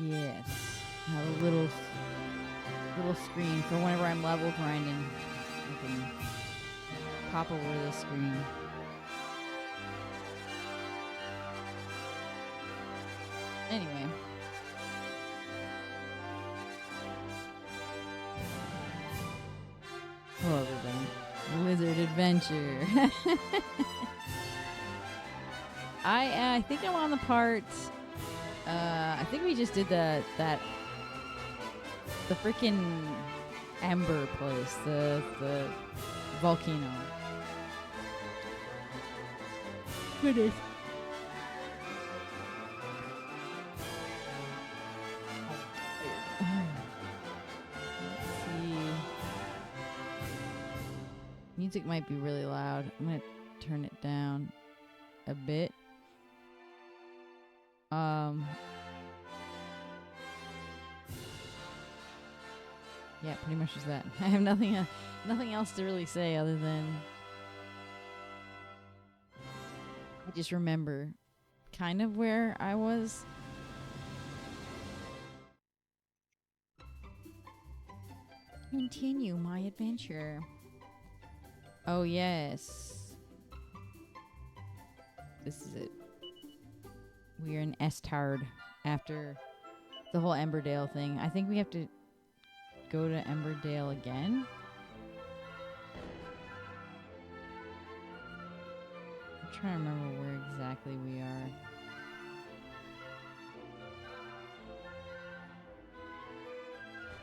Yes. Have a little screen for whenever I'm level grinding. I can pop over this screen. Anyway. Hello, everybody. Wizard Adventure. I think I'm on the part. I think we just did the freaking Ember place, the volcano. Goodness. Let's see. Music might be really loud. I'm gonna turn it down a bit. Yeah, pretty much just that. I have nothing else to really say other than I just remember kind of where I was. Continue my adventure. Oh, yes. This is it. We are in Estard after the whole Emberdale thing. I think we have to go to Emberdale again. I'm trying to remember where exactly we are.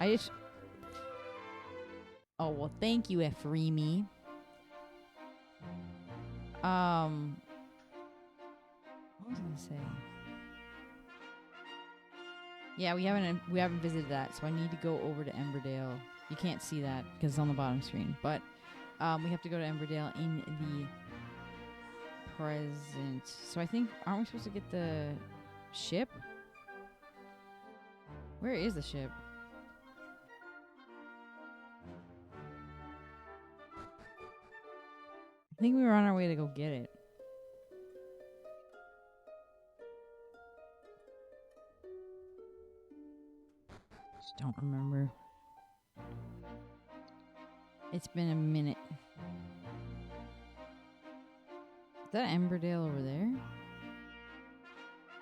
I just... Oh, well, thank you, Ephraimi. What was I gonna say? Yeah, we haven't visited that, so I need to go over to Emberdale. You can't see that because it's on the bottom screen, but we have to go to Emberdale in the present. So I think, aren't we supposed to get the ship? Where is the ship? I think we were on our way to go get it. Just don't remember. It's been a minute. Is that Emberdale over there?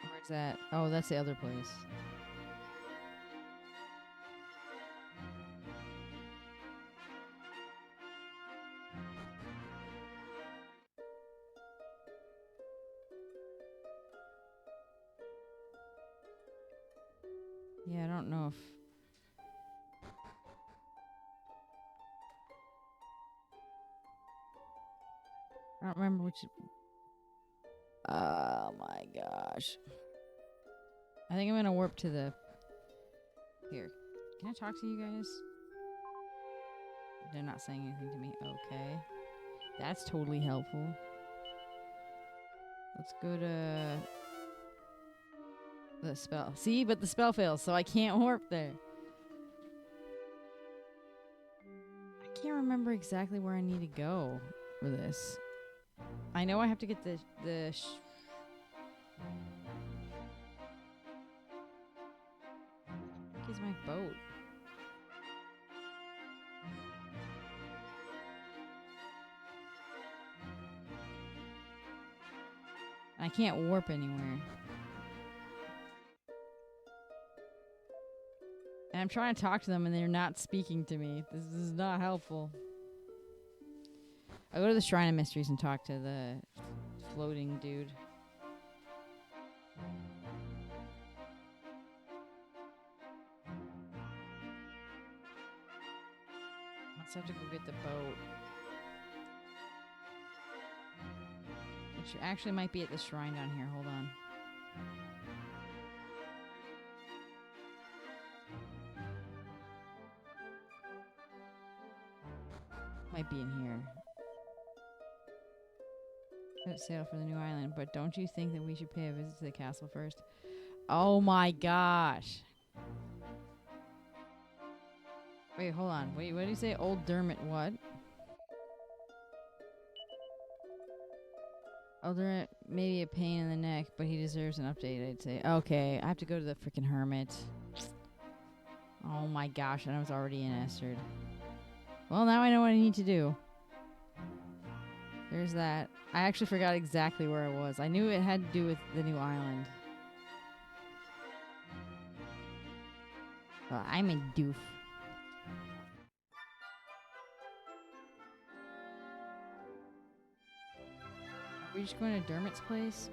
Where's that? Oh, that's the other place. Yeah, I don't know if... I don't remember which... Oh my gosh. I think I'm gonna warp to the... Here. Can I talk to you guys? They're not saying anything to me. Okay. That's totally helpful. Let's go to... the spell. See? But the spell fails, so I can't warp there. I can't remember exactly where I need to go for this. I know I have to get the Is my boat. I can't warp anywhere. And I'm trying to talk to them and they're not speaking to me. This is not helpful. I go to the Shrine of Mysteries and talk to the floating dude. Let's have to go get the boat. Which actually might be at the shrine down here. Hold on. Might be in here. Let's sail for the new island, but don't you think that we should pay a visit to the castle first? Oh my gosh. Wait, hold on. Wait, what did you say? Old Dermot what? Other maybe a pain in the neck, but he deserves an update, I'd say. Okay, I have to go to the freaking hermit. Oh my gosh, and I was already in Esterd. Well, now I know what I need to do. There's that. I actually forgot exactly where I was. I knew it had to do with the new island. Well, I'm a doof. Are we just going to Dermot's place?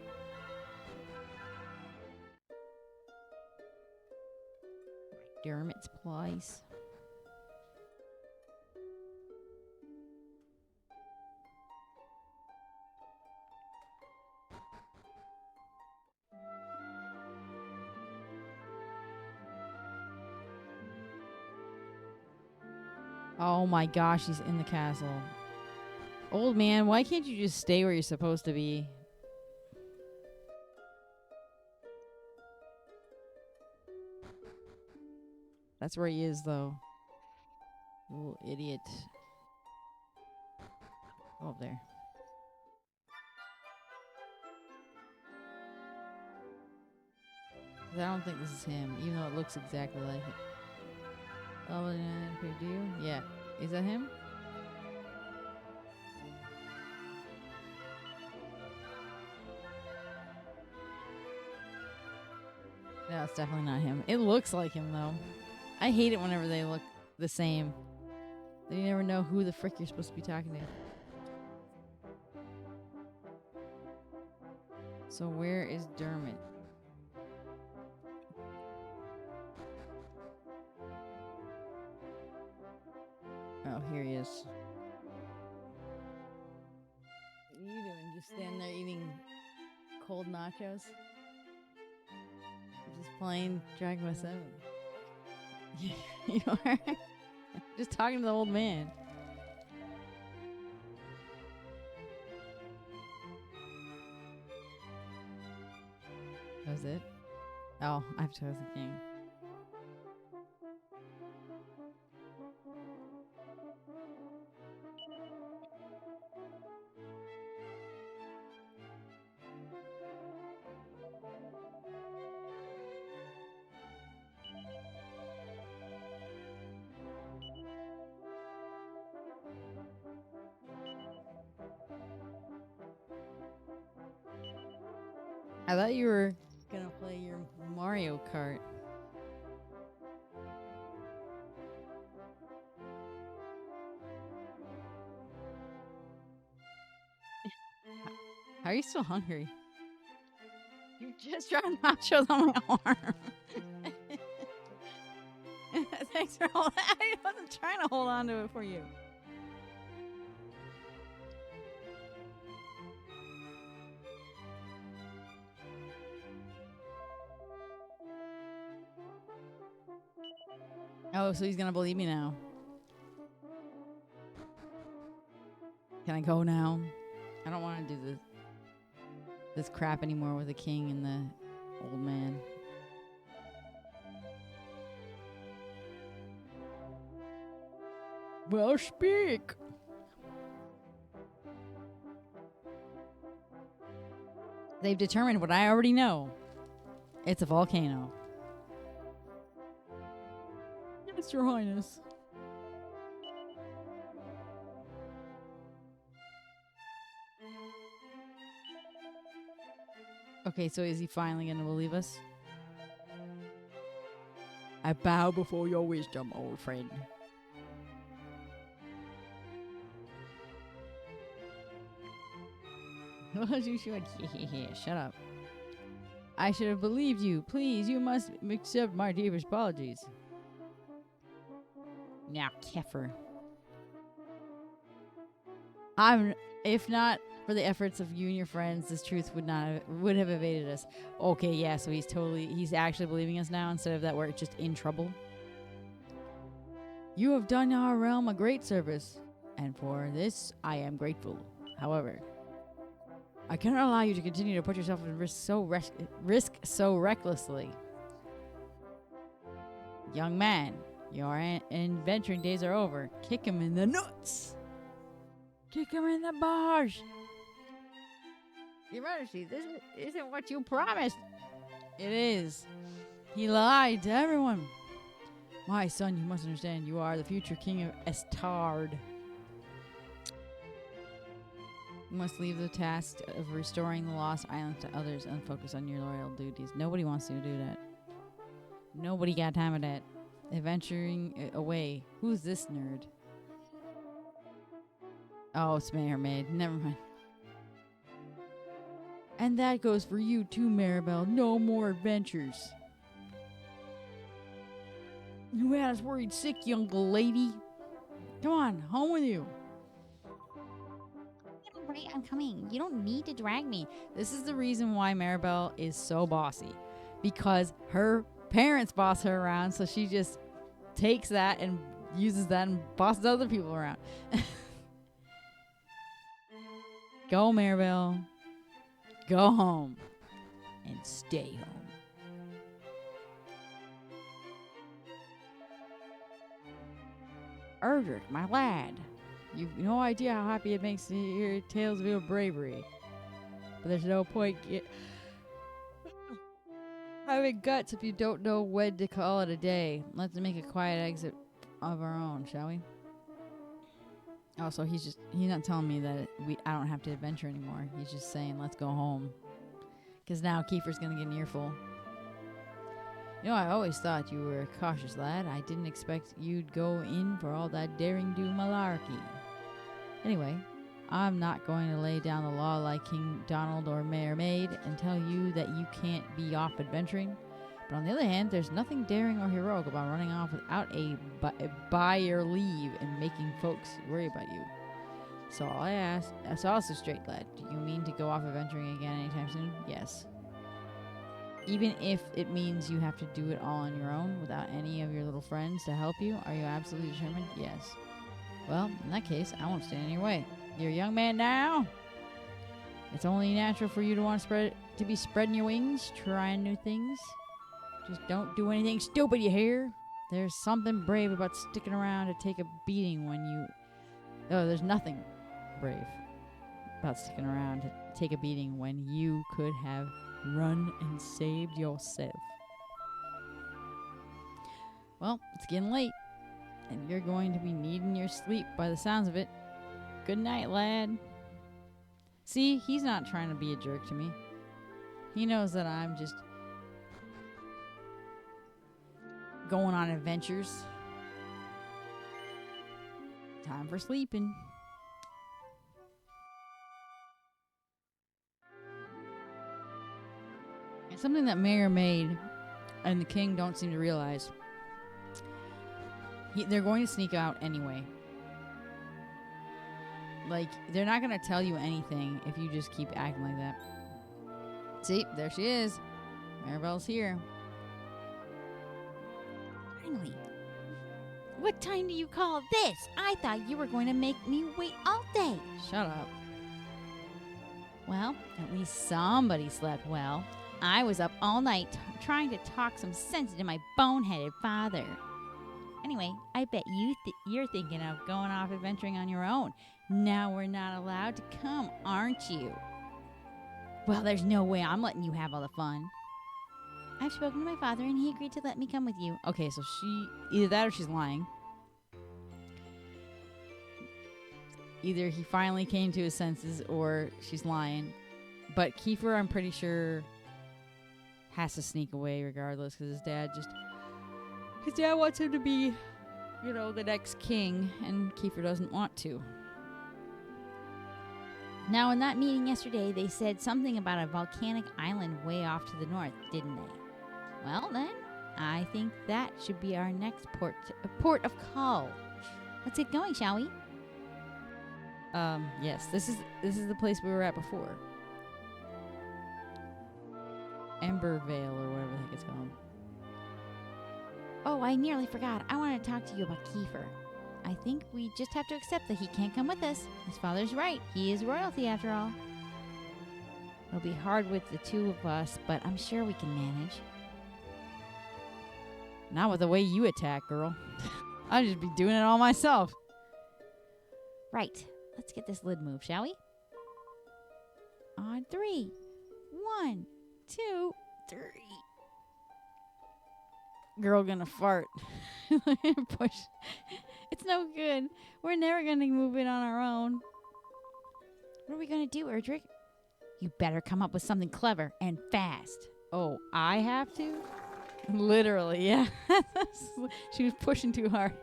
Dermot's place. Oh my gosh, he's in the castle. Old man, why can't you just stay where you're supposed to be? That's where he is, though. Little idiot. Go up there. I don't think this is him, even though it looks exactly like it. Oh, do you? Yeah. Is that him? No, it's definitely not him. It looks like him, though. I hate it whenever they look the same. You never know who the frick you're supposed to be talking to. So where is Dermot? Oh, here he is. What are you doing? Just standing there eating cold nachos? Just playing Dragon Quest 7. You are? Just talking to the old man. That was it? Oh, I've chosen the king. I thought you were gonna play your Mario Kart. How are you still hungry? You just dropped nachos on my arm. Thanks for holding. I wasn't trying to hold on to it for you. Oh, so he's gonna believe me now. Can I go now? I don't want to do this crap anymore with the king and the old man. Well, speak. They've determined what I already know. It's a volcano. Yes, Your Highness. Okay, so is he finally going to believe us? I bow before your wisdom, old friend. Well, you should. Shut up. I should have believed you. Please, you must accept my deepest apologies. Now, Kefir. If not for the efforts of you and your friends, this truth would have evaded us. Okay, yeah, so he's actually believing us now instead of that we're just in trouble. You have done our realm a great service, and for this I am grateful. However, I cannot allow you to continue to put yourself at risk so recklessly. Young man, your adventuring days are over. Kick him in the nuts. Kick him in the bars. Your Majesty, this isn't what you promised. It is. He lied to everyone. My son, you must understand, you are the future king of Estard. You must leave the task of restoring the lost islands to others and focus on your loyal duties. Nobody wants to do that. Nobody got time for that. Adventuring away. Who's this nerd? Oh, it's Mayor Maid. Never mind. And that goes for you too, Maribel. No more adventures. You had us worried sick, young lady. Come on, home with you. Right, I'm coming. You don't need to drag me. This is the reason why Maribel is so bossy. Because her parents boss her around, so she just takes that and uses that and bosses other people around. Go, Maribel. Go home. And stay home. Erdrick, my lad. You've no idea how happy it makes to hear tales of your bravery. But there's no point having guts if you don't know when to call it a day. Let's make a quiet exit of our own, shall we? Oh, so he's not telling me that I don't have to adventure anymore. He's just saying, let's go home. Because now Kiefer's going to get an earful. You know, I always thought you were a cautious lad. I didn't expect you'd go in for all that daring-do malarkey. Anyway, I'm not going to lay down the law like King Donald or Mayor Maid and tell you that you can't be off adventuring. But on the other hand, there's nothing daring or heroic about running off without a by your leave and making folks worry about you. So all I ask, that's also straight, lad. Do you mean to go off adventuring again anytime soon? Yes. Even if it means you have to do it all on your own without any of your little friends to help you, are you absolutely determined? Yes. Well, in that case, I won't stand in your way. You're a young man now. It's only natural for you to want to be spreading your wings, trying new things. Just don't do anything stupid, you hear? There's something brave about sticking around to take a beating when you... Oh, there's nothing brave about sticking around to take a beating when you could have run and saved yourself. Well, it's getting late, and you're going to be needing your sleep by the sounds of it. Good night, lad. See, he's not trying to be a jerk to me. He knows that I'm just going on adventures. Time for sleeping. And something that Mayor Maid and the king don't seem to realize. They're going to sneak out anyway. Like, they're not going to tell you anything if you just keep acting like that. See, there she is. Maribel's here. Finally. What time do you call this? I thought you were going to make me wait all day. Shut up. Well, at least somebody slept well. I was up all night trying to talk some sense into my boneheaded father. Anyway, I bet you're thinking of going off adventuring on your own. Now we're not allowed to come, aren't you? Well, there's no way I'm letting you have all the fun. I've spoken to my father and he agreed to let me come with you. Okay, so either that or she's lying. Either he finally came to his senses or she's lying. But Kiefer, I'm pretty sure, has to sneak away regardless because his dad wants him to be, the next king, and Kiefer doesn't want to. Now, in that meeting yesterday, they said something about a volcanic island way off to the north, didn't they? Well, then, I think that should be our next port of call. Let's get going, shall we? Yes. This is the place we were at before. Embervale, or whatever the heck it's called. Oh, I nearly forgot. I wanted to talk to you about Kiefer. I think we just have to accept that he can't come with us. His father's right. He is royalty, after all. It'll be hard with the two of us, but I'm sure we can manage. Not with the way you attack, girl. I'd just be doing it all myself. Right. Let's get this lid moved, shall we? On three. 1, 2, 3. Girl gonna fart. Push. It's no good. We're never gonna move it on our own. What are we gonna do, Erdrick? You better come up with something clever and fast. Oh, I have to? Literally, yeah. She was pushing too hard.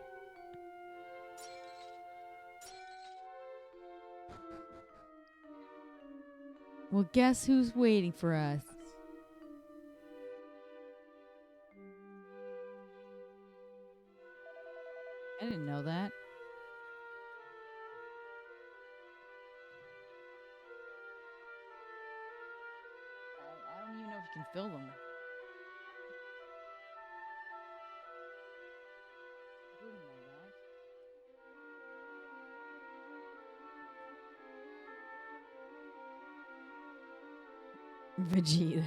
Well, guess who's waiting for us? I didn't know that. I don't even know if you can fill them. I didn't know that. Vegeta.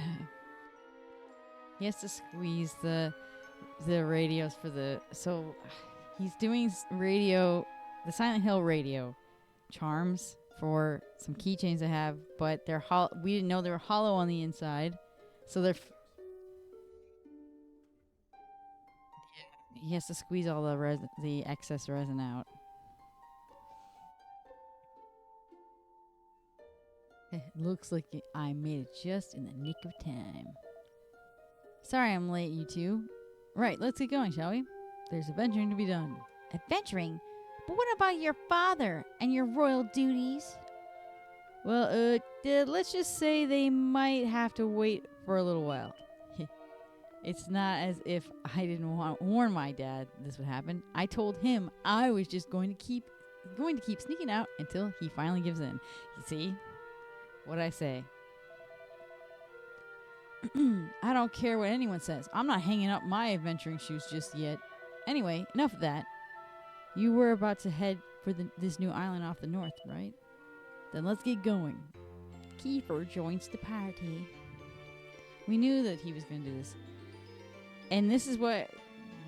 He has to squeeze the radios for the he's doing the Silent Hill radio charms for some keychains I have, but they're we didn't know they were hollow on the inside, so he has to squeeze all the excess resin out. It looks like I made it just in the nick of time. Sorry I'm late, you two. Right, let's get going, shall we? There's adventuring to be done. Adventuring? But what about your father and your royal duties? Well, let's just say they might have to wait for a little while. It's not as if I didn't warn my dad this would happen. I told him I was just going to keep sneaking out until he finally gives in. You see? What'd I say? I don't care what anyone says. I'm not hanging up my adventuring shoes just yet. Anyway, enough of that. You were about to head for this new island off the north, right? Then let's get going. Kiefer joins the party. We knew that he was going to do this. And this is what...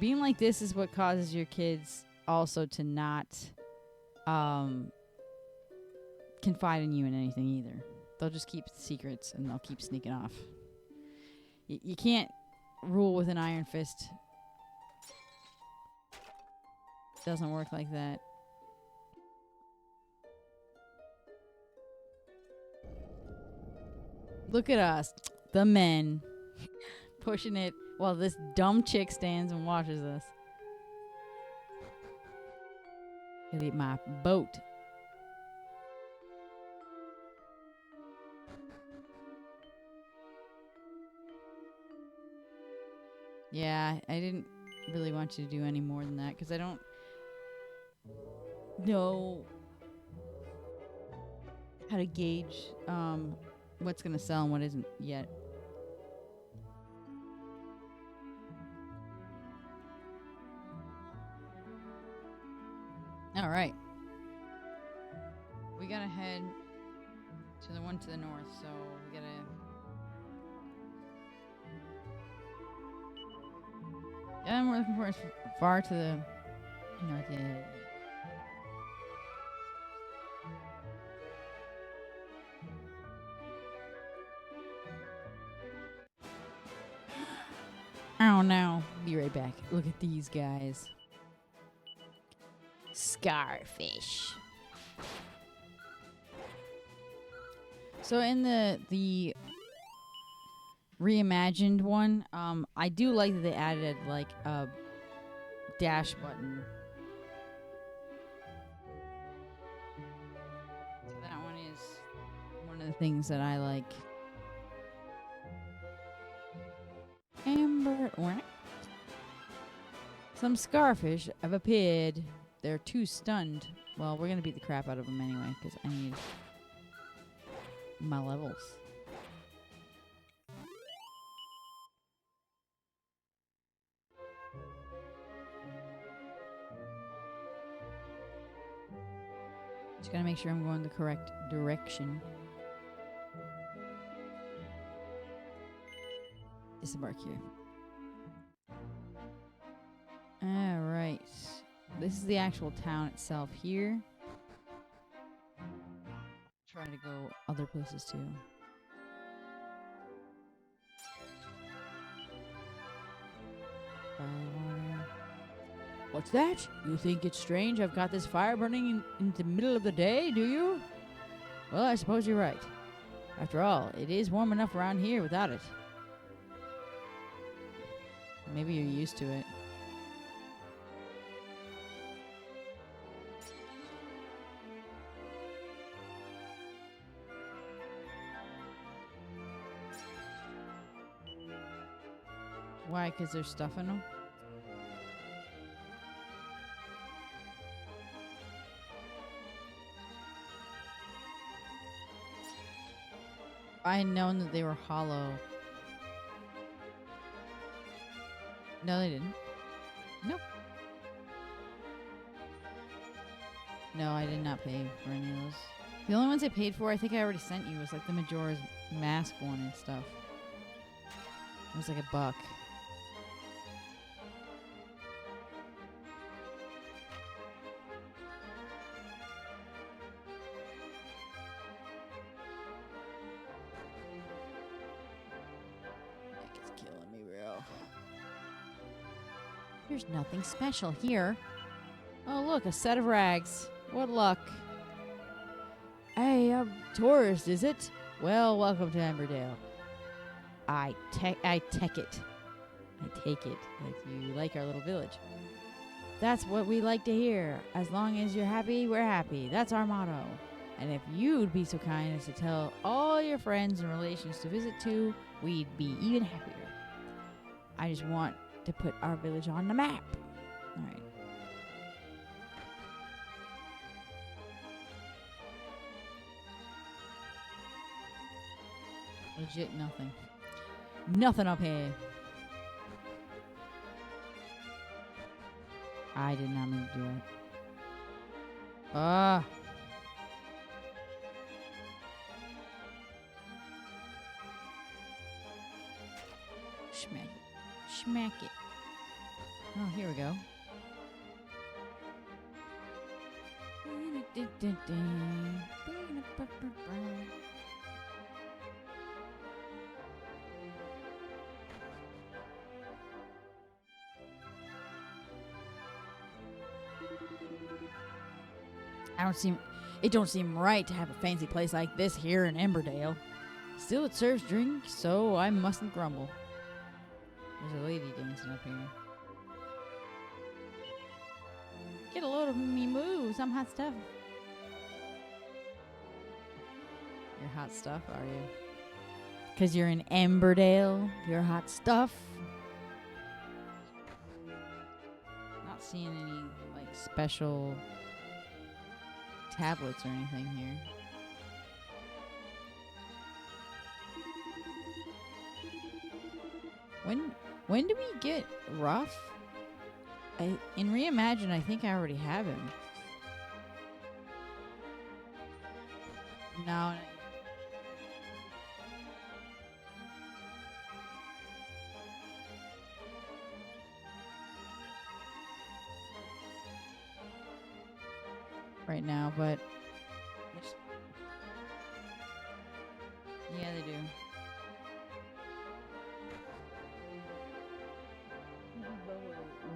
Being like this is what causes your kids also to not confide in you in anything either. They'll just keep secrets and they'll keep sneaking off. You can't rule with an iron fist. It doesn't work like that. Look at us, the men, pushing it while this dumb chick stands and watches us. Gotta eat my boat. Yeah, I didn't really want you to do any more than that because I don't know how to gauge what's going to sell and what isn't yet. All right. We got to head to the one to the north, so we got to... Yeah, we're looking for is far to the north. Yeah. Oh no. Be right back. Look at these guys. Scarfish. So in the reimagined one, I do like that they added like a dash button. So that one is one of the things that I like. Amber. Some scarfish have appeared. They're too stunned. Well, we're gonna beat the crap out of them anyway, because I need my levels. Just gotta make sure I'm going the correct direction. Disembark here. Alright. This is the actual town itself here. trying to go other places too. What's that? You think it's strange I've got this fire burning in the middle of the day, do you? Well, I suppose you're right. After all, it is warm enough around here without it. Maybe you're used to it. Why? 'Cause there's stuff in them? I had known that they were hollow. No, they didn't. Nope. No, I did not pay for any of those. The only ones I paid for, I think I already sent you, was like the Majora's Mask one and stuff. It was like $1. It's killing me, bro. There's nothing special here. Oh, look, a set of rags. What luck. Hey, tourist, is it? Well, welcome to Emberdale. I take it. I take it that you like our little village. That's what we like to hear. As long as you're happy, we're happy. That's our motto. And if you'd be so kind as to tell all your friends and relations to visit too, we'd be even happier. I just want to put our village on the map. All right. Legit nothing. Nothing up here. I did not mean to do it. Ah. Smack it. Smack it. Oh, here we go. It don't seem right to have a fancy place like this here in Emberdale. Still, it serves drink, so I mustn't grumble. There's a lady dancing up here. Get a load of me moves. I'm hot stuff. You're hot stuff, are you? 'Cause you're in Emberdale. You're hot stuff. Not seeing any like special tablets or anything here. When do we get Ruff? In Reimagine, I think I already have him. No. Right now, but yeah, they do.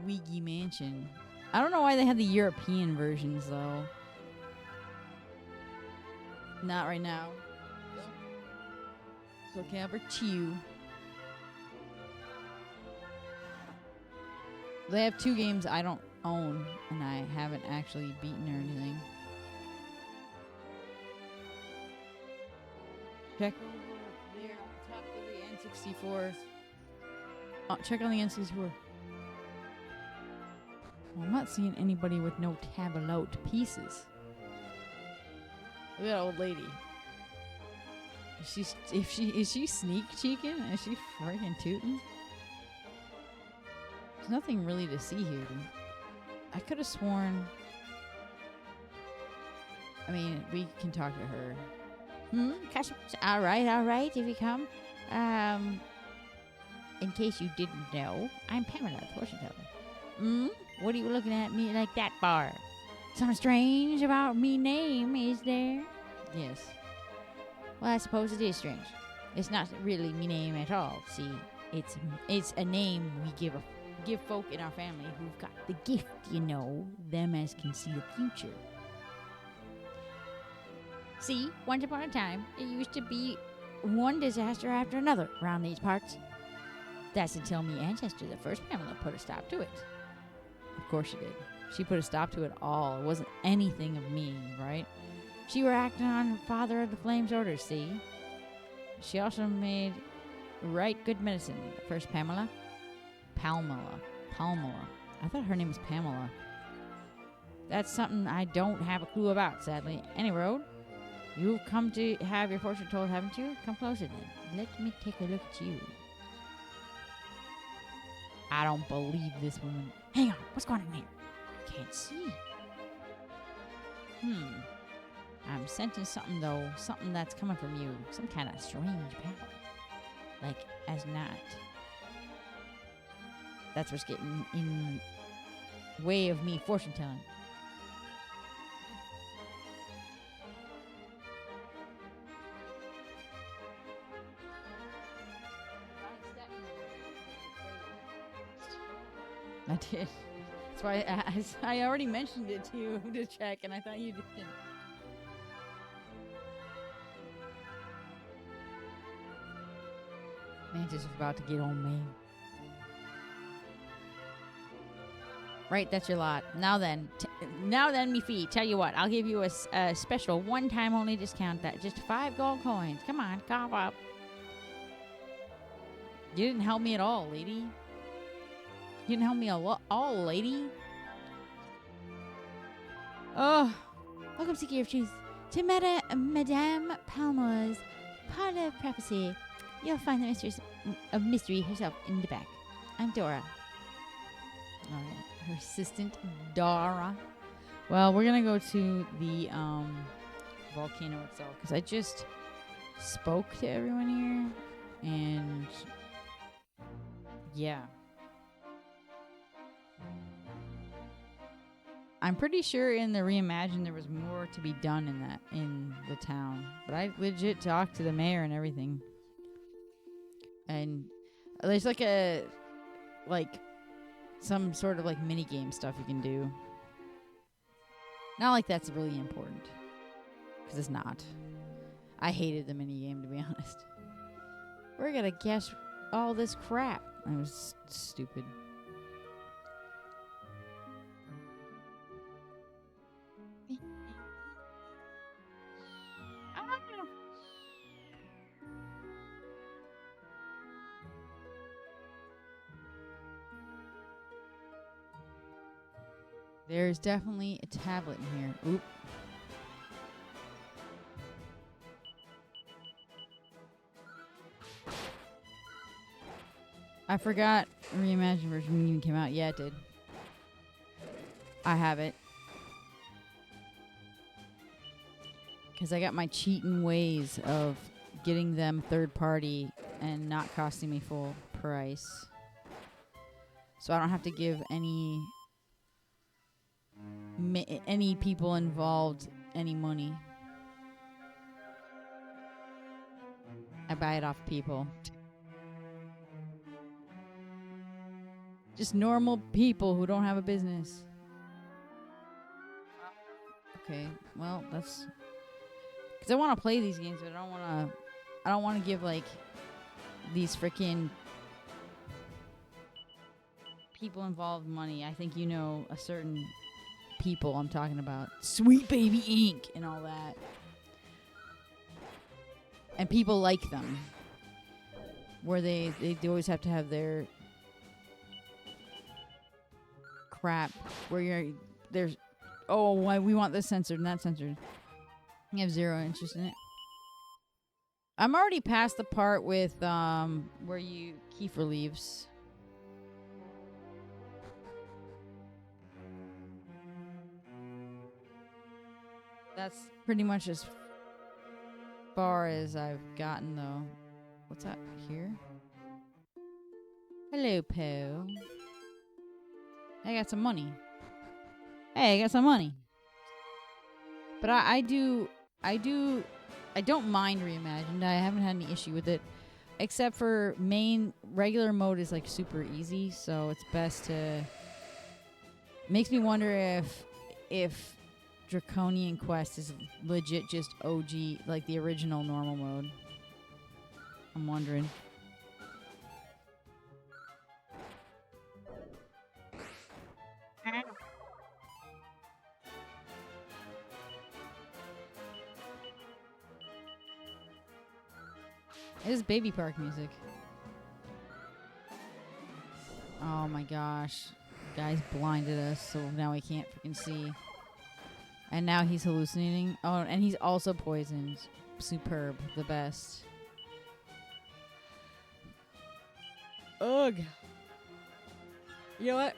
Luigi Mansion. I don't know why they have the European versions though. Not right now. It's looking over to you. They have 2 games I don't own, and I haven't actually beaten or anything. Check over there on top of the N64. Oh, check on the N64. Well, I'm not seeing anybody with no tableau pieces. Look at that old lady. Is she sneak cheeking? Is she freaking tooting? There's nothing really to see here. I could have sworn. I mean, we can talk to her. All right. If you come, in case you didn't know, I'm Pamela, the fortune teller. What are you looking at me like that for? Something strange about me name, is there? Yes. Well, I suppose it is strange. It's not really me name at all. See, it's a name we give folk in our family who've got the gift, you know, them as can see the future. See, once upon a time, it used to be one disaster after another around these parts. That's until me ancestor, the first Pamela, put a stop to it. Of course she did. She put a stop to it all. It wasn't anything of me, right? She were acting on her father of the flames orders, see? She also made right good medicine, the first Pamela. Palmela. I thought her name was Pamela. That's something I don't have a clue about, sadly. Any road? You've come to have your fortune told, haven't you? Come closer then. Let me take a look at you. I don't believe this woman. Hang on, what's going on here? I can't see. I'm sensing something though. Something that's coming from you. Some kind of strange power. Like, as not. That's what's getting in way of me fortune telling. I did. That's why I already mentioned it to you to check, and I thought you did. Mantis is about to get on me. Right, that's your lot. Now then, me fee. Tell you what, I'll give you a special one-time only discount. That just 5 gold coins. Come on, cough up. You didn't help me at all, lady. You didn't help me all, lady. Oh, welcome, Seeker of Truth, to Madame Palmer's parlor prophecy. You'll find the mistress of mystery herself in the back. I'm Dora. All right, her assistant, Dora. Well, we're gonna go to the volcano itself because I just spoke to everyone here, and yeah. I'm pretty sure in the Reimagine there was more to be done in the town. But I legit talked to the mayor and everything. And there's some sort of mini game stuff you can do. Not like that's really important. Because it's not. I hated the mini game, to be honest. We're gonna guess all this crap. It was stupid. There's definitely a tablet in here. Oop. I forgot Reimagined version even came out. Yeah, it did. I have it. Because I got my cheating ways of getting them third party and not costing me full price. So I don't have to give any people involved any money. I buy it off people. Just normal people who don't have a business. Okay, well, that's... Because I want to play these games, but I don't want to give, these freaking people involved money. I think you know a certain people I'm talking about. Sweet Baby Inc. and all that. And people like them. Where they always have to have their crap. Where there's, oh, why we want this censored and that censored. I have zero interest in it. I'm already past the part with where Kiefer leaves. That's pretty much as far as I've gotten, though. What's up here? Hello, Poe. I got some money. Hey, I got some money. But I do I don't mind Reimagined. I haven't had any issue with it. Except for regular mode is like super easy, so it's best to... Makes me wonder if Draconian Quest is legit just OG, like the original normal mode. I'm wondering. It is Baby Park music. Oh my gosh. Guy's blinded us, so now we can't freaking see. And now he's hallucinating. Oh, and he's also poisoned. Superb. The best. Ugh. You know what?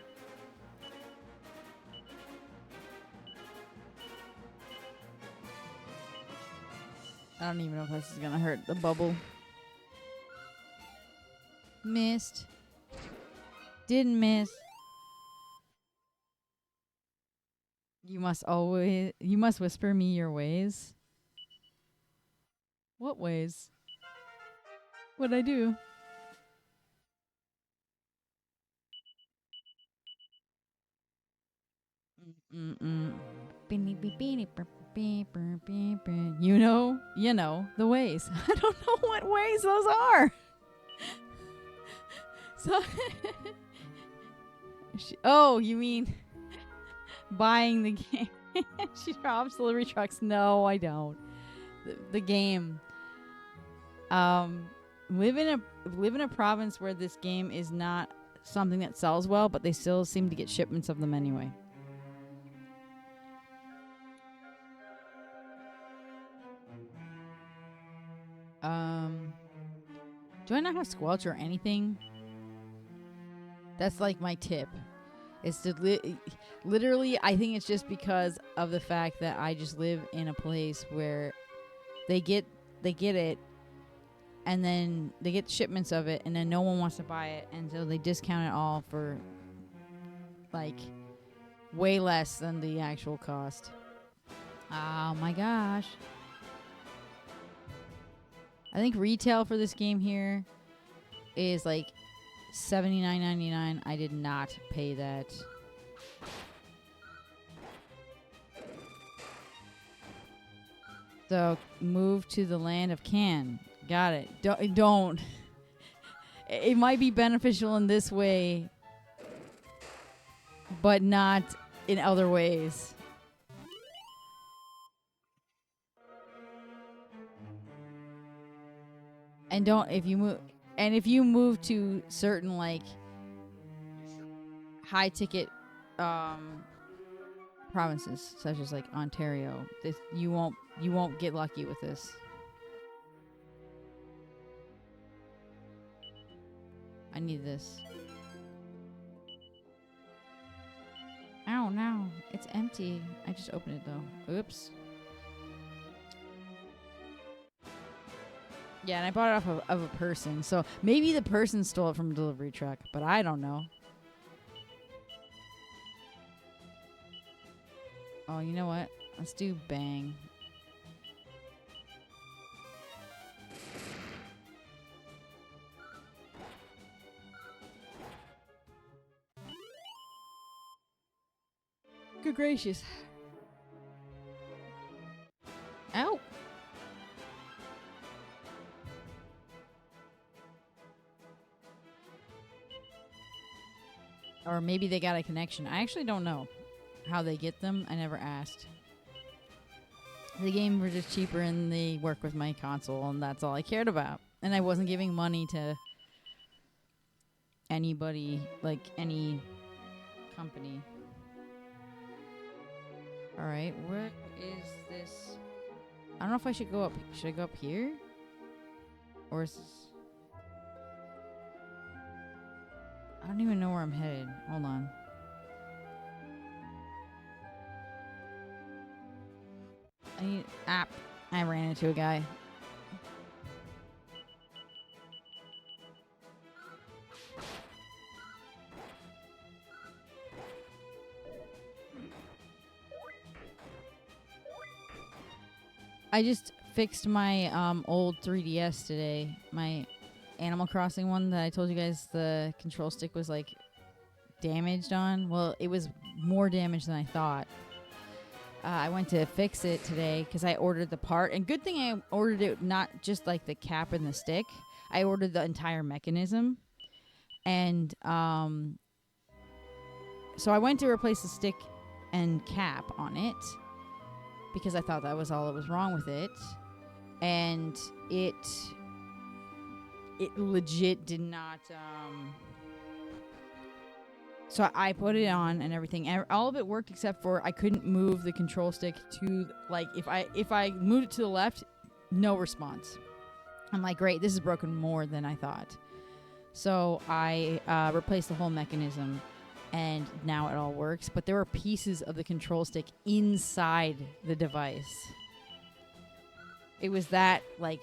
I don't even know if this is gonna hurt the bubble. Missed. Didn't miss. You must whisper me your ways. What ways? What'd I do? You know the ways. I don't know what ways those are. So, oh, you mean buying the game? She drops delivery trucks. No, I don't. The game. Live in a province where this game is not something that sells well, but they still seem to get shipments of them anyway. Do I not have squelch or anything? That's like my tip. It's to literally, I think it's just because of the fact that I just live in a place where they get it, and then they get shipments of it, and then no one wants to buy it, and so they discount it all for like way less than the actual cost. Oh my gosh. I think retail for this game here is like $79.99. I did not pay that. So move to the land of Can. Got it. Don't. It might be beneficial in this way, but not in other ways. And if you move to certain like high ticket provinces such as like Ontario, you won't get lucky with this. I need this. Oh no, it's empty. I just opened it though. Oops. Yeah, and I bought it off of a person, so maybe the person stole it from a delivery truck, but I don't know. Oh, you know what? Let's do bang. Good gracious. Ow. Or maybe they got a connection. I actually don't know how they get them. I never asked. The game were just cheaper and they work with my console, and that's all I cared about. And I wasn't giving money to anybody, like any company. Alright, where is this? I don't know if I should go up. Should I go up here? Or is this... I don't even know where I'm headed. Hold on. I ran into a guy. I just fixed my old 3DS today. My Animal Crossing one that I told you guys the control stick was like damaged on. Well, it was more damaged than I thought. I went to fix it today because I ordered the part. And good thing I ordered it not just like the cap and the stick. I ordered the entire mechanism. And so I went to replace the stick and cap on it because I thought that was all that was wrong with it. And it legit did not... So I put it on and everything. All of it worked except for I couldn't move the control stick to, like, if I moved it to the left, no response. I'm like, great, this is broken more than I thought. So I replaced the whole mechanism, and now it all works. But there were pieces of the control stick inside the device. It was that, like,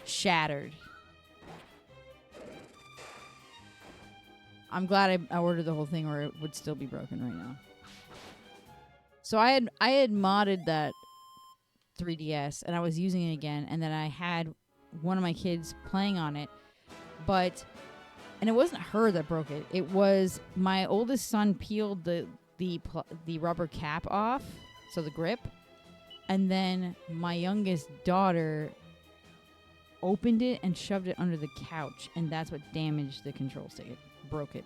shattered. I'm glad I ordered the whole thing, or it would still be broken right now. So I had modded that 3DS, and I was using it again, and then I had one of my kids playing on it, and it wasn't her that broke it. It was my oldest son peeled the rubber cap off, so the grip, and then my youngest daughter opened it and shoved it under the couch, and that's what damaged the control stick. It broke it.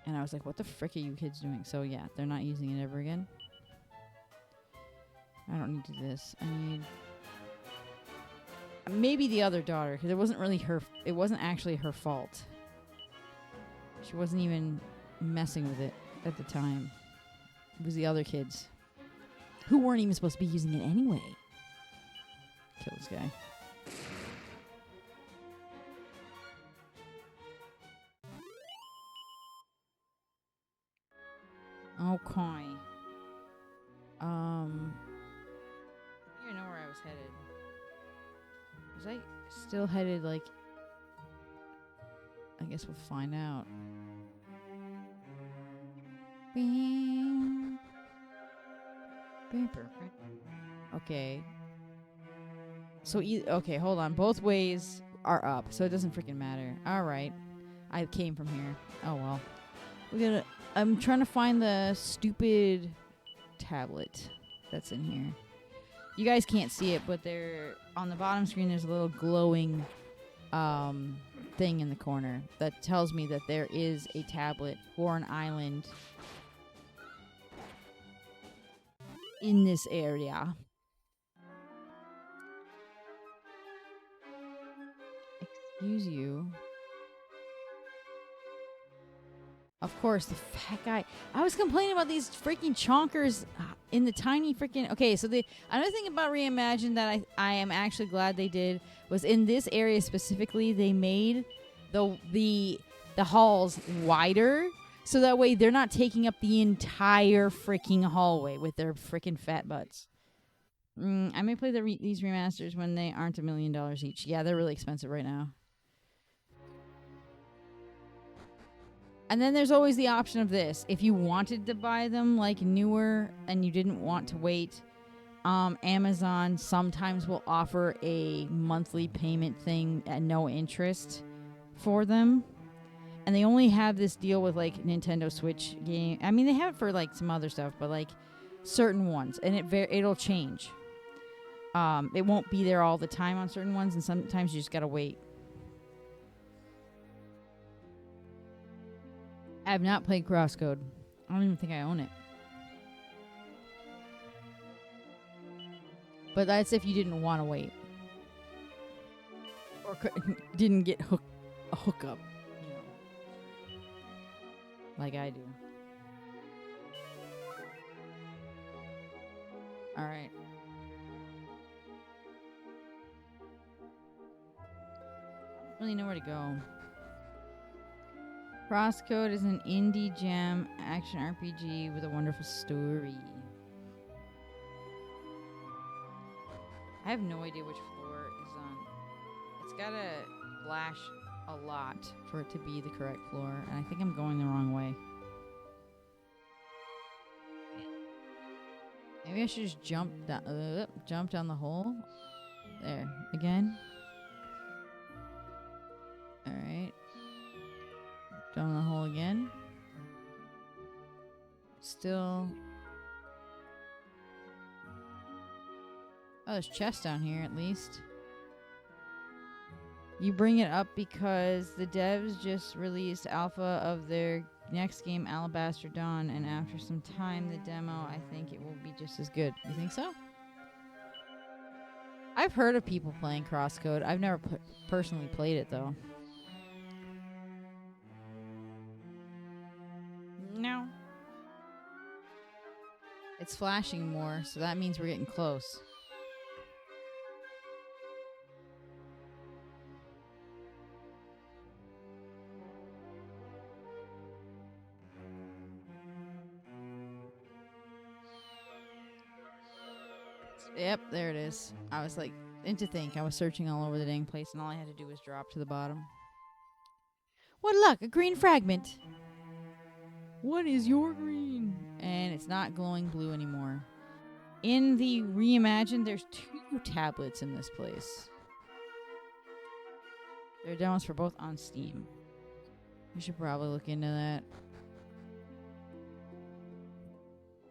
And I was like, what the frick are you kids doing? So yeah, they're not using it ever again. I don't need to do this. I need maybe the other daughter, because it wasn't really it wasn't actually her fault. She wasn't even messing with it at the time. It was the other kids who weren't even supposed to be using it anyway. Kill this guy. Okay. I don't even know where I was headed. Was I still headed, like... I guess we'll find out. Bing. Bing, perfect. Okay. So, okay, hold on. Both ways are up, so it doesn't freaking matter. Alright. I came from here. Oh, well. I'm trying to find the stupid tablet that's in here. You guys can't see it, but on the bottom screen there's a little glowing thing in the corner that tells me that there is a tablet or an island in this area. Excuse you. Of course, the fat guy. I was complaining about these freaking chonkers in the tiny freaking... Okay, so another thing about Reimagine that I am actually glad they did was in this area specifically, they made the halls wider, so that way they're not taking up the entire freaking hallway with their freaking fat butts. I may play these remasters when they aren't $1 million each. Yeah, they're really expensive right now. And then there's always the option of this. If you wanted to buy them like newer and you didn't want to wait, Amazon sometimes will offer a monthly payment thing at no interest for them. And they only have this deal with like Nintendo Switch game. I mean, they have it for like some other stuff, but like certain ones. And it'll change. It won't be there all the time on certain ones, and sometimes you just gotta wait. I have not played Crosscode. I don't even think I own it. But that's if you didn't want to wait. Or didn't get a hookup. You know. Like I do. Alright. I don't really know where to go. Crosscode is an indie gem action RPG with a wonderful story. I have no idea which floor is on. It's gotta flash a lot for it to be the correct floor, and I think I'm going the wrong way. Maybe I should just jump down the hole. There. Again. Alright. Down the hole again. Still. Oh, there's chests down here at least. You bring it up because the devs just released alpha of their next game, Alabaster Dawn, and after some time, the demo, I think it will be just as good. You think so? I've heard of people playing Crosscode. I've never personally played it, though. No. It's flashing more, so that means we're getting close. Yep, there it is. I was like, into think. I was searching all over the dang place, and all I had to do was drop to the bottom. What luck! A green fragment! What is your green? And it's not glowing blue anymore. In the reimagined, there's 2 tablets in this place. There are demos for both on Steam. We should probably look into that.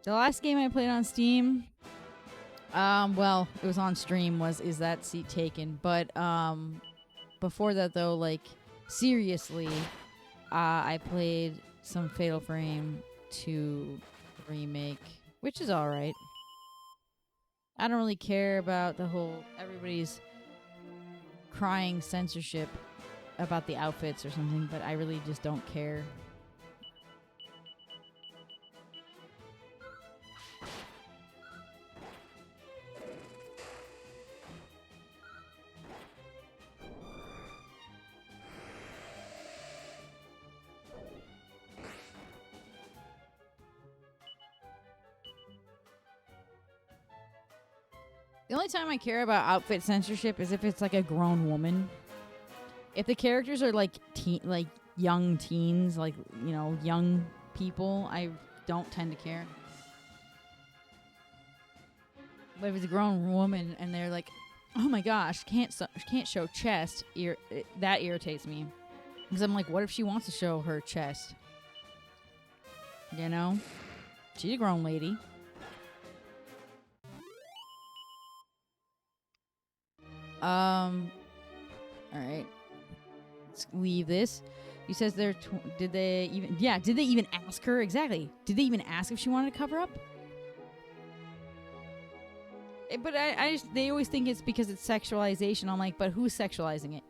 The last game I played on Steam, well, it was on stream, is that seat taken? But before that, though, like, seriously, I played some Fatal Frame 2 remake, which is alright. I don't really care about the whole, everybody's crying censorship about the outfits or something, but I really just don't care. The only time I care about outfit censorship is if it's like a grown woman. If the characters are like young teens, like, you know, young people, I don't tend to care. But if it's a grown woman and they're like, "Oh my gosh, can't show chest," that irritates me. Because I'm like, what if she wants to show her chest? You know? She's a grown lady. Alright. Let's leave this. He says they're did they even ask her? Exactly. Did they even ask if she wanted to cover up? But they always think it's because it's sexualization. I'm like, but who's sexualizing it?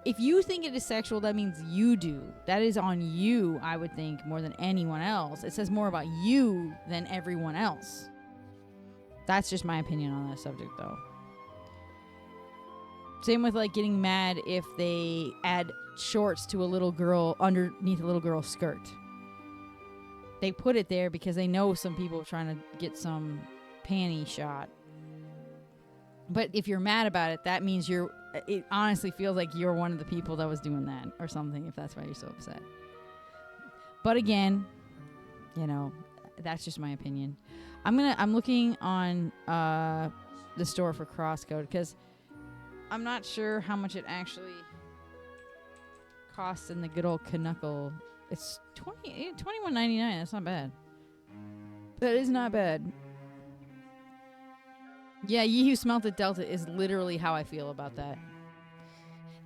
If you think it is sexual, that means you do. That is on you, I would think, more than anyone else. It says more about you than everyone else. That's just my opinion on that subject, though. Same with, like, getting mad if they add shorts to a little girl underneath a little girl's skirt. They put it there because they know some people are trying to get some panty shot. But if you're mad about it, that means it honestly feels like you're one of the people that was doing that or something, if that's why you're so upset. But again, you know, that's just my opinion. I'm looking on the store for Crosscode because I'm not sure how much it actually costs in the good old Knuckle. It's $21.99. That's not bad. That is not bad. Yeah, Ye Who Smelted Delta is literally how I feel about that.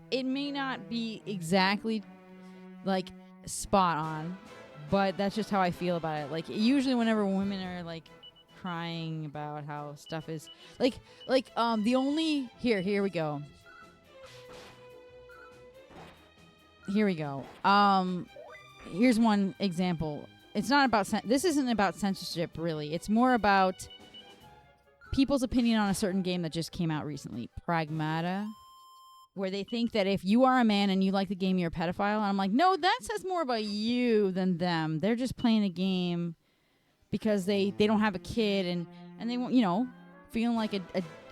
It may not be exactly, like, spot on, but that's just how I feel about it. Like, usually whenever women are, like, crying about how stuff is the only here we go. Here's one example. It's not about this isn't about censorship, really. It's more about people's opinion on a certain game that just came out recently, Pragmata, where they think that if you are a man and you like the game, you're a pedophile. And I'm like, no, that says more about you than them. They're just playing a game because they don't have a kid and they want, you know, feeling like a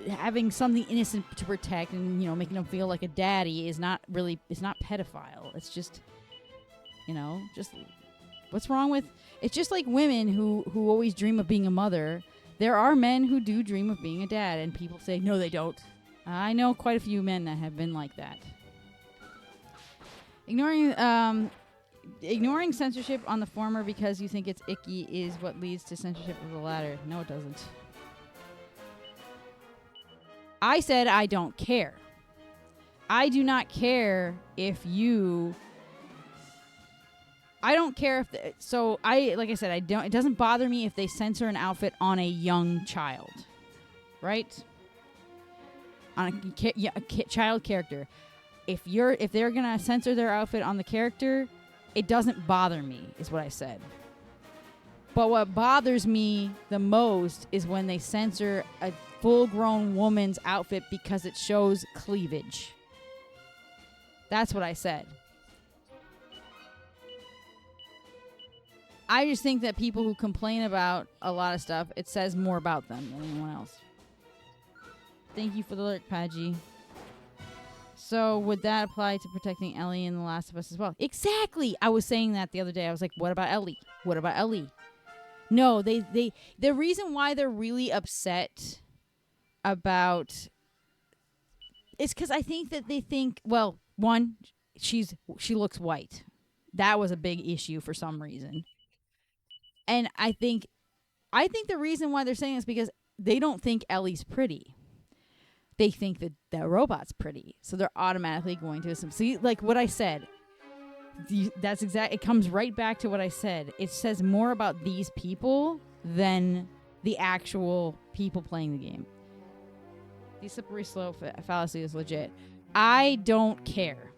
having something innocent to protect and, you know, making them feel like a daddy is not really, it's not pedophile. It's just, you know, just what's wrong with, it's just like women who always dream of being a mother. There are men who do dream of being a dad, and people say, no, they don't. I know quite a few men that have been like that. Ignoring censorship on the former because you think it's icky is what leads to censorship of the latter. No, it doesn't. I said I don't care. I do not care if you... I don't care if... like I said, I don't. It doesn't bother me if they censor an outfit on a young child. Right? On a child character. If they're going to censor their outfit on the character, it doesn't bother me, is what I said. But what bothers me the most is when they censor a full-grown woman's outfit because it shows cleavage. That's what I said. I just think that people who complain about a lot of stuff, it says more about them than anyone else. Thank you for the alert, Pagy. So would that apply to protecting Ellie in The Last of Us as well? Exactly. I was saying that the other day. I was like, what about Ellie? What about Ellie? No, the reason why they're really upset about it's because I think that they think, well, one, she looks white. That was a big issue for some reason. And I think the reason why they're saying this is because they don't think Ellie's pretty. They think that the robot's pretty. So they're automatically going to assume. See, like what I said, that's exact. It comes right back to what I said. It says more about these people than the actual people playing the game. The slippery slope fallacy is legit. I don't care.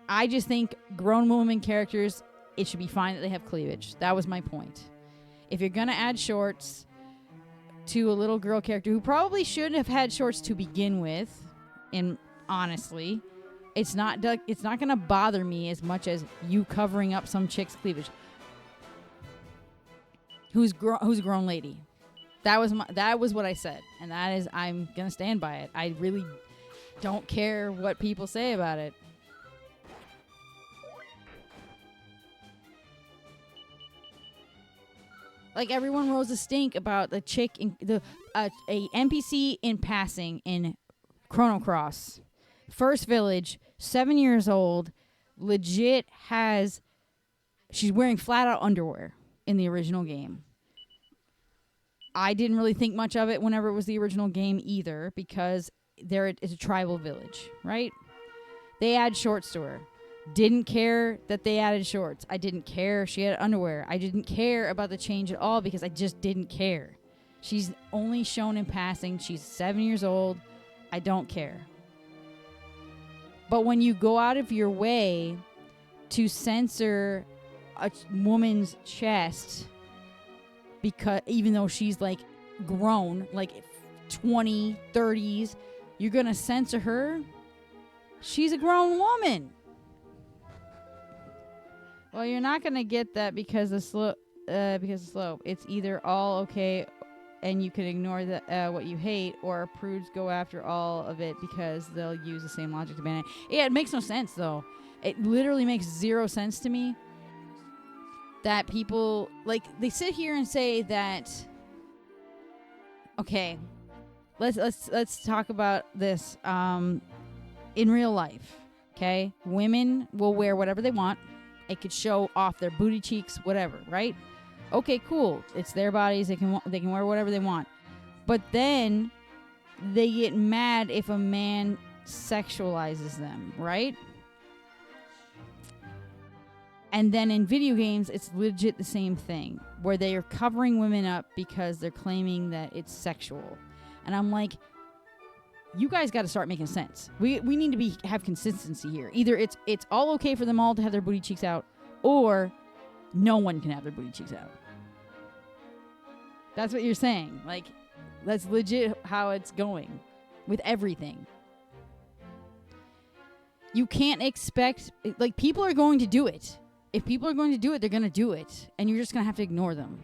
I just think grown women characters, it should be fine that they have cleavage. That was my point. If you're going to add shorts to a little girl character who probably shouldn't have had shorts to begin with, and honestly, it's not going to bother me as much as you covering up some chick's cleavage. Who's a grown lady. That was what I said, and that is, I'm going to stand by it. I really don't care what people say about it. Like, everyone rose a stink about the chick in a NPC in passing in Chrono Cross. First village, 7 years old, legit she's wearing flat out underwear in the original game. I didn't really think much of it whenever it was the original game either, because there it's a tribal village, right? They add shorts to her. Didn't care that they added shorts. I didn't care she had underwear. I didn't care about the change at all because I just didn't care. She's only shown in passing. She's 7 years old. I don't care. But when you go out of your way to censor a woman's chest, because even though she's like grown, like 20, 30s, you're going to censor her? She's a grown woman. Well, you're not going to get that because the slope. It's either all okay and you can ignore what you hate, or prudes go after all of it because they'll use the same logic to ban it. Yeah, it makes no sense, though. It literally makes zero sense to me that people, like, they sit here and say that, okay, let's talk about this in real life, okay? Women will wear whatever they want. It could show off their booty cheeks, whatever, right? Okay, cool. It's their bodies. They can wear whatever they want. But then they get mad if a man sexualizes them, right? And then in video games, it's legit the same thing, where they are covering women up because they're claiming that it's sexual. And I'm like, you guys got to start making sense. We need to have consistency here. Either it's all okay for them all to have their booty cheeks out, or no one can have their booty cheeks out. That's what you're saying. Like, that's legit how it's going with everything. You can't expect, like, people are going to do it. If people are going to do it, they're going to do it. And you're just going to have to ignore them.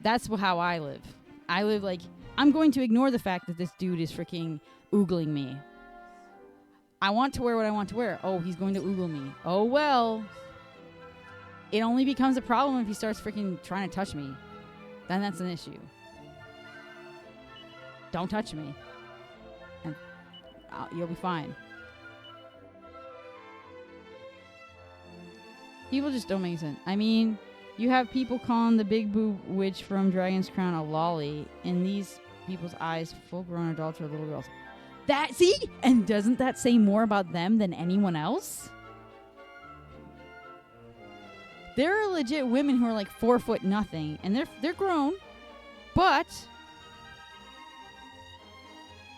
That's how I live. I live like, I'm going to ignore the fact that this dude is freaking oogling me. I want to wear what I want to wear. Oh, he's going to oogle me. Oh, well. It only becomes a problem if he starts freaking trying to touch me. Then that's an issue. don't touch me. And you'll be fine. People just don't make sense. I mean, you have people calling the big boob witch from Dragon's Crown a lolly. In these people's eyes, full-grown adults are little girls. See? And doesn't that say more about them than anyone else? There are legit women who are like 4 foot nothing, and they're grown, but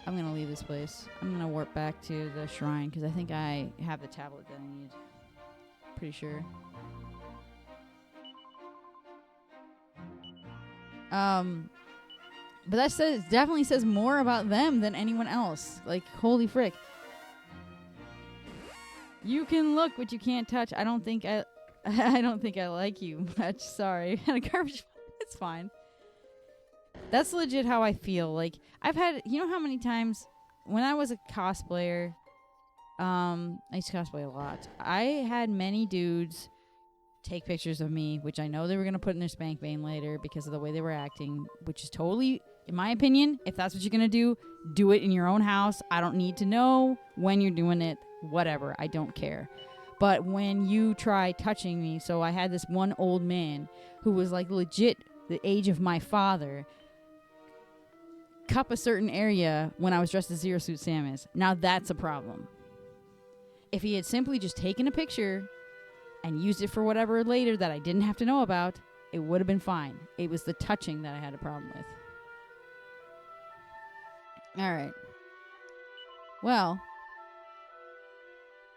I'm gonna leave this place. I'm gonna warp back to the shrine because I think I have the tablet that I need. Pretty sure. But that definitely says more about them than anyone else. Like, holy frick. You can look, but you can't touch. I don't think I like you much. Sorry. It's fine. That's legit how I feel. Like, I've had, you know how many times when I was a cosplayer, I used to cosplay a lot. I had many dudes take pictures of me, which I know they were going to put in their spank vein later because of the way they were acting, which is totally, in my opinion, if that's what you're going to do it in your own house. I don't need to know when you're doing it, whatever. I don't care. But when you try touching me, so I had this one old man who was like legit the age of my father, cup a certain area when I was dressed as Zero Suit Samus. Now that's a problem. If he had simply just taken a picture and used it for whatever later that I didn't have to know about, it would have been fine. It was the touching that I had a problem with. All right. Well,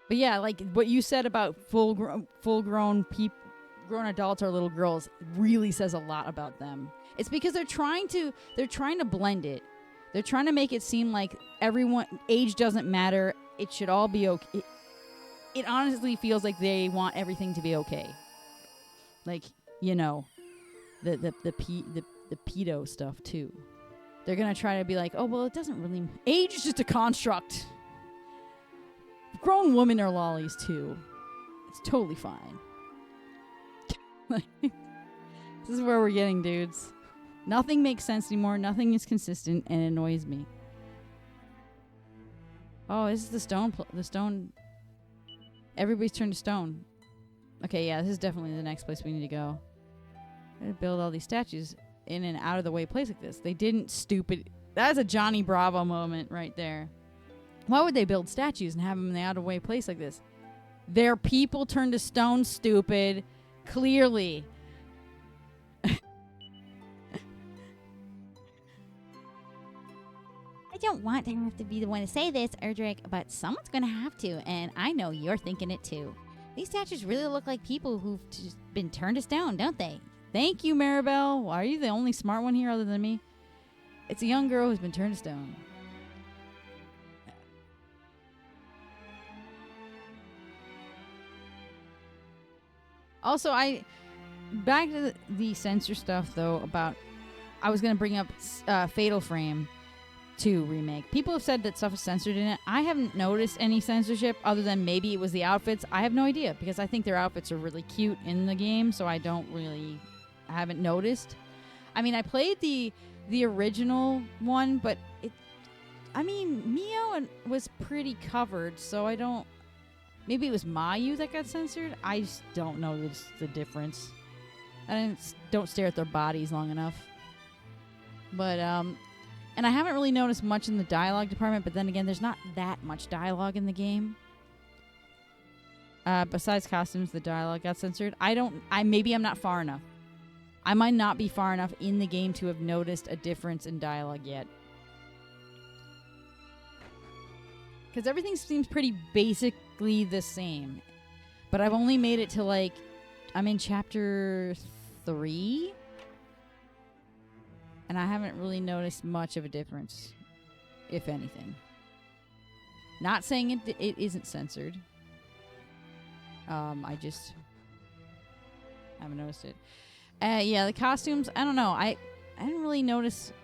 but yeah, like what you said about full-grown people, grown adults or little girls really says a lot about them. It's because they're trying to blend it. They're trying to make it seem like everyone, age doesn't matter. It should all be okay. It honestly feels like they want everything to be okay. Like, you know, the pedo stuff too. They're gonna try to be like, oh well, it doesn't really. Age is just a construct. Grown women are lollies too. It's totally fine. This is where we're getting, dudes. Nothing makes sense anymore. Nothing is consistent, and it annoys me. Oh, this is the stone. The stone. Everybody's turned to stone. Okay, yeah, this is definitely the next place we need to go. Gotta build all these statues in an out-of-the-way place like this. They didn't stupid... That's a Johnny Bravo moment right there. Why would they build statues and have them in the out-of-the-way place like this? Their people turned to stone, stupid. Clearly. I don't want to have to be the one to say this, Erdrick, but someone's going to have to, and I know you're thinking it too. These statues really look like people who've just been turned to stone, don't they? Thank you, Maribel. Are you the only smart one here other than me? It's a young girl who's been turned to stone. Also, back to the censor stuff, though, about... I was going to bring up Fatal Frame 2 remake. People have said that stuff is censored in it. I haven't noticed any censorship other than maybe it was the outfits. I have no idea because I think their outfits are really cute in the game, so I haven't noticed. I mean, I played the original one, but Mio was pretty covered, so I don't... Maybe it was Mayu that got censored. I just don't know the difference. I don't stare at their bodies long enough. But, and I haven't really noticed much in the dialogue department, but then again, there's not that much dialogue in the game. Besides costumes, the dialogue got censored. Maybe I'm not far enough. I might not be far enough in the game to have noticed a difference in dialogue yet. Because everything seems pretty basically the same. But I've only made it to, I'm in chapter 3. And I haven't really noticed much of a difference, if anything. Not saying it isn't censored. I just haven't noticed it. Yeah, the costumes, I don't know. I didn't really notice.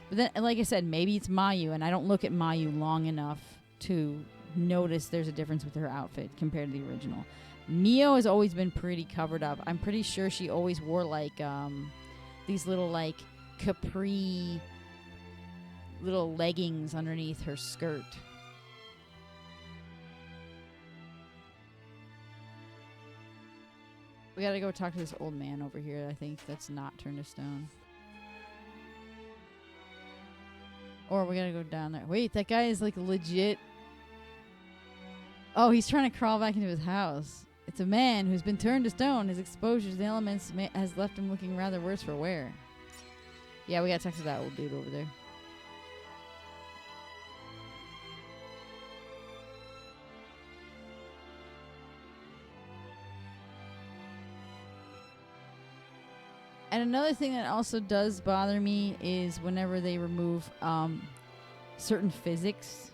But then, like I said, maybe it's Mayu, and I don't look at Mayu long enough to notice there's a difference with her outfit compared to the original. Mio has always been pretty covered up. I'm pretty sure she always wore, these little, capri, little leggings underneath her skirt. We gotta go talk to this old man over here, I think, that's not turned to stone. Or we gotta go down there. Wait, that guy is like legit. Oh, he's trying to crawl back into his house. It's a man who's been turned to stone. His exposure to the elements has left him looking rather worse for wear. Yeah, we gotta talk to that old dude over there. And another thing that also does bother me is whenever they remove certain physics.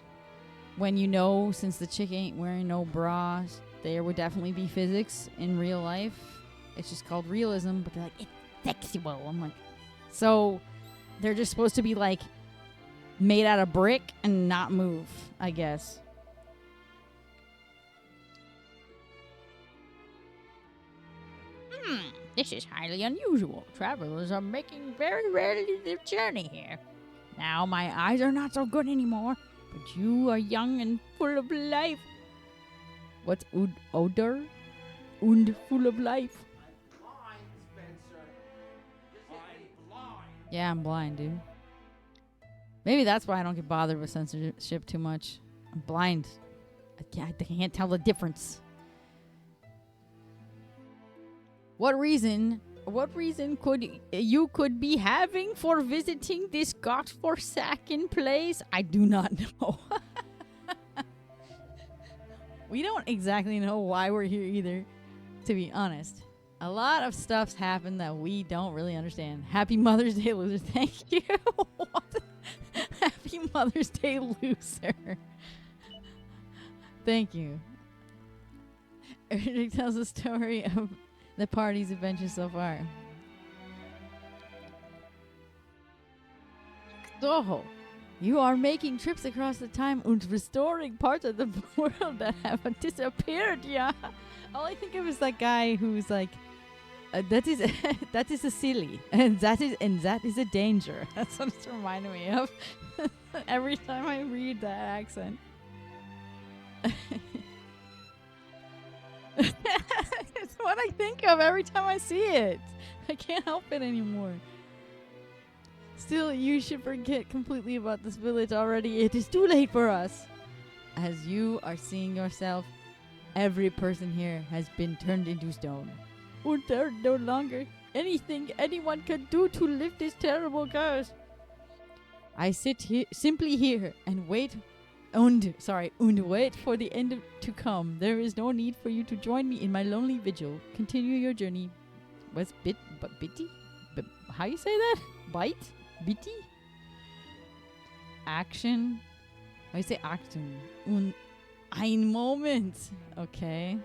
When you know, since the chick ain't wearing no bra, there would definitely be physics in real life. It's just called realism, but they're like, it's sexual. I'm like, so they're just supposed to be like made out of brick and not move, I guess. This is highly unusual. Travelers are making very rarely the journey here. Now my eyes are not so good anymore, but you are young and full of life. What's odor? Und full of life. I'm blind, Spencer. I'm blind. Yeah, I'm blind, dude. Maybe that's why I don't get bothered with censorship too much. I'm blind. I can't tell the difference. What reason could you be having for visiting this godforsaken place? I do not know. We don't exactly know why we're here either, to be honest. A lot of stuff's happened that we don't really understand. Happy Mother's Day, loser. Thank you. What? Happy Mother's Day, loser. Thank you. Eric tells a story of the party's adventures so far. So, you are making trips across the time and restoring parts of the world that have disappeared, yeah. All I think of is that guy who's like, that is a silly, and that is a danger. That's what it's reminding me of every time I read that accent. It's what I think of every time I see it. I can't help it anymore. Still, you should forget completely about this village already. It is too late for us. As you are seeing yourself, every person here has been turned into stone. And there's no longer anything anyone can do to lift this terrible curse. I sit simply here and wait. And wait for the end to come. There is no need for you to join me in my lonely vigil. Continue your journey. What's bitty? How you say that? Bite? Bitty? Action? How you say action? Ein Moment. Okay.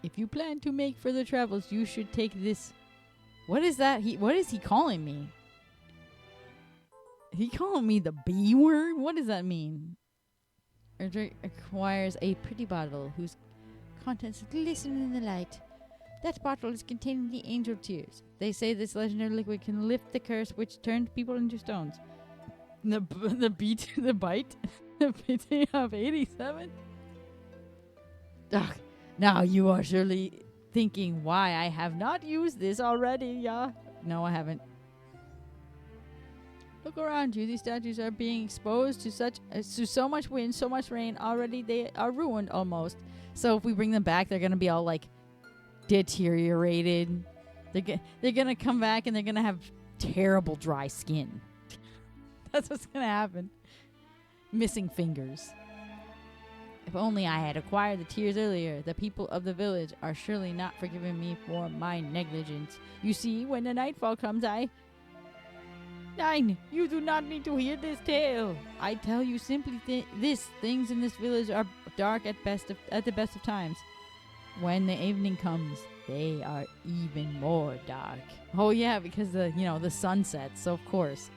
If you plan to make further travels, you should take this. What is that? What is he calling me? He calling me the B word? What does that mean? Erdrick acquires a pretty bottle whose contents glisten in the light. That bottle is containing the Angel of Tears. They say this legendary liquid can lift the curse which turned people into stones. The bite the BT of 87. Ugh. Now you are surely thinking why I have not used this already, yeah? No, I haven't. Look around you. These statues are being exposed to so much wind, so much rain. Already they are ruined almost. So if we bring them back, they're going to be all like deteriorated. They're going to come back and they're going to have terrible dry skin. That's what's going to happen. Missing fingers. If only I had acquired the tears earlier. The people of the village are surely not forgiving me for my negligence. You see, when the nightfall comes, Nine, you do not need to hear this tale. I tell you simply things in this village are dark at the best of times. When the evening comes, they are even more dark. Oh yeah, because the sun sets, so of course.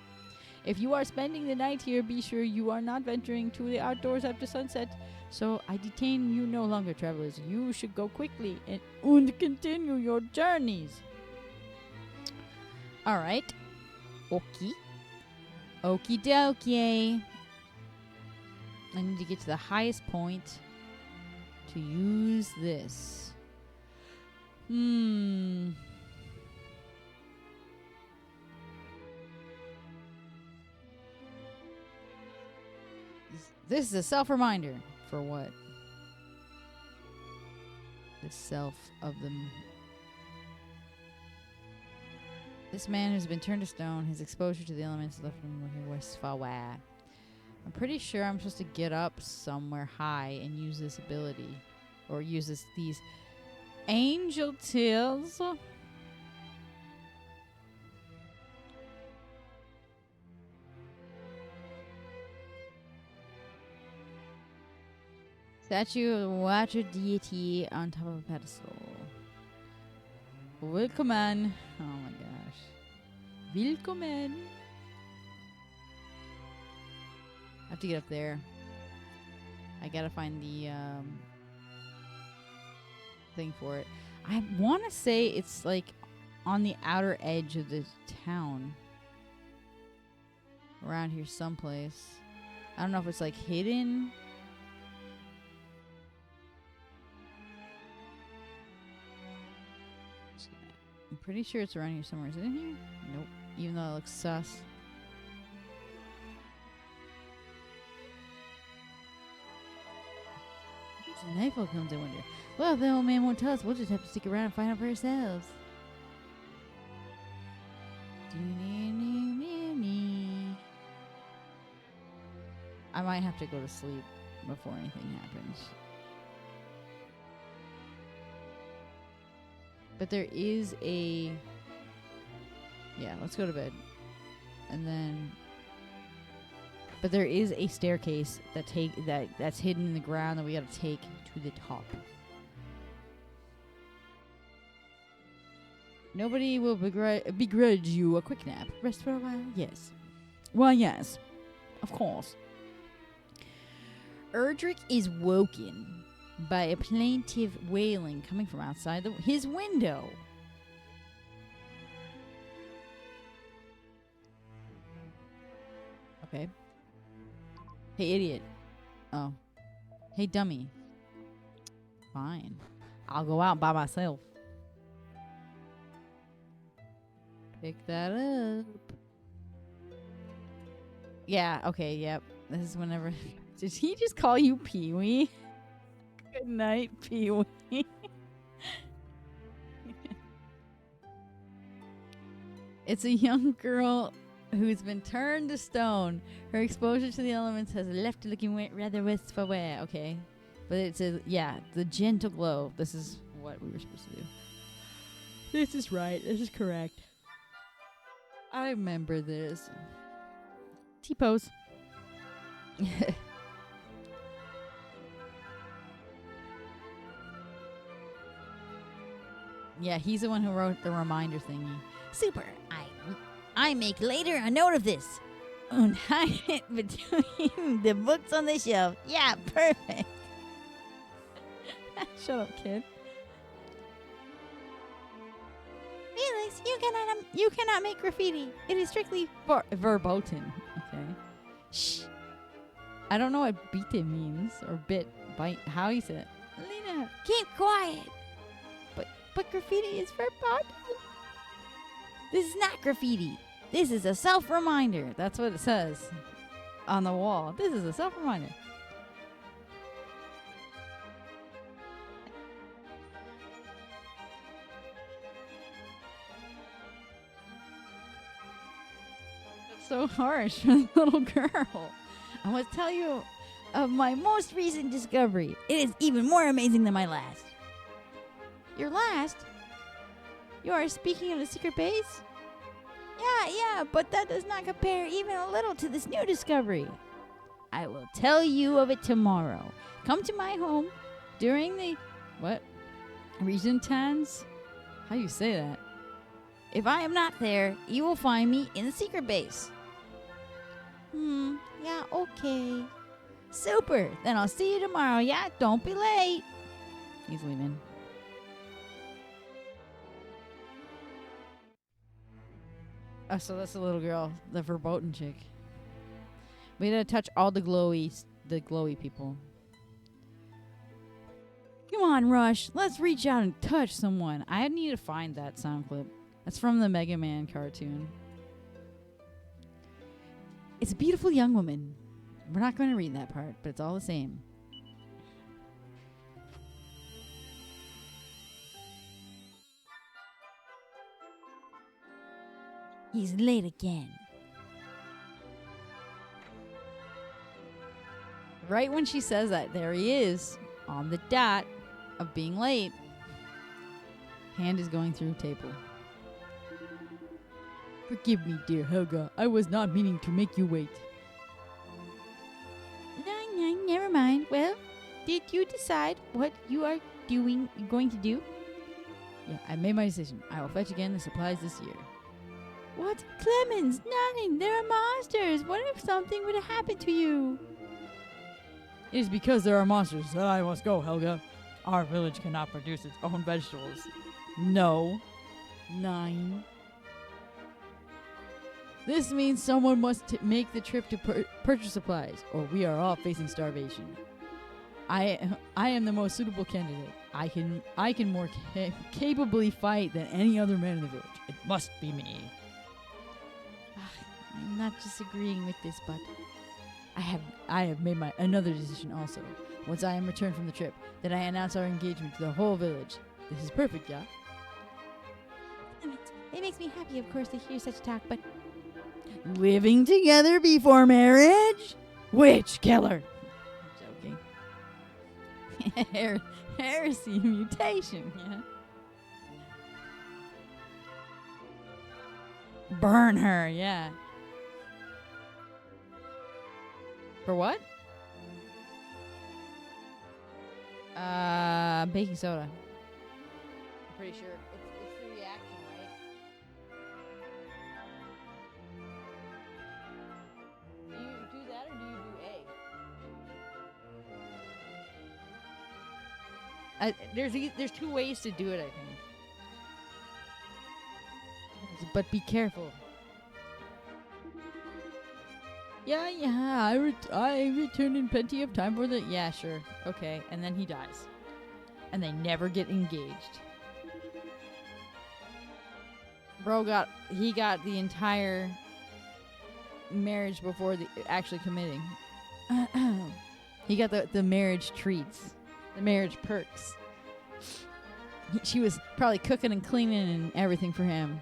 If you are spending the night here, be sure you are not venturing to the outdoors after sunset. So I detain you no longer, travelers. You should go quickly and continue your journeys. All right. Okay. Okie dokie. I need to get to the highest point to use this. This is a self-reminder. For what? The self of them. This man who's been turned to stone, his exposure to the elements left him looking worse far away. I'm pretty sure I'm supposed to get up somewhere high and use this ability. Or use these angel tails. Statue of a water deity on top of a pedestal. Willkommen. Oh my gosh. Willkommen. I have to get up there. I gotta find the thing for it. I want to say it's like on the outer edge of the town. Around here someplace. I don't know if it's like hidden. I'm pretty sure it's around here somewhere. Is it in here? Nope. Even though it looks sus. Nightfall comes, I wonder. Well, if the old man won't tell us, we'll just have to stick around and find out for ourselves. I might have to go to sleep before anything happens. But there is a... Yeah, let's go to bed. And then... But there is a staircase that's hidden in the ground that we gotta take to the top. Nobody will begrudge you a quick nap. Rest for a while? Yes. Well, yes. Of course. Erdrick is woken by a plaintive wailing coming from outside his window. Okay. Hey, idiot. Oh. Hey, dummy. Fine. I'll go out by myself. Pick that up. Yeah, okay, yep. This is whenever... Did he just call you Pee-wee? Good night, Pee-wee. It's a young girl who's been turned to stone. Her exposure to the elements has left her looking rather wistful. Okay. But it's the gentle glow. This is what we were supposed to do. This is right. This is correct. I remember this. T-pose. Yeah, he's the one who wrote the reminder thingy. Super. I make later a note of this. And hide it between the books on the shelf. Yeah, perfect. Shut up, kid. Felix, you cannot make graffiti. It is strictly verboten. Okay. Shh. I don't know what bite means or bite. How you say it? Lena, keep quiet. But graffiti is verboten. This is not graffiti. This is a self-reminder. That's what it says on the wall. This is a self-reminder. That's so harsh for the little girl. I must tell you of my most recent discovery. It is even more amazing than my last. Your last? You are speaking of the secret base? Yeah, but that does not compare even a little to this new discovery. I will tell you of it tomorrow. Come to my home during the... What? Regentans? How you say that? If I am not there, you will find me in the secret base. Yeah, okay. Super. Then I'll see you tomorrow, yeah? Don't be late. He's leaving. Oh, so that's the little girl, the verboten chick. We gotta touch all the glowy people. Come on, Rush. Let's reach out and touch someone. I need to find that sound clip. That's from the Mega Man cartoon. It's a beautiful young woman. We're not going to read that part, but it's all the same. He's late again. Right when she says that, there he is, on the dot of being late. Hand is going through table. Forgive me, dear Helga. I was not meaning to make you wait. No, never mind. Well, did you decide what you are going to do? Yeah, I made my decision. I will fetch again the supplies this year. What? Clemens, nothing. There are monsters. What if something would have happened to you? It is because there are monsters that I must go, Helga. Our village cannot produce its own vegetables. No. 9. This means someone must make the trip to purchase supplies, or we are all facing starvation. I am the most suitable candidate. I can more capably fight than any other man in the village. It must be me. I'm not disagreeing with this, but I have made another decision also. Once I am returned from the trip, then I announce our engagement to the whole village. This is perfect, yeah? it makes me happy, of course, to hear such talk, but Living together before marriage? Witch killer. I'm joking. Heresy mutation, yeah. Burn her, yeah. For what? Baking soda. I'm pretty sure. It's the reaction, right? Do you do that or do you do A? There's 2 ways to do it, I think. But be careful. Yeah, I returned in plenty of time for the... Yeah, sure. Okay. And then he dies. And they never get engaged. Bro got the entire marriage before actually committing. He got the marriage treats. The marriage perks. She was probably cooking and cleaning and everything for him.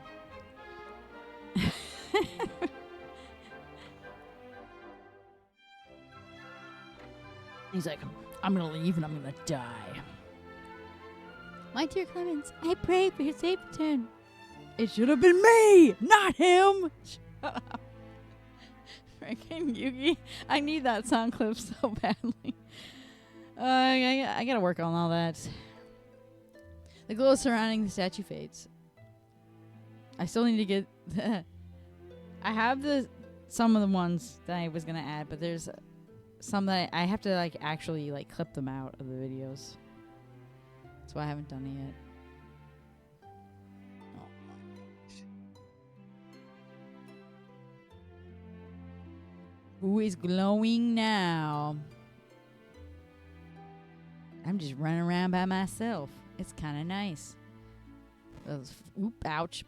He's like, I'm gonna leave and I'm gonna die. my dear Clemens, I pray for your safe return. It should have been me, not him. Shut up. Freaking Yugi. I need that sound clip so badly. I gotta work on all that. The glow surrounding the statue fades. I still need to get... I have some of the ones that I was gonna add, but there's some that I have to actually clip them out of the videos. That's why I haven't done it yet. Who is glowing now? I'm just running around by myself. It's kind of nice. Ouch.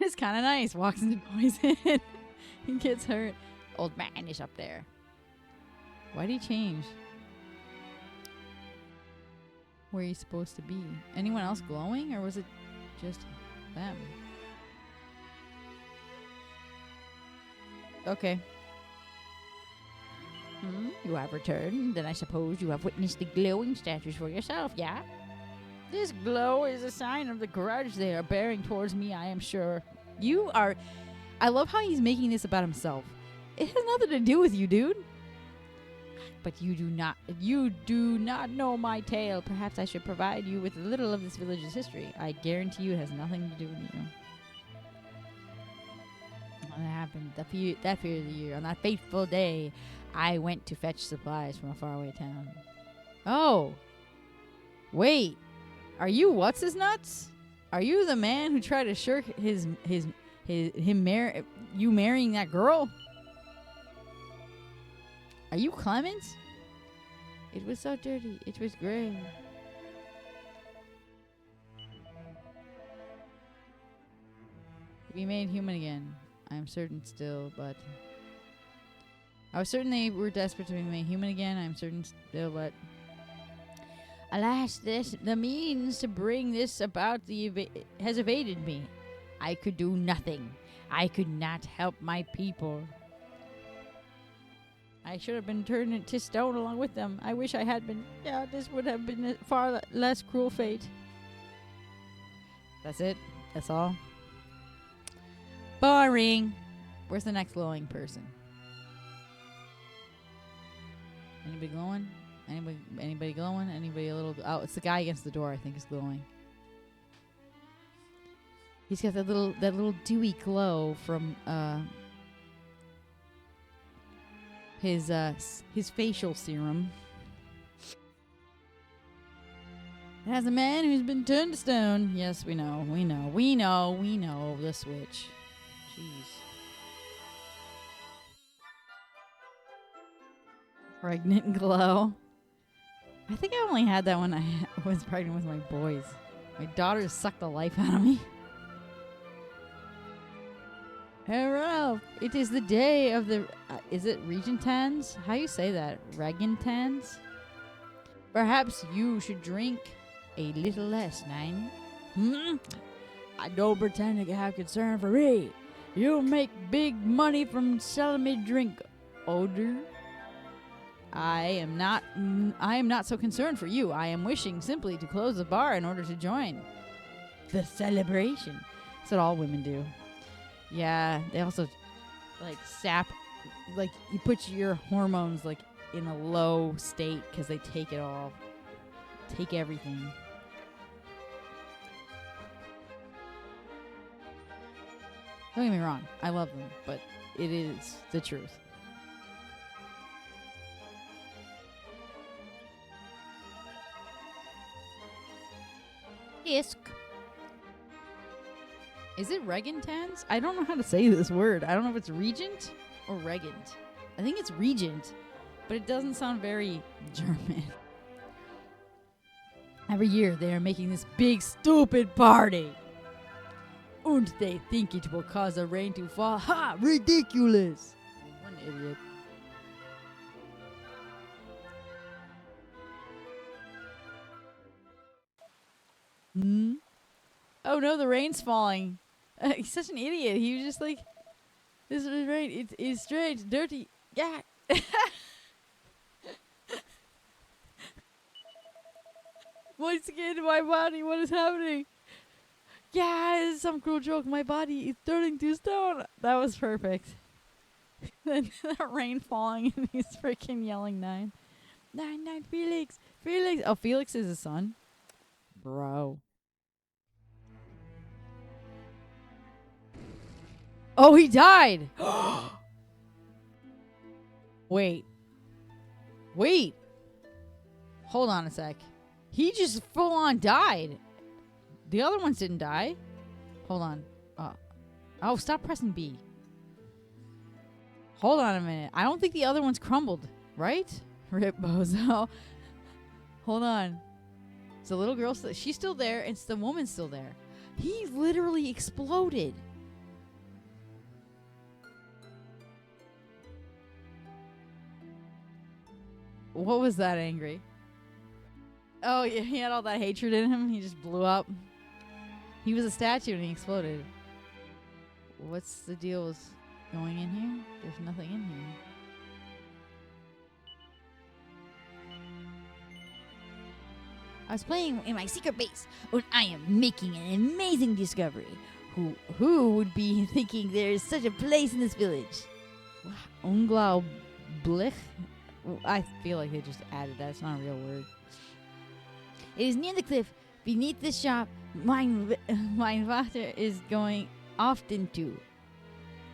It's kind of nice. Walks into poison. He gets hurt. Old man is up there. Why'd he change? Where he's supposed to be? Anyone else glowing, or was it just them? Okay. You have returned. Then I suppose you have witnessed the glowing statues for yourself, yeah? This glow is a sign of the grudge they are bearing towards me, I am sure. You are... I love how he's making this about himself. It has nothing to do with you, dude. But you do not know my tale. Perhaps I should provide you with a little of this village's history. I guarantee you it has nothing to do with you. What happened that period of the year? On that fateful day, I went to fetch supplies from a faraway town. Oh. Wait. Are you what's his nuts? Are you the man who tried to shirk him you marrying that girl? Are you Clemens? It was so dirty. It was gray. To be made human again. I'm certain still, but... I was certain they were desperate to be made human again. I'm certain still, but... Alas, the means to bring this about has evaded me. I could do nothing. I could not help my people. I should have been turned to stone along with them. I wish I had been. Yeah, this would have been a far less cruel fate. That's it? That's all? Boring. Where's the next glowing person? Anybody glowing? Anybody glowing? Anybody a little... Oh, it's the guy against the door, I think, is glowing. He's got that little dewy glow from his facial serum. It has a man who's been turned to stone. Yes, we know the switch. Jeez. Pregnant glow. I think I only had that when I was pregnant with my boys. My daughters sucked the life out of me. Hey Ralph, it is the day of the... is it Regentans? How you say that? Regentans? Perhaps you should drink a little less, Nine. I don't pretend to have concern for me. You make big money from selling me drink, Oder. I am not so concerned for you. I am wishing simply to close the bar in order to join the celebration. That's what all women do. Yeah, they also like sap, like you put your hormones like in a low state because they take it all, take everything. Don't get me wrong, I love them, but it is the truth. Isk. Is it Regentans? I don't know how to say this word. I don't know if it's Regent or Regent. I think it's Regent, but it doesn't sound very German. Every year they are making this big stupid party. And they think it will cause a rain to fall. Ha! Ridiculous! What an idiot. Oh no, the rain's falling. He's such an idiot. He was just like, this is rain. It's strange, dirty. Yeah. What's getting into my body? What is happening? Yeah, it's some cruel joke. My body is turning to stone. That was perfect. Then the rain falling and he's freaking yelling Nine, Felix. Felix. Oh, Felix is his son? Bro. Oh, he died. Wait. Hold on a sec. He just full on died. The other ones didn't die. Hold on. Oh, stop pressing B. Hold on a minute. I don't think the other ones crumbled, right? Rip bozo. Hold on. It's the little girl. She's still there. And it's the woman still there. He literally exploded. What was that, Angry? Oh, yeah, he had all that hatred in him. He just blew up. He was a statue and he exploded. What's the deal with going in here? There's nothing in here. I was playing in my secret base when I am making an amazing discovery. Who would be thinking there is such a place in this village? Unglau Blich? I feel like they just added that. It's not a real word. It is near the cliff, beneath the shop mein Vater is going often to.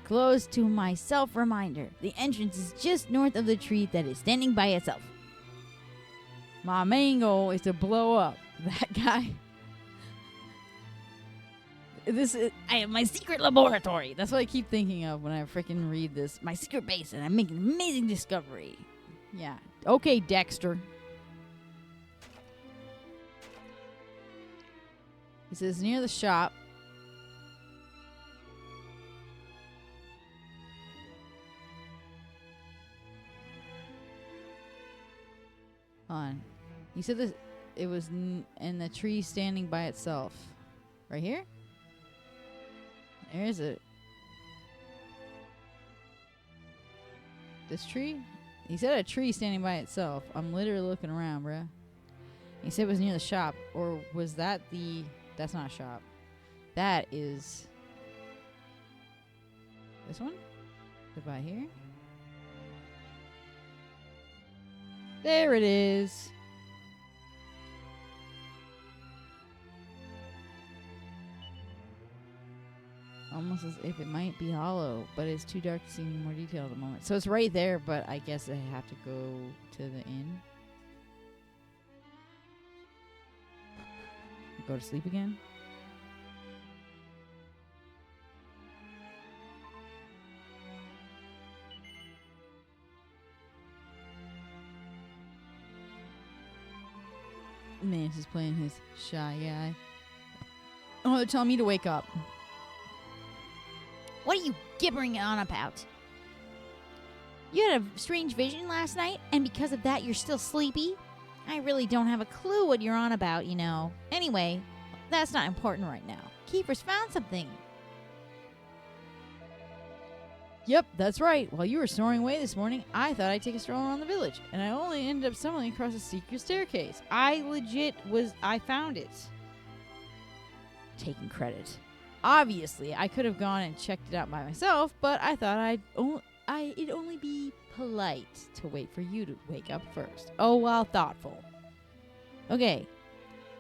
Close to my self-reminder. The entrance is just north of the tree that is standing by itself. My main goal is to blow up that guy. I have my secret laboratory. That's what I keep thinking of when I freaking read this. My secret base, and I'm making an amazing discovery. Yeah. Okay, Dexter. He says near the shop. On. He said this. It was in the tree standing by itself. Right here? There is it. This tree? He said a tree standing by itself. I'm literally looking around, bruh. He said it was near the shop. Or was that the... That's not a shop. That is... This one? Goodbye here. There it is. Almost as if it might be hollow, but it's too dark to see any more detail at the moment. So it's right there, but I guess I have to go to the inn. Go to sleep again. Mantis is playing his shy guy. Oh, they're telling me to wake up. What are you gibbering on about? You had a strange vision last night, and because of that, you're still sleepy? I really don't have a clue what you're on about, you know. Anyway, that's not important right now. Kiefer's found something. Yep, that's right. While you were snoring away this morning, I thought I'd take a stroll around the village, and I only ended up stumbling across a secret staircase. I found it. Taking credit. Obviously, I could have gone and checked it out by myself, but I thought it'd only be polite to wait for you to wake up first. Oh, well, thoughtful. Okay,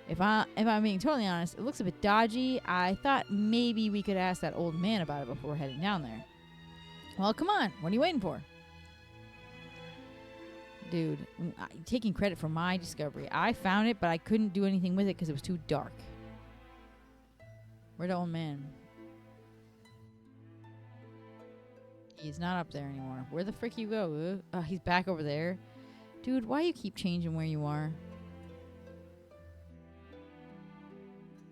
if I'm being totally honest, it looks a bit dodgy. I thought maybe we could ask that old man about it before heading down there. Well, come on. What are you waiting for? Dude, taking credit for my discovery. I found it, but I couldn't do anything with it because it was too dark. Where'd the old man? He's not up there anymore. Where the frick you go? Oh, he's back over there. Dude, why you keep changing where you are?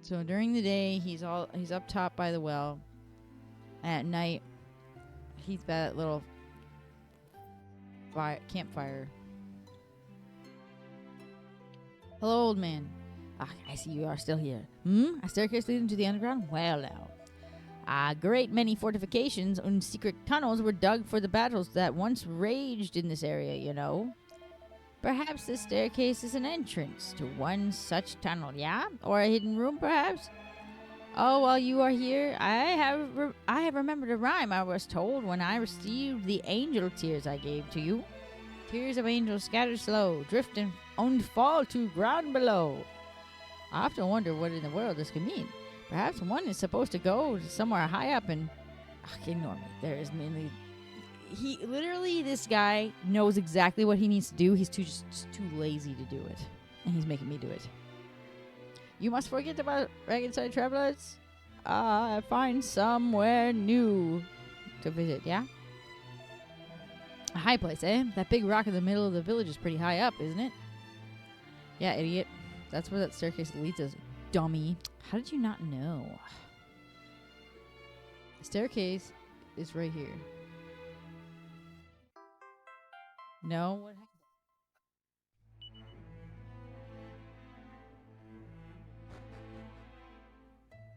So during the day, he's up top by the well. And at night, he's by that little campfire. Hello, old man. I see you are still here. A staircase leading to the underground? Well, now. A great many fortifications and secret tunnels were dug for the battles that once raged in this area, you know. Perhaps this staircase is an entrance to one such tunnel, yeah? Or a hidden room, perhaps? Oh, while you are here, I have remembered a rhyme I was told when I received the angel tears I gave to you. Tears of angels scatter slow, drift and fall to ground below. I often wonder what in the world this could mean. Perhaps one is supposed to go somewhere high up and... ignore me. There is mainly... This guy knows exactly what he needs to do. He's just too lazy to do it. And he's making me do it. You must forget about Ragged Side Travelers. I find somewhere new to visit, yeah? A high place, eh? That big rock in the middle of the village is pretty high up, isn't it? Yeah, idiot. That's where that staircase leads us, dummy. How did you not know? The staircase is right here. No? What happened?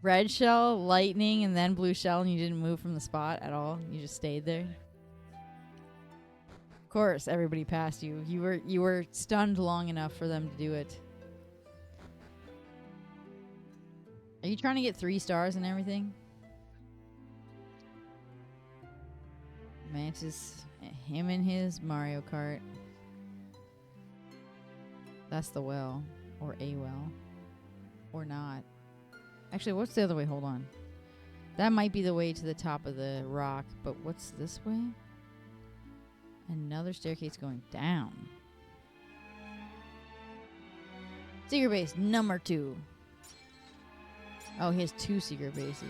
Red shell, lightning, and then blue shell, and you didn't move from the spot at all? You just stayed there? Of course, everybody passed you. You were stunned long enough for them to do it. Are you trying to get 3 stars and everything? Mantis, him and his Mario Kart. That's the well. Or a well. Or not. Actually, what's the other way? Hold on. That might be the way to the top of the rock, but what's this way? Another staircase going down. Secret base number 2. Oh, he has 2 secret bases.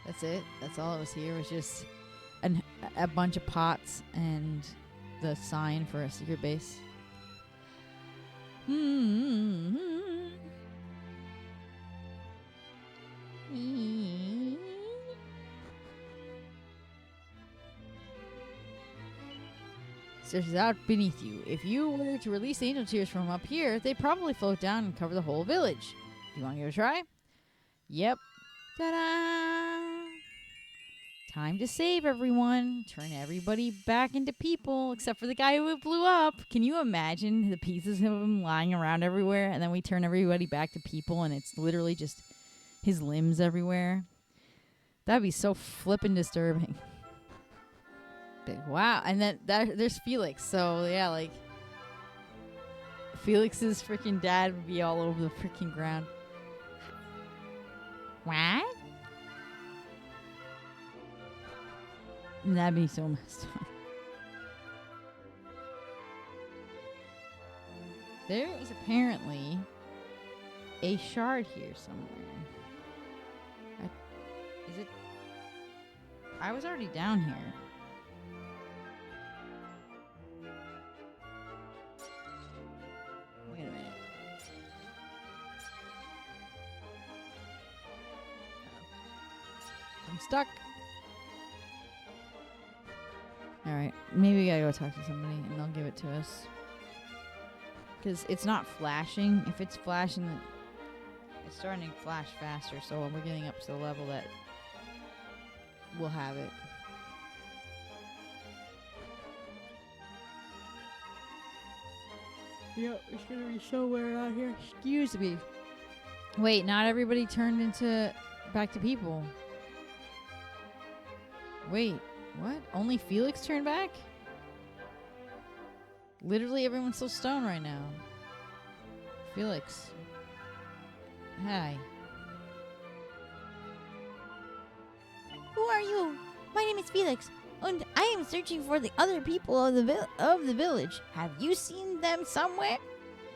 That's it. That's all it was here. It was just a bunch of pots and the sign for a secret base. Searches out beneath you. If you were to release angel tears from up here, they'd probably float down and cover the whole village. Do you want to give it a try? Yep. Ta-da! Time to save everyone. Turn everybody back into people, except for the guy who blew up. Can you imagine the pieces of him lying around everywhere, and then we turn everybody back to people, and it's literally just his limbs everywhere? That'd be so flippin' disturbing. Wow, and then there's Felix. So yeah, like Felix's freaking dad would be all over the freaking ground. What? And that'd be so messed up. There is apparently a shard here somewhere. Is it? I was already down here. Wait a minute. I'm stuck. Alright, maybe we gotta go talk to somebody and they'll give it to us. Because it's not flashing. If it's flashing, it's starting to flash faster, so we're getting up to the level that we'll have it. Yep, it's gonna be somewhere out here. Excuse me. Wait, not everybody turned into back to people. Wait, what? Only Felix turned back? Literally everyone's so stoned right now. Felix. Hi. Who are you? My name is Felix, and I am searching for the other people of the village. Have you seen them somewhere?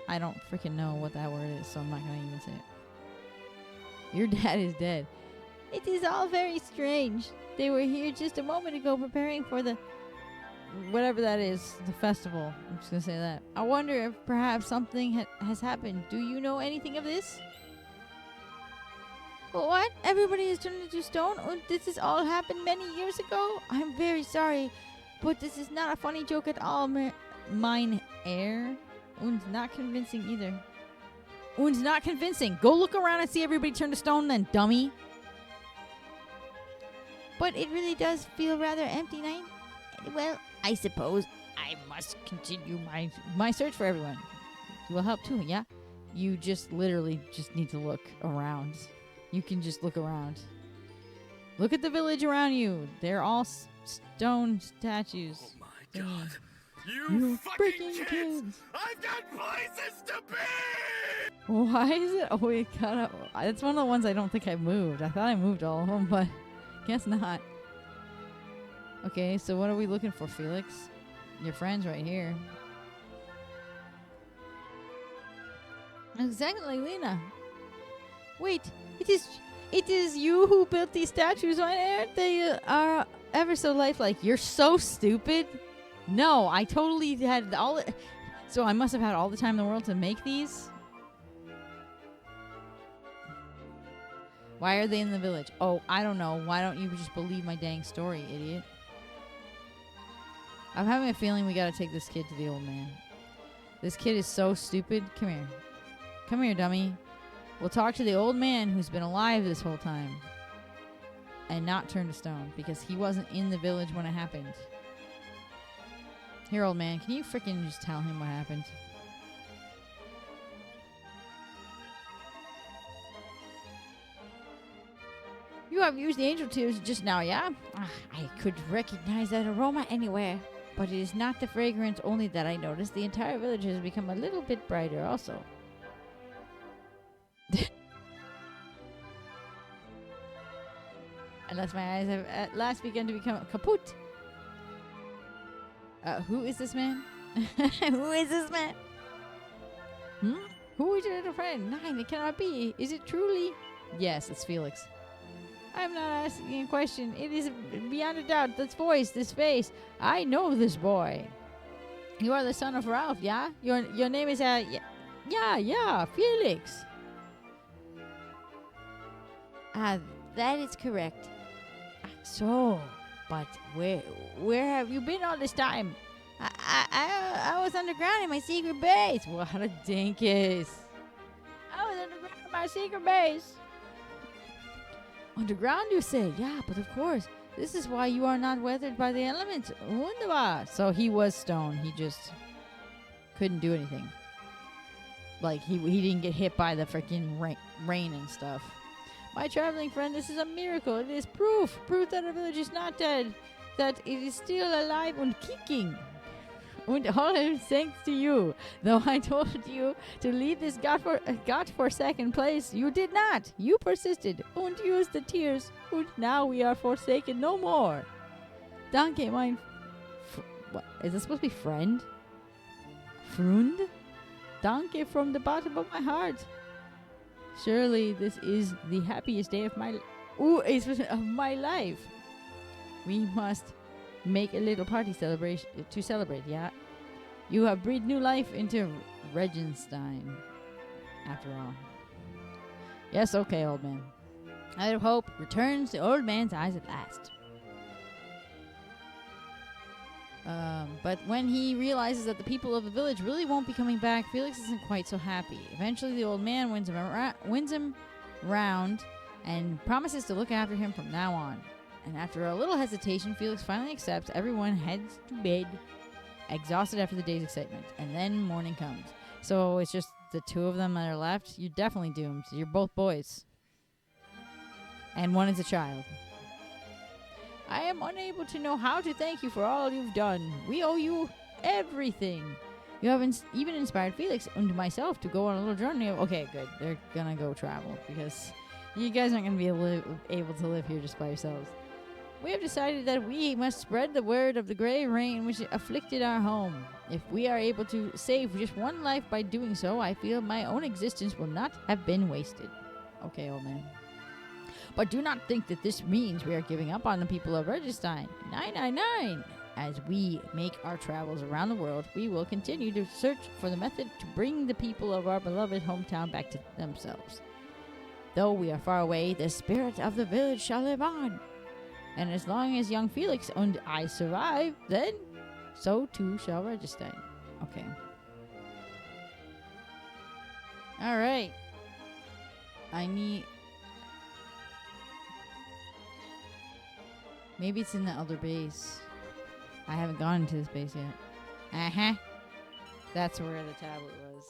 I don't freaking know what that word is, so I'm not gonna even say it. Your dad is dead. It is all very strange. They were here just a moment ago preparing for the... Whatever that is, the festival. I'm just gonna say that. I wonder if perhaps something has happened. Do you know anything of this? What? Everybody has turned into stone? And this has all happened many years ago? I'm very sorry, but this is not a funny joke at all, Mine air? Und not convincing either. Und not convincing. Go look around and see everybody turn to stone then, dummy. But it really does feel rather empty, Knight. Well, I suppose I must continue my search for everyone. You will help too, yeah? You just literally just need to look around. You can just look around. Look at the village around you. They're all stone statues. Oh my god. You fucking freaking kids! I've got places to be! Why is it always cut up? That's one of the ones I don't think I moved. I thought I moved all of them, but guess not. Okay, so what are we looking for, Felix? Your friend's right here. Exactly, Lena. Wait, it is you who built these statues. Why aren't they are ever so lifelike? You're so stupid. No, I totally had all it. So I must have had all the time in the world to make these. Why are they in the village? Oh, I don't know. Why don't you just believe my dang story, idiot? I'm having a feeling we gotta take this kid to the old man. This kid is so stupid. Come here. Come here, dummy. We'll talk to the old man who's been alive this whole time. And not turned to stone. Because he wasn't in the village when it happened. Here, old man. Can you freaking just tell him what happened? You have used the angel tears just now, yeah? I could recognize that aroma anywhere. But it is not the fragrance only that I noticed. The entire village has become a little bit brighter also. unless my eyes have at last begun to become kaput. Who is this man? Who is this man? Who is your little friend? 9, it cannot be. Is it truly? Yes, it's Felix. I'm not asking a question. It is beyond a doubt. This voice, this face. I know this boy. You are the son of Ralph, yeah? Your name is, yeah, Felix. That is correct. So, but where have you been all this time? I was underground in my secret base. What a dinkus. I was underground in my secret base. Underground, you say? Yeah, but of course. This is why you are not weathered by the elements. Wunderbar. So he was stone. He just couldn't do anything. Like, he didn't get hit by the freaking rain and stuff. My traveling friend, this is a miracle. It is proof that our village is not dead. That it is still alive and kicking. And all is thanks to you. Though I told you to leave this God-forsaken place, you did not. You persisted and used the tears. And now we are forsaken no more. Danke, mein... what? Is this supposed to be friend? Freund? Danke from the bottom of my heart. Surely this is the happiest day of my life. We must make a little party celebration to celebrate, yeah? You have breathed new life into Regenstein, after all. Yes, okay, old man. Light of hope returns the old man's eyes at last. But when he realizes that the people of the village really won't be coming back, Felix isn't quite so happy. Eventually, the old man wins him round and promises to look after him from now on. And after a little hesitation, Felix finally accepts. Everyone heads to bed, exhausted after the day's excitement. And then morning comes. So it's just the two of them that are left. You're definitely doomed. You're both boys. And one is a child. I am unable to know how to thank you for all you've done. We owe you everything. You have even inspired Felix and myself to go on a little journey. Okay, good. They're gonna go travel because you guys aren't gonna be able to live here just by yourselves. We have decided that we must spread the word of the gray rain which afflicted our home. If we are able to save just one life by doing so, I feel my own existence will not have been wasted. Okay, old man. But do not think that this means we are giving up on the people of Regenstein. 999! As we make our travels around the world, we will continue to search for the method to bring the people of our beloved hometown back to themselves. Though we are far away, the spirit of the village shall live on. And as long as young Felix and I survive, then so too shall Regenstein. Okay. Alright. Maybe it's in the other base. I haven't gone into this base yet. Uh-huh. That's where the tablet was.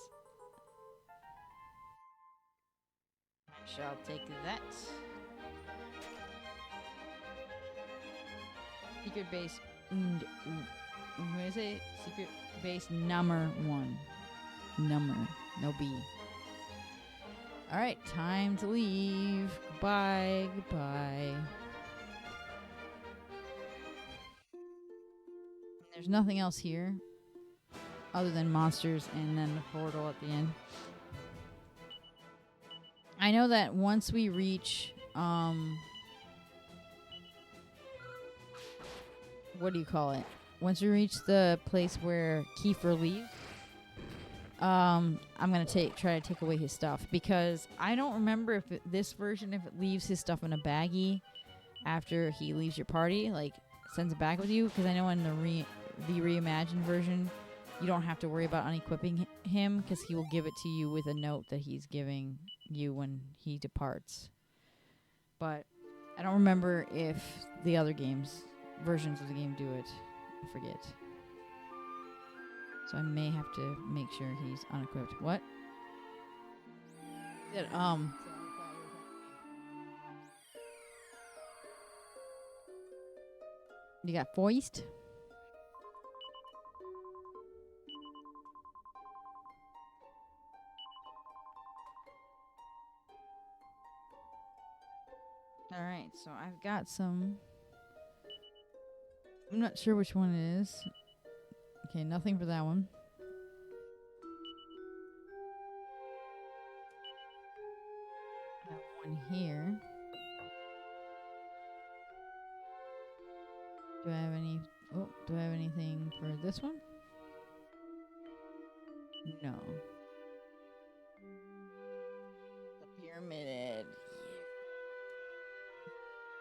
I shall take that. Secret base. What is it? Secret base number 1. Number. No B. Alright, time to leave. Goodbye. Goodbye. There's nothing else here other than monsters and then the portal at the end. I know that once we reach what do you call it? Once we reach the place where Kiefer leaves, I'm gonna try to take away his stuff because I don't remember if this version if it leaves his stuff in a baggie after he leaves your party, like sends it back with you. Because I know in the reimagined version, you don't have to worry about unequipping him because he will give it to you with a note that he's giving you when he departs. But I don't remember if the other versions of the game do it. I forget. So I may have to make sure he's unequipped. What? You got foist? Alright. So I've got some. I'm not sure which one it is. Okay, nothing for that one. I have one here. Do I have any? Oh, do I have anything for this one? No. The pyramid.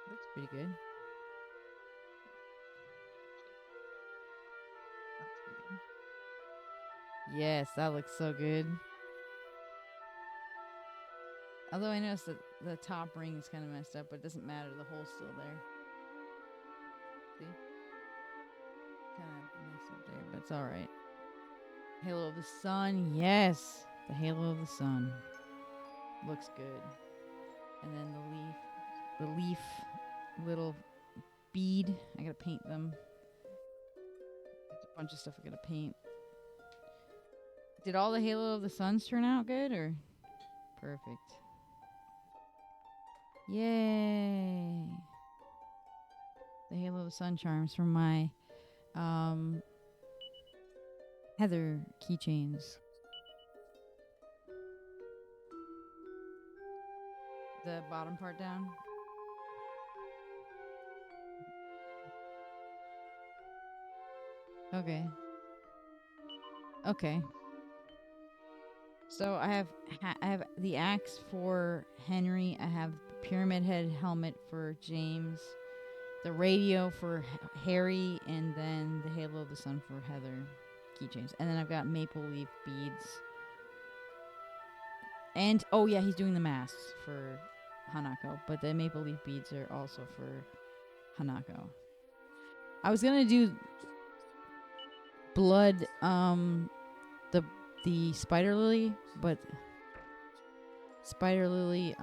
Looks pretty good. Yes, that looks so good. Although I noticed that the top ring is kind of messed up, but it doesn't matter. The hole's still there. See? Kind of messed up there, but it's alright. Halo of the Sun. Yes! The Halo of the Sun. Looks good. And then the leaf little bead. I gotta paint them. There's a bunch of stuff I gotta paint. Did all the Halo of the Suns turn out good, or? Perfect. Yay! The Halo of the Sun charms from my Heather keychains. The bottom part down. Okay. Okay. So I have the axe for Henry. I have the pyramid head helmet for James. The radio for Harry, and then the Halo of the Sun for Heather keychains. And then I've got maple leaf beads. And oh yeah, he's doing the masks for Hanako, but the maple leaf beads are also for Hanako. I was gonna do blood, the spider lily, but spider lily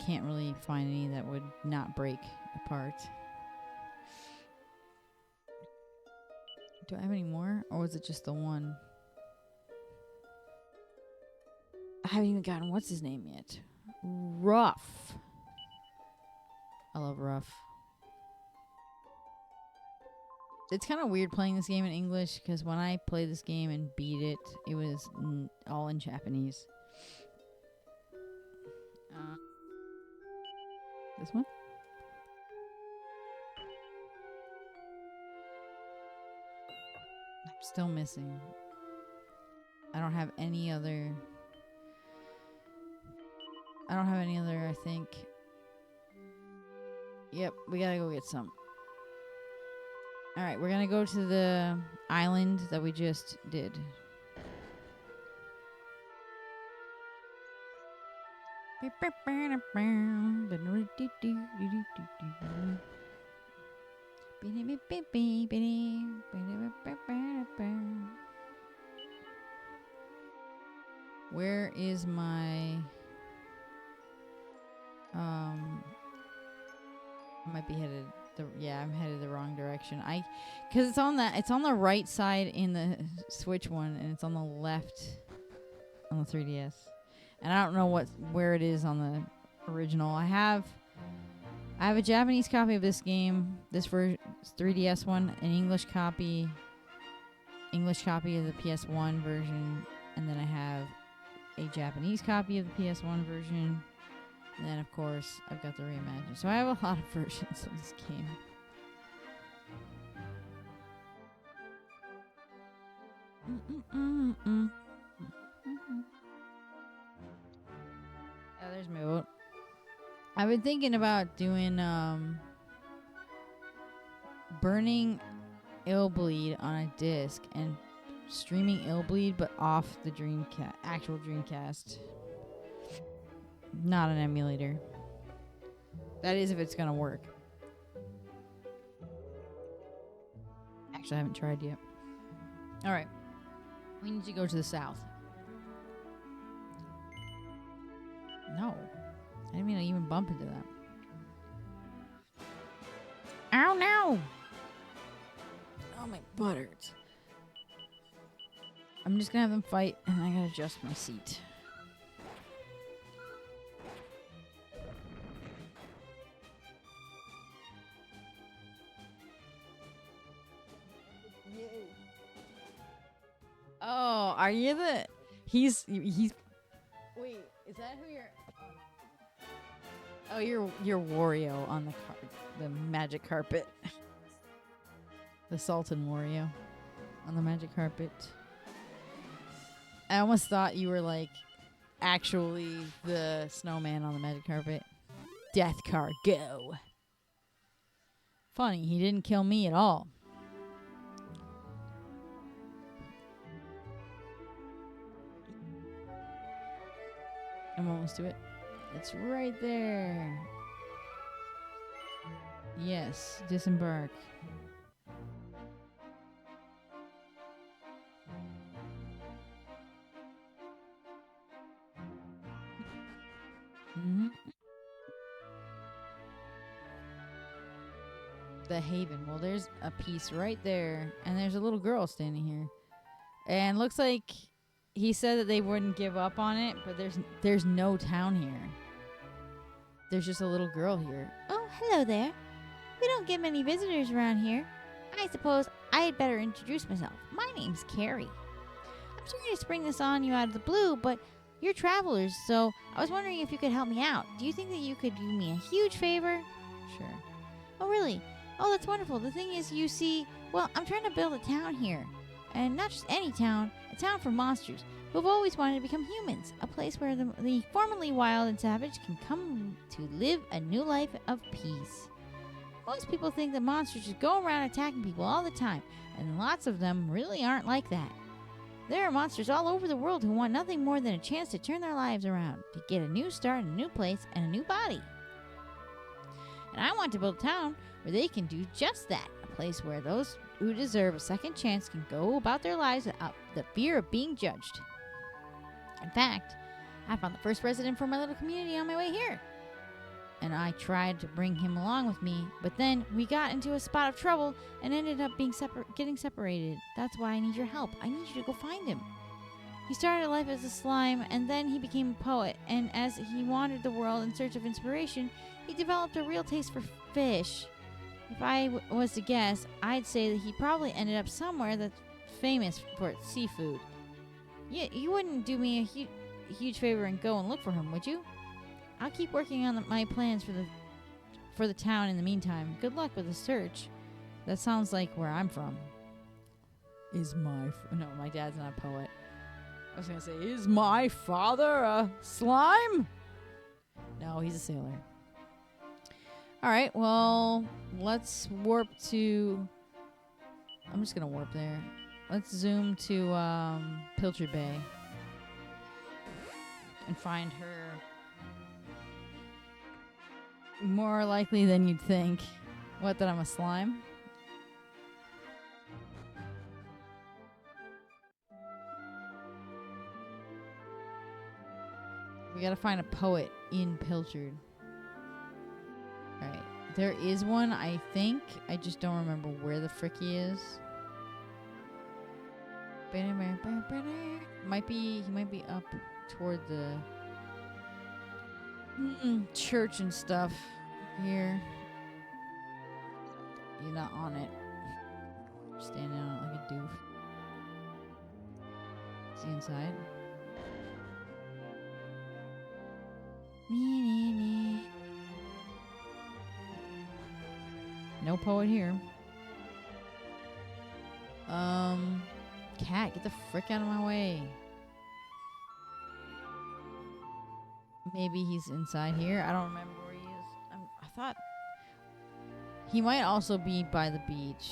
can't really find any that would not break apart. Do I have any more, or was it just the one? I haven't even gotten what's his name yet. Ruff. I love Ruff. It's kind of weird playing this game in English, because when I played this game and beat it, it was all in Japanese. This one? I'm still missing. I don't have any other, I think. Yep, we gotta go get some. Alright, we're gonna go to the island that we just did. Where is my I might be headed I'm headed the wrong direction. Cuz it's on the right side in the Switch one, and it's on the left on the 3DS. And I don't know where it is on the original. I have a Japanese copy of this game, this for 3DS one, an English copy of the PS1 version, and then I have a Japanese copy of the PS1 version. And then, of course, I've got the reimagined. So I have a lot of versions of this game. Oh, there's my boat. I've been thinking about doing burning Illbleed on a disc and streaming Illbleed, but off the actual Dreamcast. Not an emulator. That is if it's gonna work. Actually, I haven't tried yet. Alright. We need to go to the south. No. I didn't mean to even bump into that. Ow, no! Oh, my butt hurts. I'm just gonna have them fight, and I gotta adjust my seat. are you the? He's. Wait, is that who you're? Oh, you're Wario on the magic carpet. The Sultan Wario on the magic carpet. I almost thought you were like actually the snowman on the magic carpet. Death car, go. Funny, he didn't kill me at all. I'm almost to it. It's right there. Yes, disembark. Mm-hmm. The Haven. Well, there's a piece right there, and there's a little girl standing here. And looks like he said that they wouldn't give up on it, but there's no town here. There's just a little girl here. Oh, hello there. We don't get many visitors around here. I suppose I had better introduce myself. My name's Carrie. I'm sorry to spring this on you out of the blue, but you're travelers, so I was wondering if you could help me out. Do you think that you could do me a huge favor? Sure. Oh, really? Oh, that's wonderful. The thing is, you see, well, I'm trying to build a town here. And not just any town, a town for monsters who have always wanted to become humans. A place where the formerly wild and savage can come to live a new life of peace. Most people think that monsters just go around attacking people all the time, and lots of them really aren't like that. There are monsters all over the world who want nothing more than a chance to turn their lives around, to get a new start in a new place and a new body. And I want to build a town where they can do just that, a place where those who deserve a second chance can go about their lives without the fear of being judged. In fact, I found the first resident for my little community on my way here. And I tried to bring him along with me, but then we got into a spot of trouble and ended up being getting separated. That's why I need your help. I need you to go find him. He started life as a slime, and then he became a poet, and as he wandered the world in search of inspiration, he developed a real taste for fish. If I was to guess, I'd say that he probably ended up somewhere that's famous for its seafood. You wouldn't do me a huge favor and go and look for him, would you? I'll keep working on my plans for the town in the meantime. Good luck with the search. That sounds like where I'm from. No, my dad's not a poet. I was gonna say, is my father a slime? No, he's a sailor. Alright, well, let's warp to... I'm just gonna warp there. Let's zoom to Pilchard Bay. And find her... More likely than you'd think. What, that I'm a slime? We gotta find a poet in Pilchard. Alright. There is one, I think. I just don't remember where the frick he is. He might be up toward the church and stuff here. You're not on it. Standing on it like a doof. Is he inside? Me. No poet here. Cat, get the frick out of my way. Maybe he's inside here. I don't remember where he is. I thought he might also be by the beach.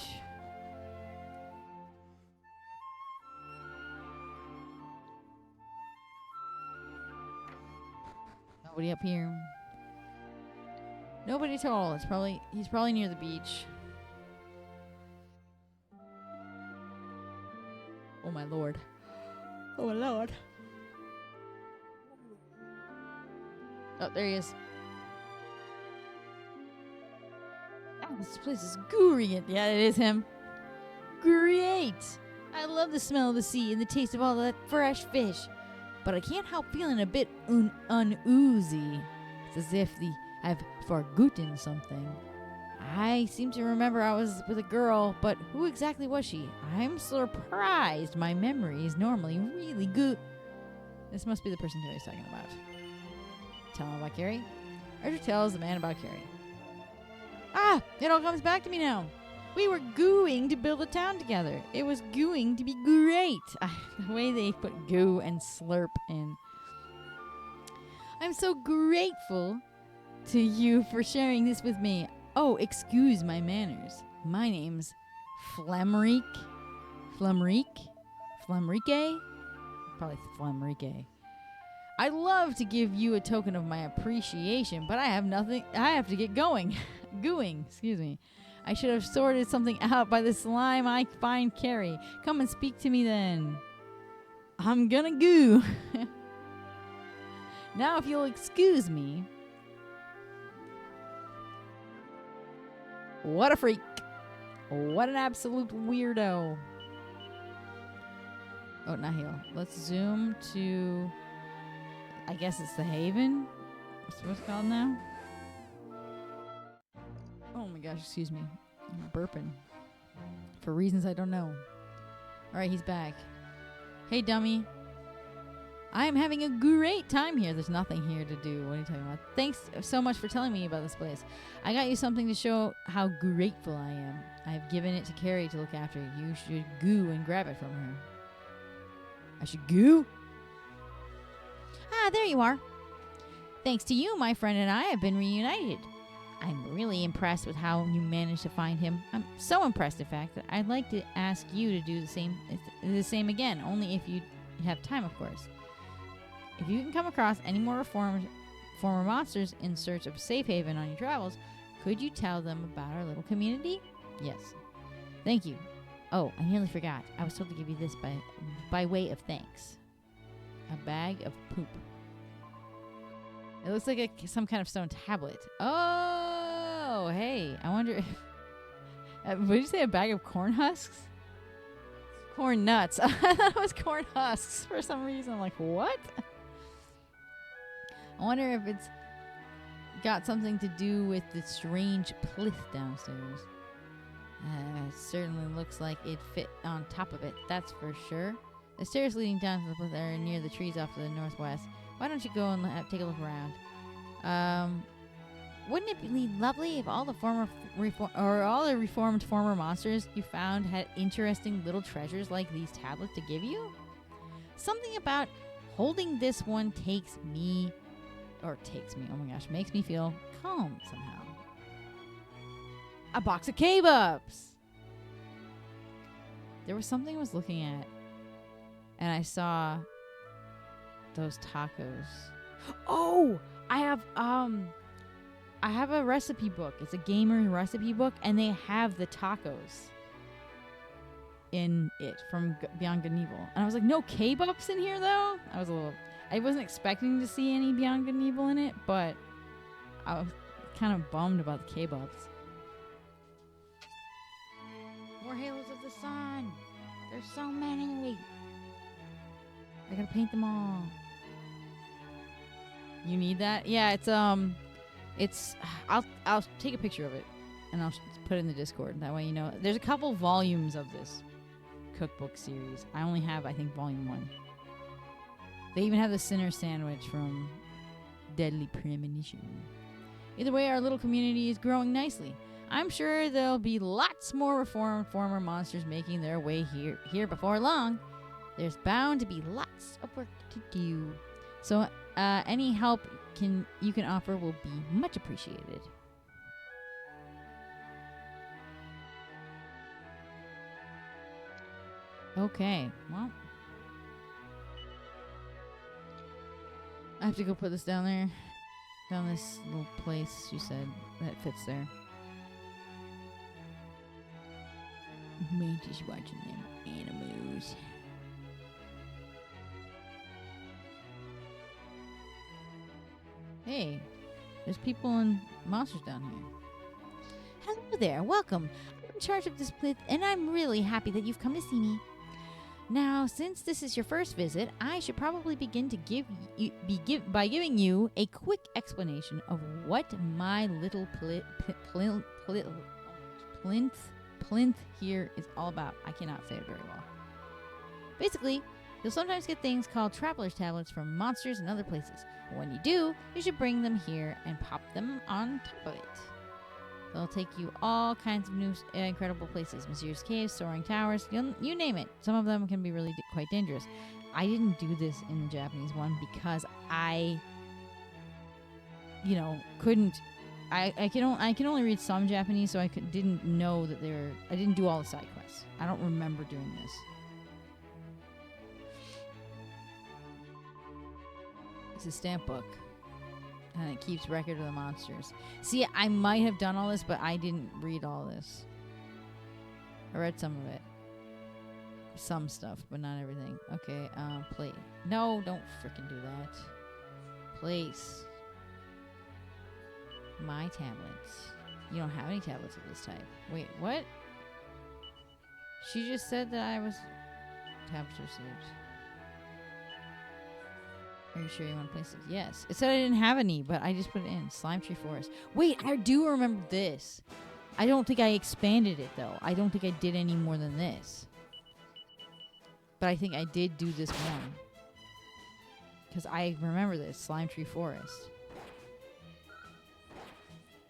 Nobody up here. Nobody at all. He's probably near the beach. Oh my lord. Oh my lord. Oh, there he is. Oh, this place is great. Yeah, it is him. Great. I love the smell of the sea and the taste of all that fresh fish. But I can't help feeling a bit uneasy. It's as if I've forgotten something. I I seem to remember I was with a girl, but who exactly was she? I'm surprised. My memory is normally really good. This must be the person Carrie's talking about. Tell him about Carrie? Archer tells the man about Carrie. Ah, it all comes back to me now. We were going to build a town together. It was going to be great. The way they put goo and slurp in. I'm so grateful to you for sharing this with me. Oh, excuse my manners. My name's Flamrique. Probably Flamrique. I'd love to give you a token of my appreciation, but I have nothing. I have to get going. Gooing, excuse me. I should have sorted something out by the slime I find Carrie. Come and speak to me then. I'm gonna goo. Now, if you'll excuse me. What a freak. What an absolute weirdo. Oh, not Hill. Let's zoom to, I guess it's the Haven. What's it called now? Oh my gosh, excuse me. I'm burping. For reasons I don't know. Alright, he's back. Hey, dummy. I am having a great time here. There's nothing here to do. What are you talking about? Thanks so much for telling me about this place. I got you something to show how grateful I am. I have given it to Carrie to look after. You should goo and grab it from her. I should goo? Ah, there you are. Thanks to you, my friend and I have been reunited. I'm really impressed with how you managed to find him. I'm so impressed, in fact, that I'd like to ask you to do the same again, only if you have time, of course. If you can come across any more former monsters in search of a safe haven on your travels, could you tell them about our little community? Yes. Thank you. Oh, I nearly forgot. I was told to give you this by way of thanks. A bag of poop. It looks like some kind of stone tablet. Oh, hey. I wonder if... what did you say? A bag of corn husks? Corn nuts. I thought it was corn husks for some reason. I'm like, what? I wonder if it's got something to do with the strange plinth downstairs. It certainly looks like it fit on top of it, that's for sure. The stairs leading down to the plinth are near the trees off to the northwest. Why don't you go and take a look around? Wouldn't it be lovely if all the reformed former monsters you found had interesting little treasures like these tablets to give you? Something about holding this one oh my gosh, makes me feel calm somehow. A box of K-Bups! There was something I was looking at, and I saw those tacos. Oh, I have a recipe book. It's a gamer recipe book, and they have the tacos in it from Beyond Good and Evil. And I was like, no K-Bups in here, though? I wasn't expecting to see any Beyond Good and Evil in it, but I was kind of bummed about the K-Bups. More Halos of the Sun. There's so many. I gotta paint them all. You need that? Yeah, I'll take a picture of it and I'll put it in the Discord. That way you know. There's a couple volumes of this cookbook series. I only have, I think, volume 1. They even have the Sinner Sandwich from Deadly Premonition. Either way, our little community is growing nicely. I'm sure there'll be lots more reformed former monsters making their way here before long. There's bound to be lots of work to do. So any help you can offer will be much appreciated. Okay, well, I have to go put this down there. Down this little place, she said, that fits there. Me just watching them animals. Hey, there's people and monsters down here. Hello there, welcome. I'm in charge of this plinth, and I'm really happy that you've come to see me. Now, since this is your first visit, I should probably begin to by giving you a quick explanation of what my little oh Plinth here is all about. I cannot say it very well. Basically, you'll sometimes get things called traveler's tablets from monsters and other places. When you do, you should bring them here and pop them on top of it. They'll take you all kinds of new incredible places. Mysterious caves, soaring towers, you name it. Some of them can be really quite dangerous. I didn't do this in the Japanese one because I couldn't. I can only read some Japanese, so I didn't know that I didn't do all the side quests. I don't remember doing this. It's a stamp book, and it keeps record of the monsters. See, I might have done all this, but I didn't read all this. I read some of it. Some stuff, but not everything. Okay, play. No, don't freaking do that. Place. My tablets. You don't have any tablets of this type. Wait, what? She just said that I was... Tablets received. Are you sure you want to place it? Yes. It said I didn't have any, but I just put it in. Slime Tree Forest. Wait, I do remember this. I don't think I expanded it, though. I don't think I did any more than this. But I think I did do this one. Because I remember this. Slime Tree Forest.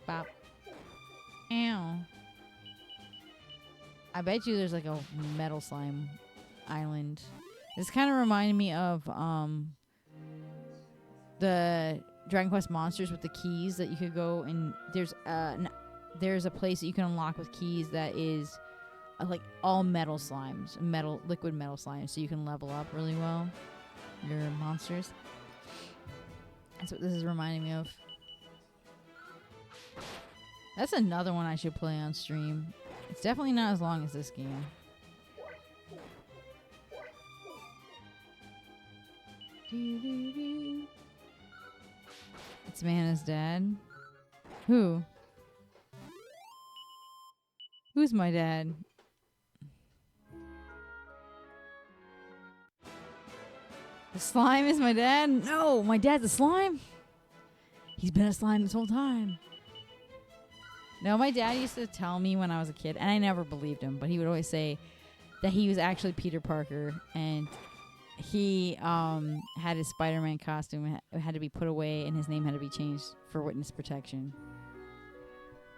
Bop. Ow. I bet you there's like a metal slime island. This kind of reminded me of the Dragon Quest monsters with the keys that you could go and there's a place that you can unlock with keys that is like all metal slimes, liquid metal slimes, so you can level up really well your monsters. That's what this is reminding me of. That's another one I should play on stream. It's definitely not as long as this game. It's Mana's dad. Who? Who's my dad? The slime is my dad? No, my dad's a slime? He's been a slime this whole time. No, my dad used to tell me when I was a kid, and I never believed him, but he would always say that he was actually Peter Parker, and he had his Spider-Man costume had to be put away, and his name had to be changed for witness protection.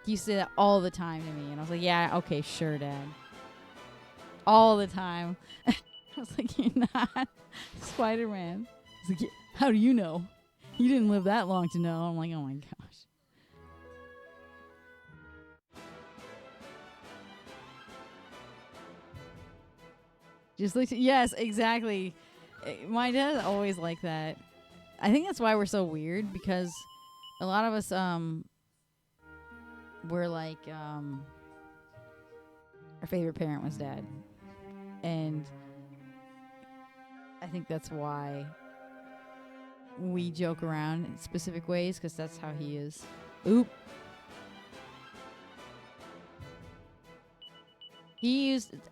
He used to say that all the time to me, and I was like, yeah, okay, sure, Dad. All the time. I was like, you're not Spider-Man. He's like, how do you know? You didn't live that long to know. I'm like, oh my gosh. Just like, yes, exactly. My dad's always like that. I think that's why we're so weird, because a lot of us, we're like, our favorite parent was dad. And I think that's why we joke around in specific ways, because that's how he is. Oop.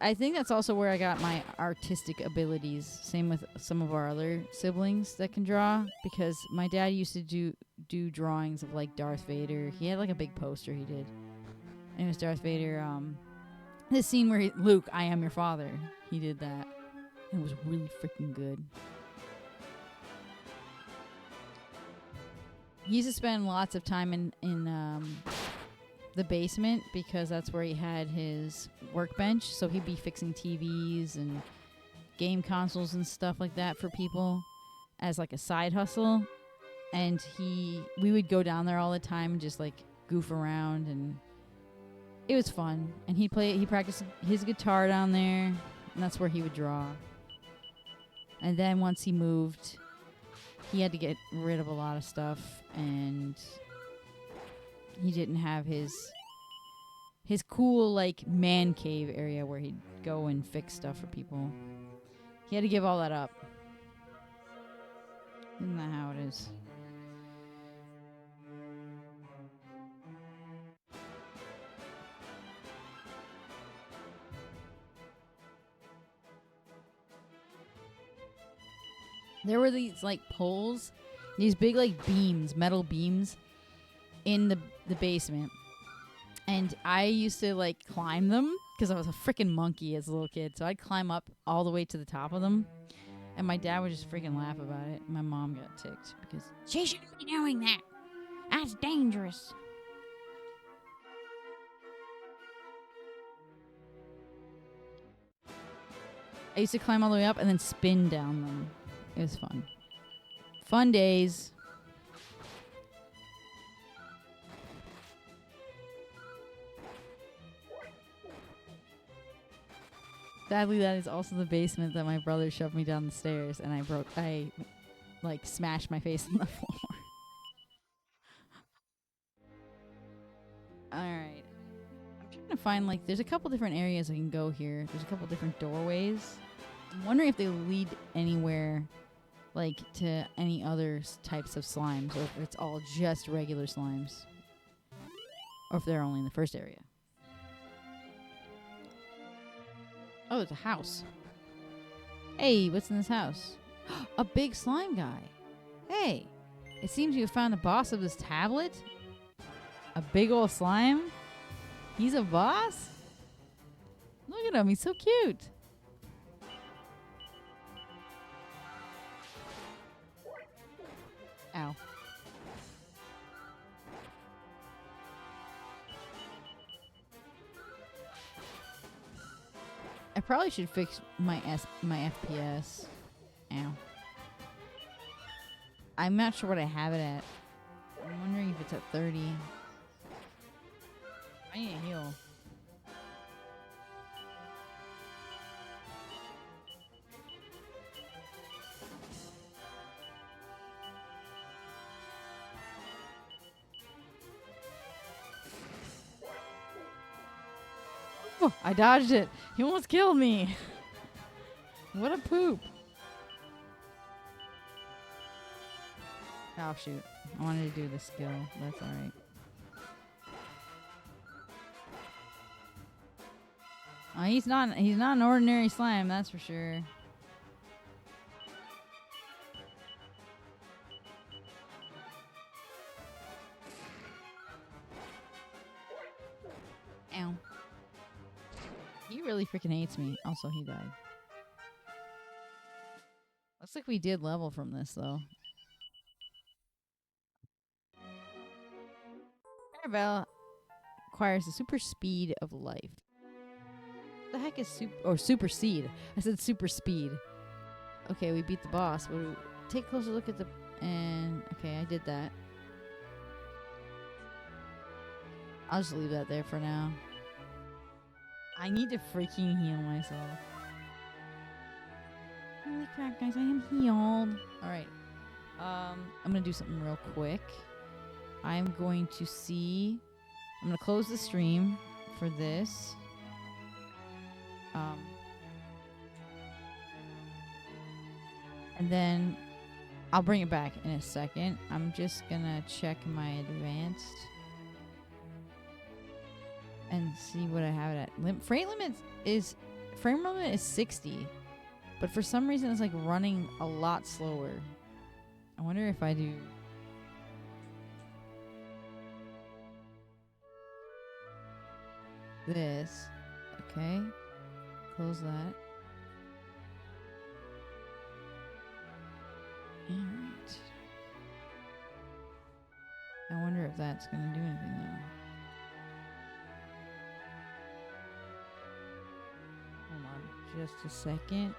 I think that's also where I got my artistic abilities. Same with some of our other siblings that can draw, because my dad used to do drawings of like Darth Vader. He had like a big poster he did. And it was Darth Vader. This scene where Luke, I am your father. He did that. It was really freaking good. He used to spend lots of time in the basement, because that's where he had his workbench, so he'd be fixing TVs and game consoles and stuff like that for people as like a side hustle. And we would go down there all the time and just like goof around, and it was fun. And he practiced his guitar down there, and that's where he would draw. And then once he moved, he had to get rid of a lot of stuff, and he didn't have his cool like man cave area where he'd go and fix stuff for people. He had to give all that up. Isn't that how it is? There were these like poles, these big like beams, metal beams in the basement. And I used to like climb them because I was a freaking monkey as a little kid. So I'd climb up all the way to the top of them. And my dad would just freaking laugh about it. My mom got ticked because She shouldn't be doing that. That's dangerous. I used to climb all the way up and then spin down them. It was fun. Fun days. Sadly, that is also the basement that my brother shoved me down the stairs, and I like smashed my face on the floor. Alright. I'm trying to find, like, there's a couple different areas I can go here. There's a couple different doorways. I'm wondering if they lead anywhere, like, to any other types of slimes, or if it's all just regular slimes. Or if they're only in the first area. Oh, there's a house. Hey, what's in this house? A big slime guy. Hey, it seems you have found the boss of this tablet. A big old slime? He's a boss? Look at him, he's so cute. Ow. I probably should fix my FPS. Ow. I'm not sure what I have it at. I'm wondering if it's at 30. I need a heal. Oh, I dodged it. He almost killed me. What a poop. Oh, shoot. I wanted to do the skill. That's alright. He's not an ordinary slime, that's for sure. Ow. He really freaking hates me. Also, he died. Looks like we did level from this, though. Maribel acquires the super speed of life. What the heck is super seed? I said super speed. Okay, we beat the boss. Take a closer look at the... And... Okay, I did that. I'll just leave that there for now. I need to freaking heal myself. Holy crap, guys, I am healed. Alright. I'm gonna do something real quick. I'm going to I'm gonna close the stream for this. And then I'll bring it back in a second. I'm just gonna check my advanced and see what I have it at. Frame limit is 60, but for some reason it's like running a lot slower. I wonder if I do this. Okay, close that. Alright. I wonder if that's gonna do anything though. Hold on just a second.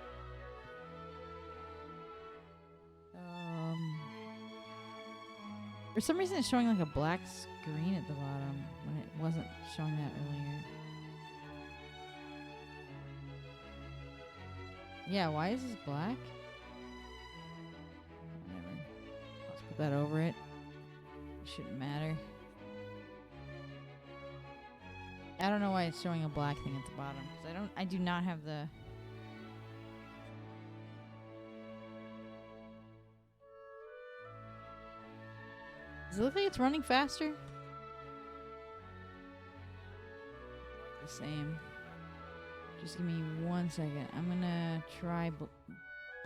For some reason it's showing like a black screen at the bottom when it wasn't showing that earlier. Yeah, why is this black? Whatever. Let's put that over it. It shouldn't matter. I don't know why it's showing a black thing at the bottom. Because I do not have the... Does it look like it's running faster? The same. Just give me 1 second. I'm gonna try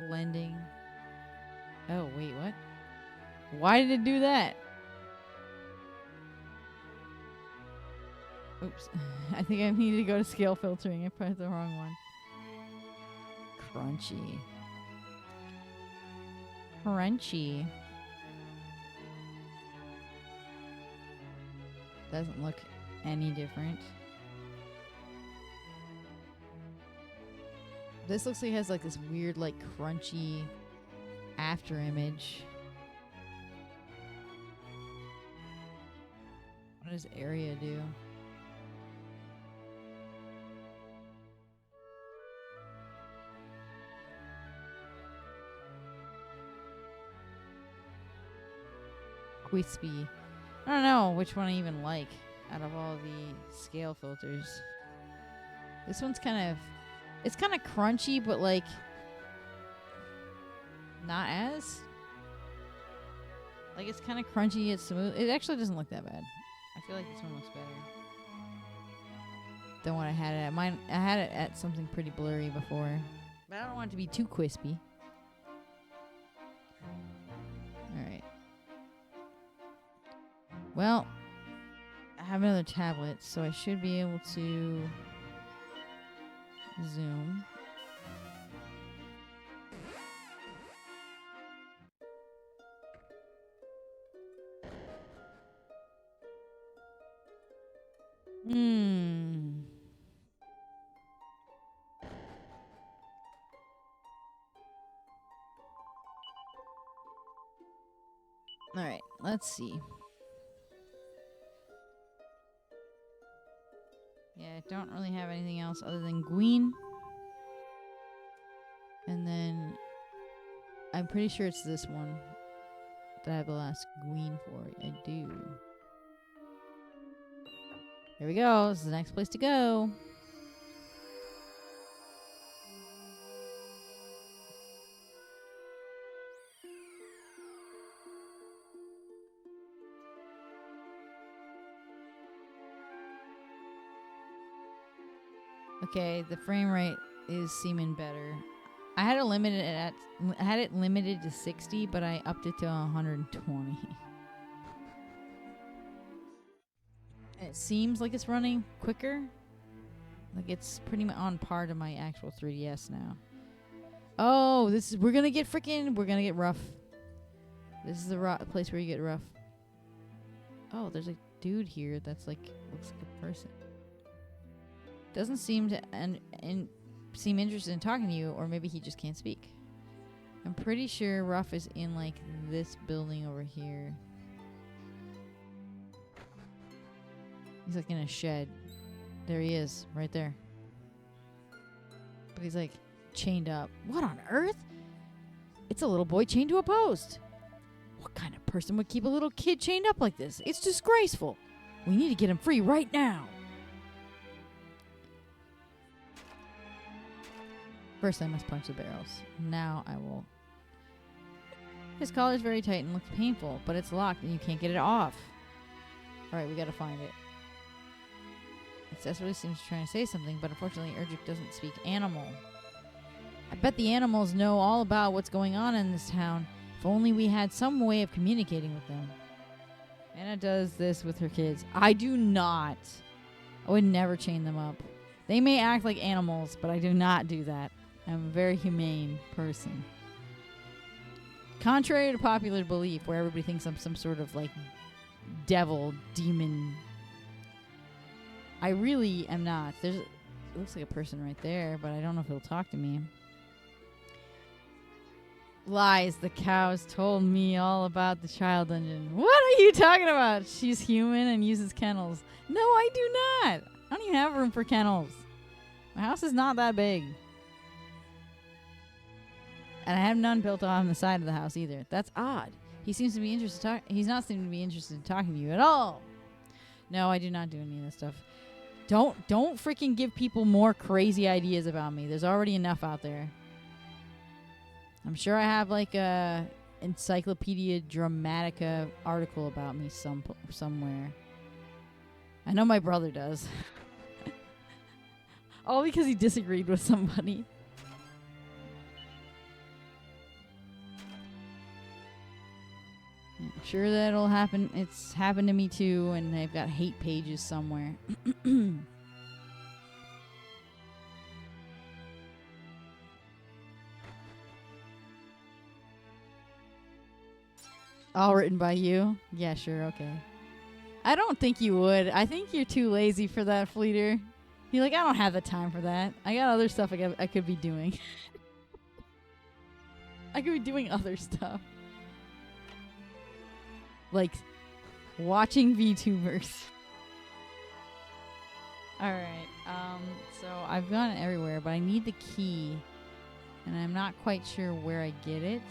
blending. Oh, wait, what? Why did it do that? Oops. I think I needed to go to scale filtering. I pressed the wrong one. Crunchy. Crunchy. Doesn't look any different. This looks like it has like this weird like crunchy after image. What does area do? Wispy. I don't know which one I even like out of all the scale filters. This one's kind of, it's kind of crunchy, but like not as. Like it's kind of crunchy, it's smooth. It actually doesn't look that bad. I feel like this one looks better than what I had it at. Mine, I had it at something pretty blurry before, but I don't want it to be too crispy. All right. Well, I have another tablet, so I should be able to zoom. All right, let's see. Yeah, I don't really have anything else other than Gween. And then I'm pretty sure it's this one that I have the last Gween for. I do. Here we go. This is the next place to go. Okay, the frame rate is seeming better. I had it limited to 60, but I upped it to 120. It seems like it's running quicker. Like it's pretty much on par to my actual 3DS now. Oh, we're gonna get rough. This is the place where you get rough. Oh, there's a dude here that's like, looks like a person. Doesn't seem to seem interested in talking to you, or maybe he just can't speak. I'm pretty sure Ruff is in like this building over here. He's like in a shed. There he is, right there. But he's like chained up. What on earth? It's a little boy chained to a post. What kind of person would keep a little kid chained up like this? It's disgraceful. We need to get him free right now. First, I must punch the barrels. Now I will. His collar's very tight and looks painful, but it's locked and you can't get it off. Alright, we gotta find it. It desperately seems trying to say something, but unfortunately Urgic doesn't speak animal. I bet the animals know all about what's going on in this town. If only we had some way of communicating with them. Anna does this with her kids. I do not. I would never chain them up. They may act like animals, but I do not do that. I'm a very humane person. Contrary to popular belief, where everybody thinks I'm some sort of like devil, demon, I really am not. It looks like a person right there, but I don't know if he'll talk to me. Lies. The cows told me all about the child dungeon. What are you talking about? She's human and uses kennels. No, I do not. I don't even have room for kennels. My house is not that big. And I have none built on the side of the house either. That's odd. He seems to be interested. He's not seeming to be interested in talking to you at all. No, I do not do any of this stuff. Don't freaking give people more crazy ideas about me. There's already enough out there. I'm sure I have like a Encyclopedia Dramatica article about me somewhere. I know my brother does. All because he disagreed with somebody. Sure, that'll happen. It's happened to me too, and they've got hate pages somewhere. All written by you? Yeah, sure, okay. I don't think you would. I think you're too lazy for that, Fleeter. You're like, I don't have the time for that. I got other stuff I could be doing. I could be doing other stuff. Like, watching VTubers. Alright, so I've gone everywhere, but I need the key. And I'm not quite sure where I get it.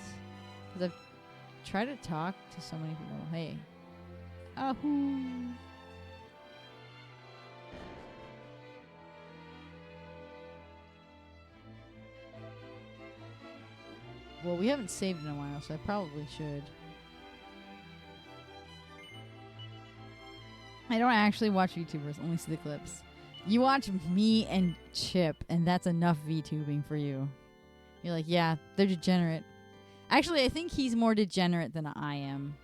Because I've tried to talk to so many people. Hey. Ahoo. Well, we haven't saved in a while, so I probably should. I don't actually watch VTubers, only see the clips. You watch me and Chip, and that's enough VTubing for you. You're like, yeah, they're degenerate. Actually, I think he's more degenerate than I am.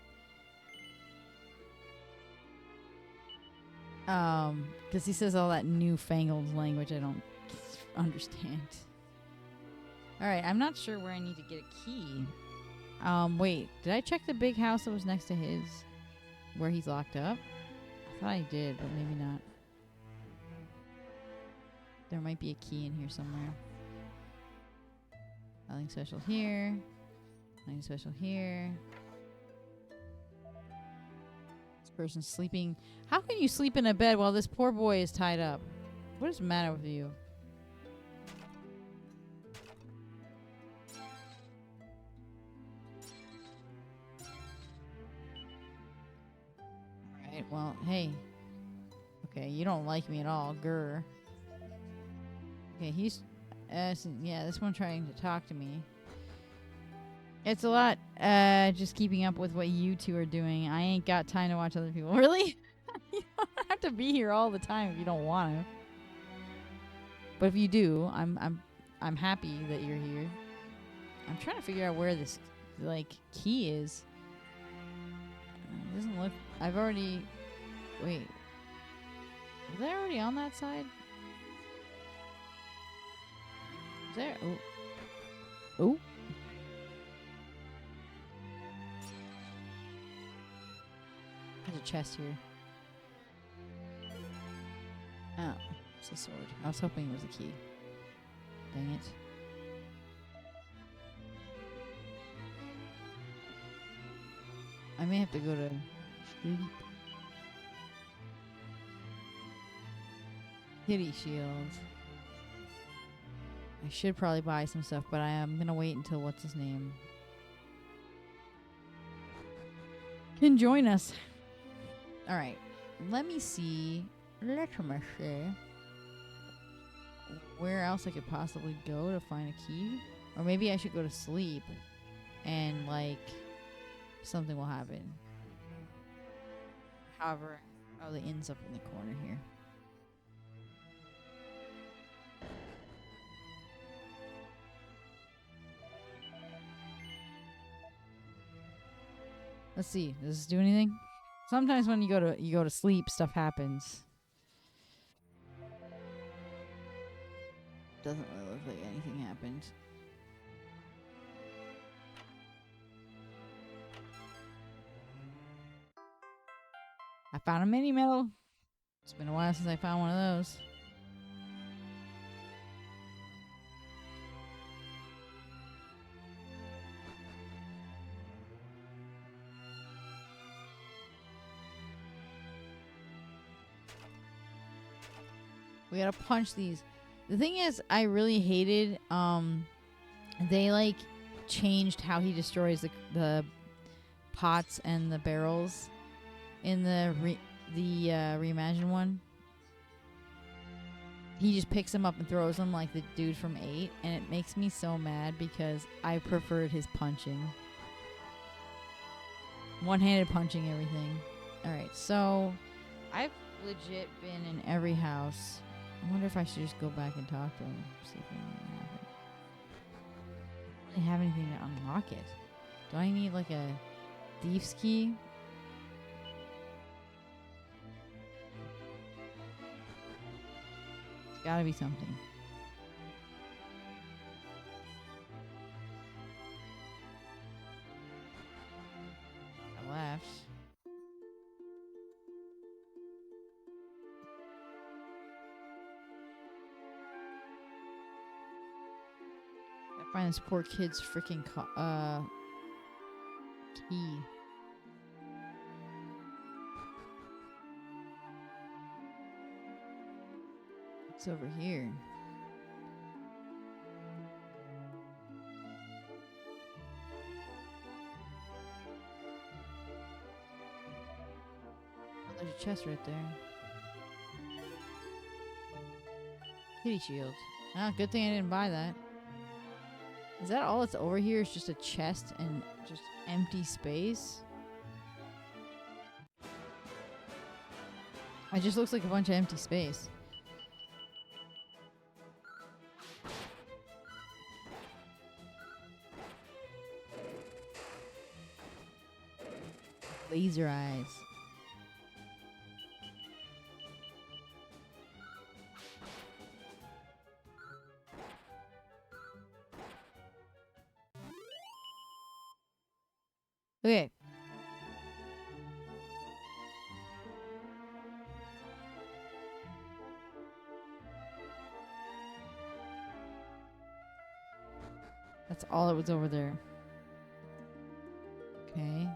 Because he says all that newfangled language I don't understand. Alright, I'm not sure where I need to get a key. Wait, did I check the big house that was next to his? Where he's locked up? I thought I did, but maybe not. There might be a key in here somewhere. Nothing special here. Nothing special here. This person's sleeping. How can you sleep in a bed while this poor boy is tied up? What is the matter with you? Alright, well, hey. Okay, you don't like me at all, grr. Okay, he's... yeah, this one trying to talk to me. It's a lot, just keeping up with what you two are doing. I ain't got time to watch other people. Really? You don't have to be here all the time if you don't want to. But if you do, I'm happy that you're here. I'm trying to figure out where this, like, key is. It doesn't look... I've already... Wait. Was I already on that side? Is there... Oh. Oh. There's a chest here. Oh. It's a sword. I was hoping it was a key. Dang it. I may have to go to sleep. Kitty shield. I should probably buy some stuff, but I am gonna wait until what's his name can join us. Alright. Let me see. Let me see where else I could possibly go to find a key. Or maybe I should go to sleep and, like, something will happen. However, oh, the inn's up in the corner here. Let's see. Does this do anything? Sometimes when you go to sleep, stuff happens. Doesn't really look like anything happened. I found a mini medal. It's been a while since I found one of those. We gotta punch these. The thing is, I really hated, they, like, changed how he destroys the pots and the barrels in the reimagined one. He just picks them up and throws them like the dude from 8, and it makes me so mad because I preferred his punching. One-handed punching everything. Alright, so I've legit been in every house. I wonder if I should just go back and talk to him. See if anything happens. I don't really have anything to unlock it. Do I need like a Thief's key. It's gotta be something. I left. Gotta find this poor kid's freaking key. It's over here. Oh, there's a chest right there. Kitty shield. Ah, good thing I didn't buy that. Is that all that's over here? Is just a chest and just empty space? It just looks like a bunch of empty space. Laser eyes. Okay. That's all that was over there. Okay.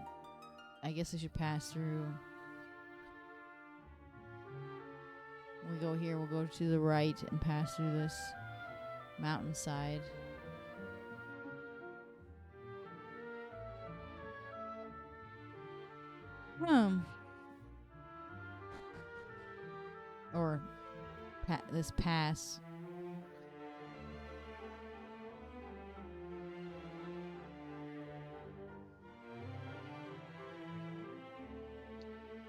I guess I should pass through. We go here, we'll go to the right and pass through this mountainside. Or this pass.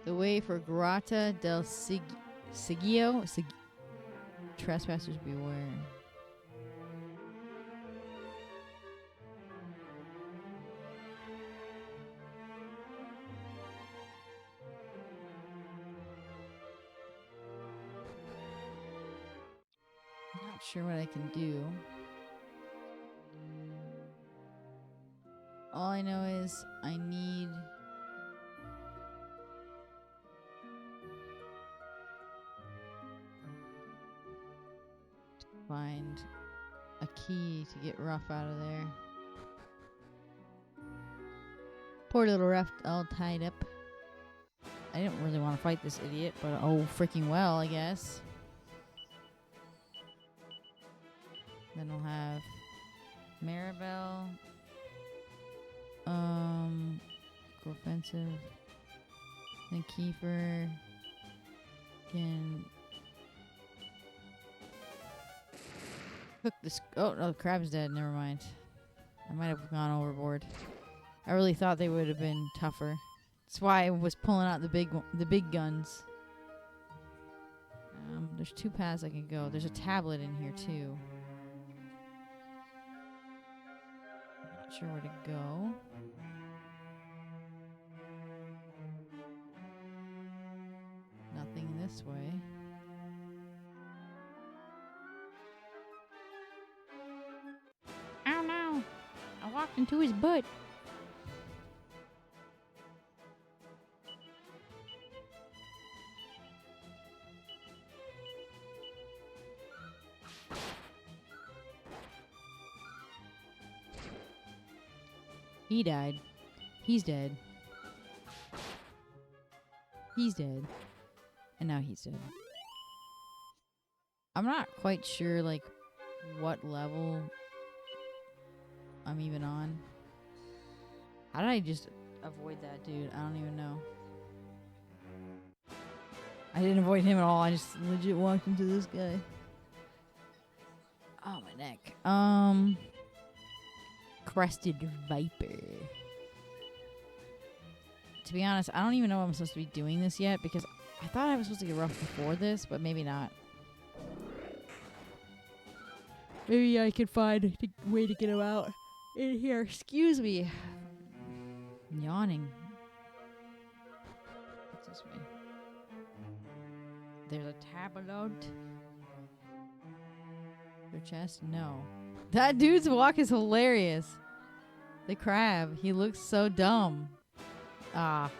The way for Grata del Sigillo. Trespassers beware. Not sure what I can do. All I know is I need to find a key to get Ruff out of there. Poor little Ruff all tied up. I didn't really want to fight this idiot, but oh freaking well, I guess. Then we'll have Maribel. Go offensive. Then Kiefer can cook this. Oh no, the crab's dead. Never mind. I might have gone overboard. I really thought they would have been tougher. That's why I was pulling out the big guns. There's two paths I can go. There's a tablet in here too. Not sure where to go. Nothing this way. Oh no! I walked into his butt. He died. He's dead. He's dead. And now he's dead. I'm not quite sure, like, what level I'm even on. How did I just avoid that dude? I don't even know. I didn't avoid him at all. I just legit walked into this guy. Oh, my neck. Crested Viper. To be honest, I don't even know if I'm supposed to be doing this yet because I thought I was supposed to get Ruff before this, but maybe not. Maybe I could find a way to get him out in here. Excuse me. I'm yawning. this way. There's a tableau. Your chest? No. That dude's walk is hilarious. The crab. He looks so dumb. Ah.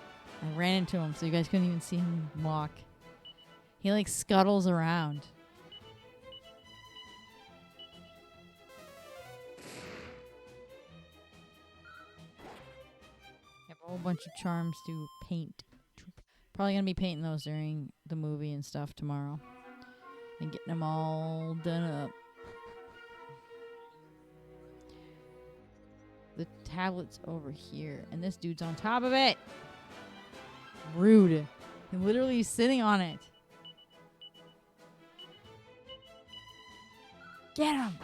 I ran into him so you guys couldn't even see him walk. He like scuttles around. Have a whole bunch of charms to paint. Probably gonna be painting those during the movie and stuff tomorrow. And getting them all done up. The tablet's over here, and this dude's on top of it. Rude. He literally is sitting on it. Get him!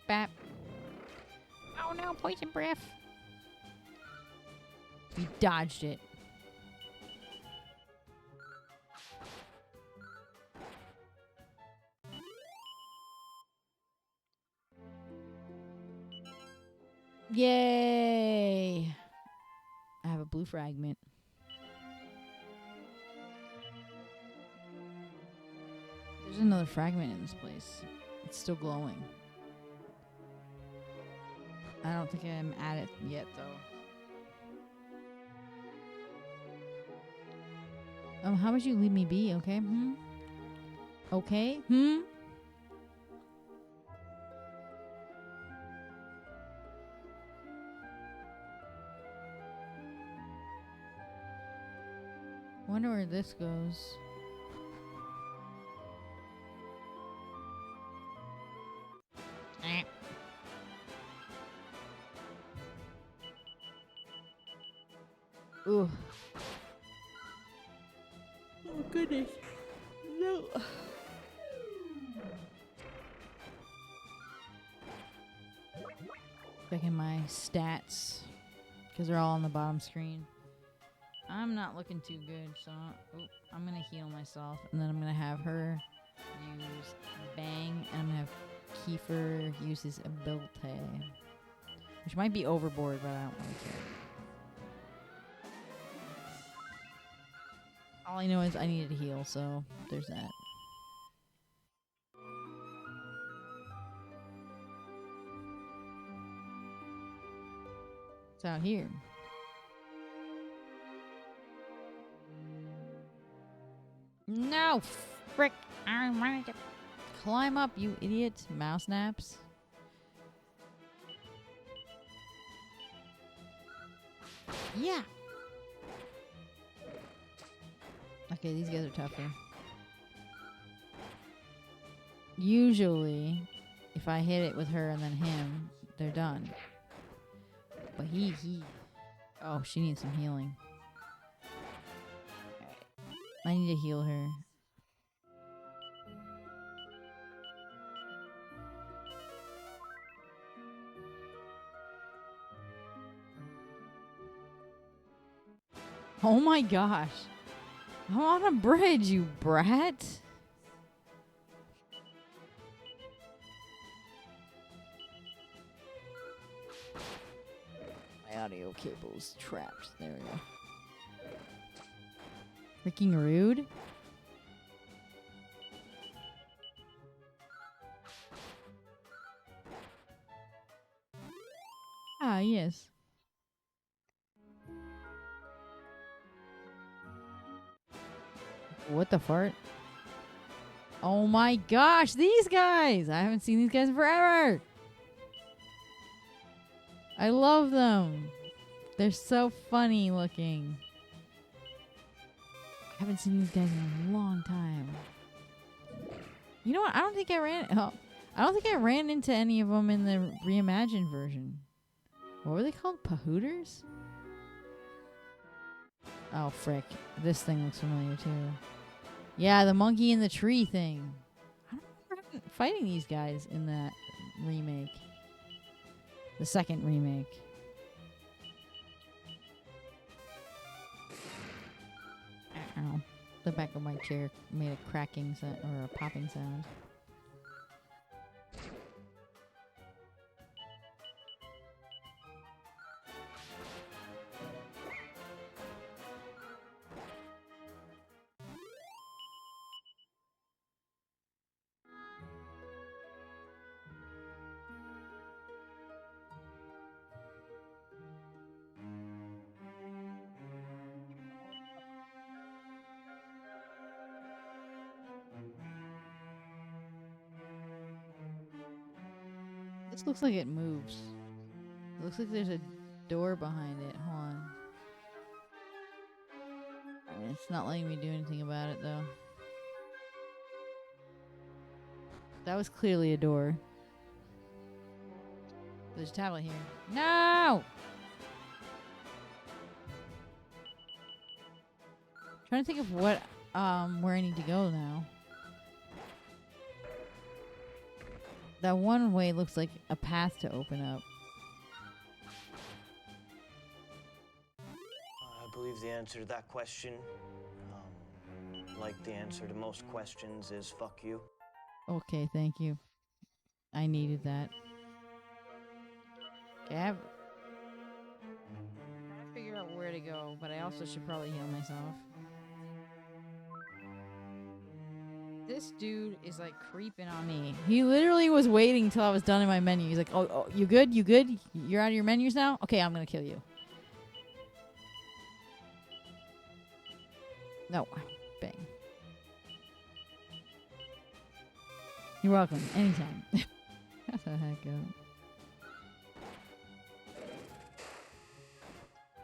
Bap. Oh no, poison breath. He dodged it. Yay! I have a blue fragment. There's another fragment in this place. It's still glowing. I don't think I'm at it yet, though. How would you leave me be, okay? Okay? Wonder where this goes. Ooh. Oh goodness. No. Checking my stats because they're all on the bottom screen. I'm not looking too good, so I'm gonna heal myself, and then I'm gonna have her use Bang, and I'm gonna have Kiefer use his ability, which might be overboard, but I don't really care. All I know is I needed to heal, so there's that. It's out here. No! Frick! I wanted to climb up, you idiot. Mouse naps. Yeah! Okay, these guys are tougher. Usually, if I hit it with her and then him, they're done. But he. Oh, she needs some healing. I need to heal her. Oh my gosh. I'm on a bridge, you brat. My audio cable's trapped. There we go. Freaking rude. Ah, yes. What the fart? Oh my gosh, these guys! I haven't seen these guys in forever! I love them. They're so funny looking. I haven't seen these guys in a long time. You know what? I don't think I ran into any of them in the reimagined version. What were they called? Pahooters? Oh, frick. This thing looks familiar, too. Yeah, the monkey in the tree thing. I don't remember fighting these guys in that remake. The second remake. Ow. The back of my chair made a cracking sound, or a popping sound. This looks like it moves. It looks like there's a door behind it. Hold on. It's not letting me do anything about it, though. That was clearly a door. There's a tablet here. No! Trying to think of what, where I need to go now. That one way looks like a path to open up. I believe the answer to that question, like the answer to most questions, is fuck you. Okay, thank you. I needed that. Okay, I'm trying to figure out where to go, but I also should probably heal myself. This dude is like creeping on me. He literally was waiting until I was done in my menu. He's like, oh, you good? You good? You're out of your menus now? Okay, I'm gonna kill you. No. Bang. You're welcome. Anytime. That's how the heck go.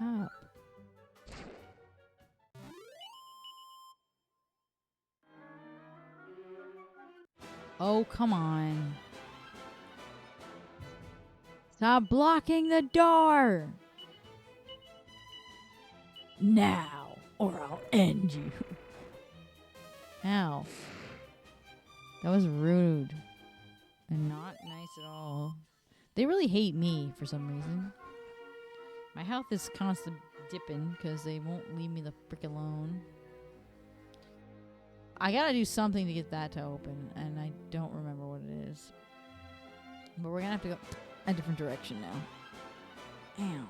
Up. Oh, come on. Stop blocking the door! Now, or I'll end you. Ow. That was rude. And not nice at all. They really hate me for some reason. My health is constant dipping because they won't leave me the frick alone. I gotta do something to get that to open, and I don't remember what it is. But we're gonna have to go a different direction now. Ow.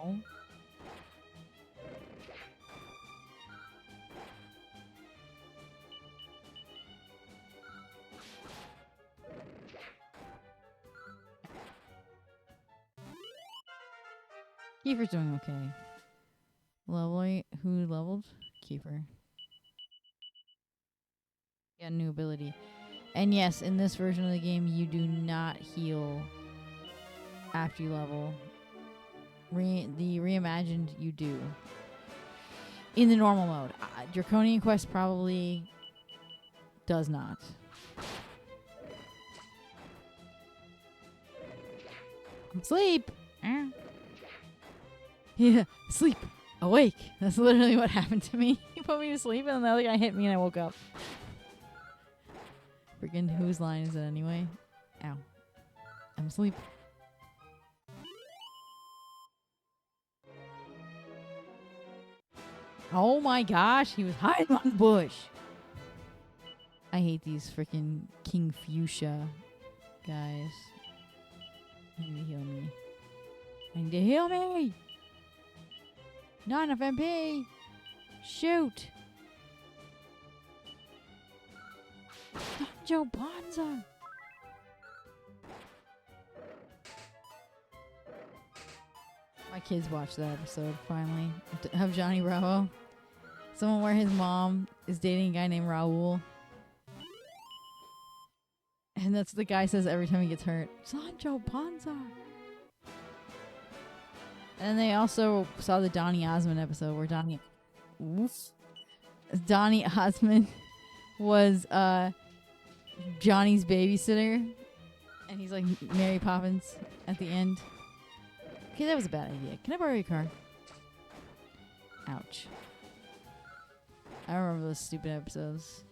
Ow. Kiefer's doing okay. Level, who leveled? Kiefer. Got a new ability. And yes, in this version of the game, you do not heal after you level. The reimagined, you do. In the normal mode. Draconian Quest probably does not. Sleep! Yeah, sleep. Awake. That's literally what happened to me. He put me to sleep and then the other guy hit me and I woke up. Freaking whose line is it anyway? Ow. I'm asleep. Oh my gosh, he was hiding on the bush. I hate these freaking King Fuchsia guys. I need to heal me. I need to heal me! Not enough MP! Shoot! Joe Bonza! My kids watched that episode, finally. Of Johnny Bravo. Someone where his mom is dating a guy named Raul. And that's what the guy says every time he gets hurt. Sancho Panza! And they also saw the Donny Osmond episode where Donny Osmond was Johnny's babysitter. And he's like Mary Poppins at the end. Okay, that was a bad idea. Can I borrow your car? Ouch. I remember those stupid episodes.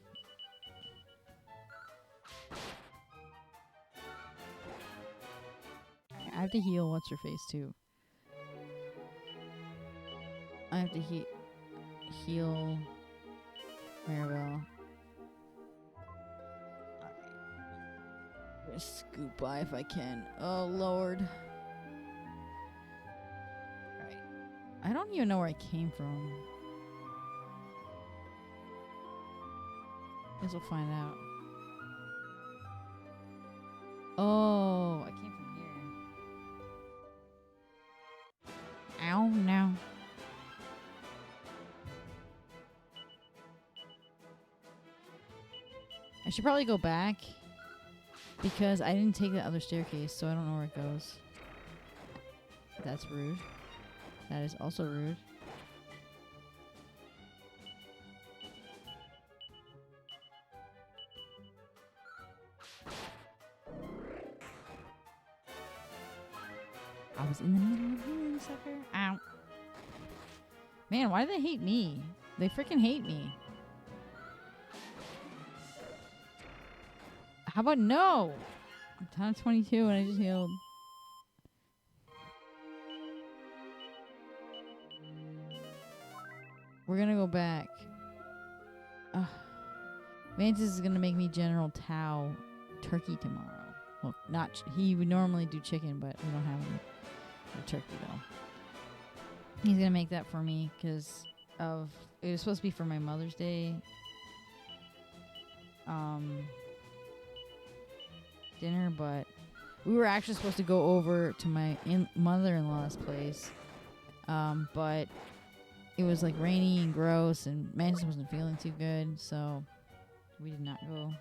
I have to heal what's her face too. I have to heal Maribel. I'm gonna scoop by if I can. Oh Lord. Alright. I don't even know where I came from. Guess we'll find out. Oh, I came from here. Ow, no. I should probably go back because I didn't take the other staircase, so I don't know where it goes. That's rude. That is also rude. I was in the middle of healing, sucker. Ow. Man, why do they hate me? They freaking hate me. How about no? I'm down to 22 and I just healed. We're gonna go back. Ugh. Mantis is gonna make me General Tao turkey tomorrow. Well, not he would normally do chicken, but we don't have any turkey though. He's gonna make that for me because of it was supposed to be for my Mother's Day dinner, but we were actually supposed to go over to my mother-in-law's place, but it was like rainy and gross, and Mantis wasn't feeling too good, so we did not go.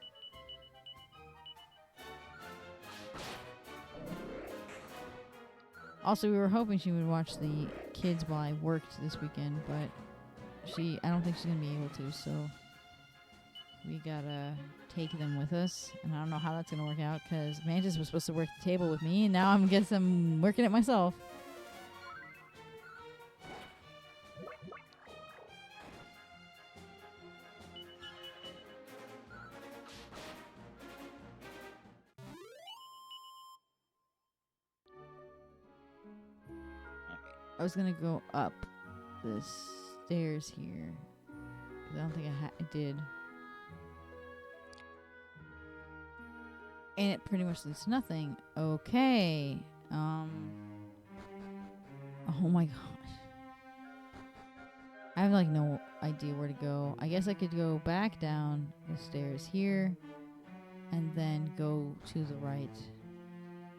Also, we were hoping she would watch the kids while I worked this weekend, but I don't think she's gonna be able to, so we gotta take them with us, and I don't know how that's gonna work out because Mantis was supposed to work the table with me, and now I'm working it myself. I was gonna go up the stairs here. I don't think I did. And it pretty much leads to nothing. Okay. Oh my gosh. I have like no idea where to go. I guess I could go back down the stairs here and then go to the right.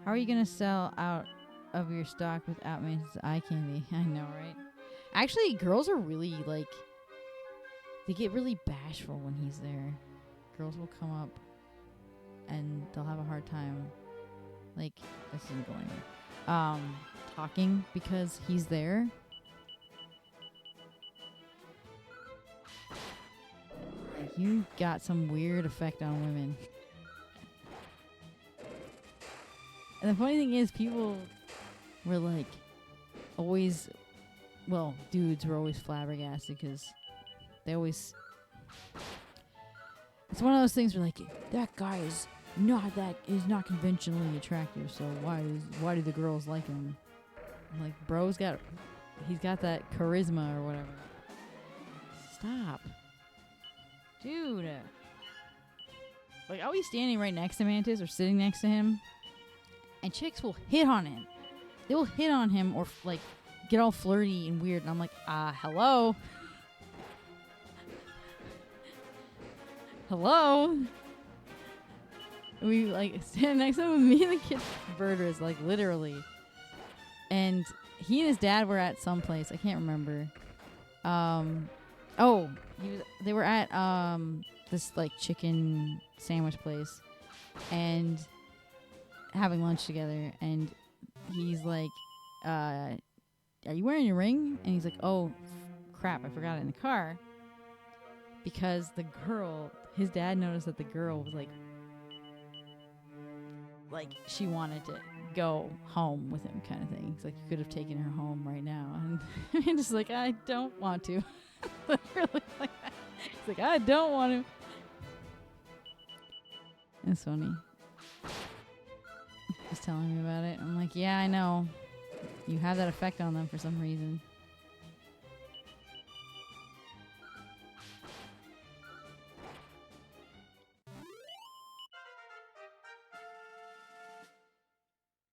How are you gonna sell out of your stock without Mantis eye candy? I know, right? Actually, girls are really like they get really bashful when he's there. Girls will come up and they'll have a hard time. Like, this isn't going anywhere. Talking because he's there. Like, you got some weird effect on women. And the funny thing is, people were like, always, well, dudes were always flabbergasted because they always. It's one of those things where like that guy is not conventionally attractive, so why do the girls like him? I'm like, bro's he's got that charisma or whatever. Stop, dude. Like, I'll be standing right next to Mantis or sitting next to him, and chicks will hit on him. They will hit on him or like get all flirty and weird, and I'm like, hello. Hello? We like stand next to him with me and the kid birders, like literally. And he and his dad were at some place. I can't remember. They were at this like chicken sandwich place and having lunch together, and he's like, are you wearing your ring? And he's like, oh crap, I forgot it in the car. Because the girl, his dad noticed that the girl was like she wanted to go home with him, kind of thing. He's like, you could have taken her home right now. And I'm just like, I don't want to. Literally like that. He's like, I don't want to. It's funny. He's telling me about it. I'm like, yeah, I know. You have that effect on them for some reason.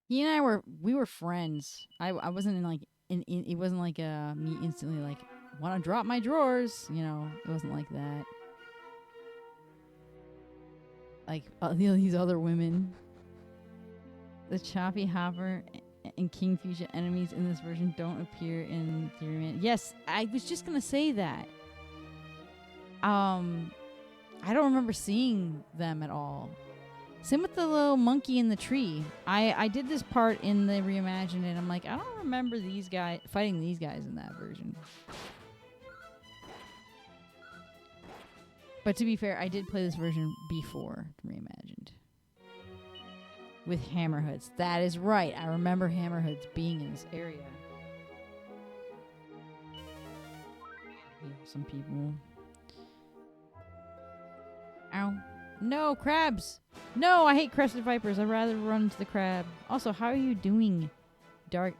He and I were friends. I wasn't it wasn't like me instantly like want to drop my drawers, you know. It wasn't like that. Like these other women. The Choppy Hopper and King Fuchsia enemies in this version don't appear in Theory Man. Yes, I was just gonna say that. I I don't remember seeing them at all. Same with the little monkey in the tree. I did this part in the Reimagined, and I'm like, I don't remember these guys fighting these guys in that version. But to be fair, I did play this version before Reimagined. With Hammerhoods. That is right. I remember Hammerhoods being in this area. Heal some people. Ow. No, crabs! No, I hate crested vipers. I'd rather run to the crab. Also, how are you doing, Dark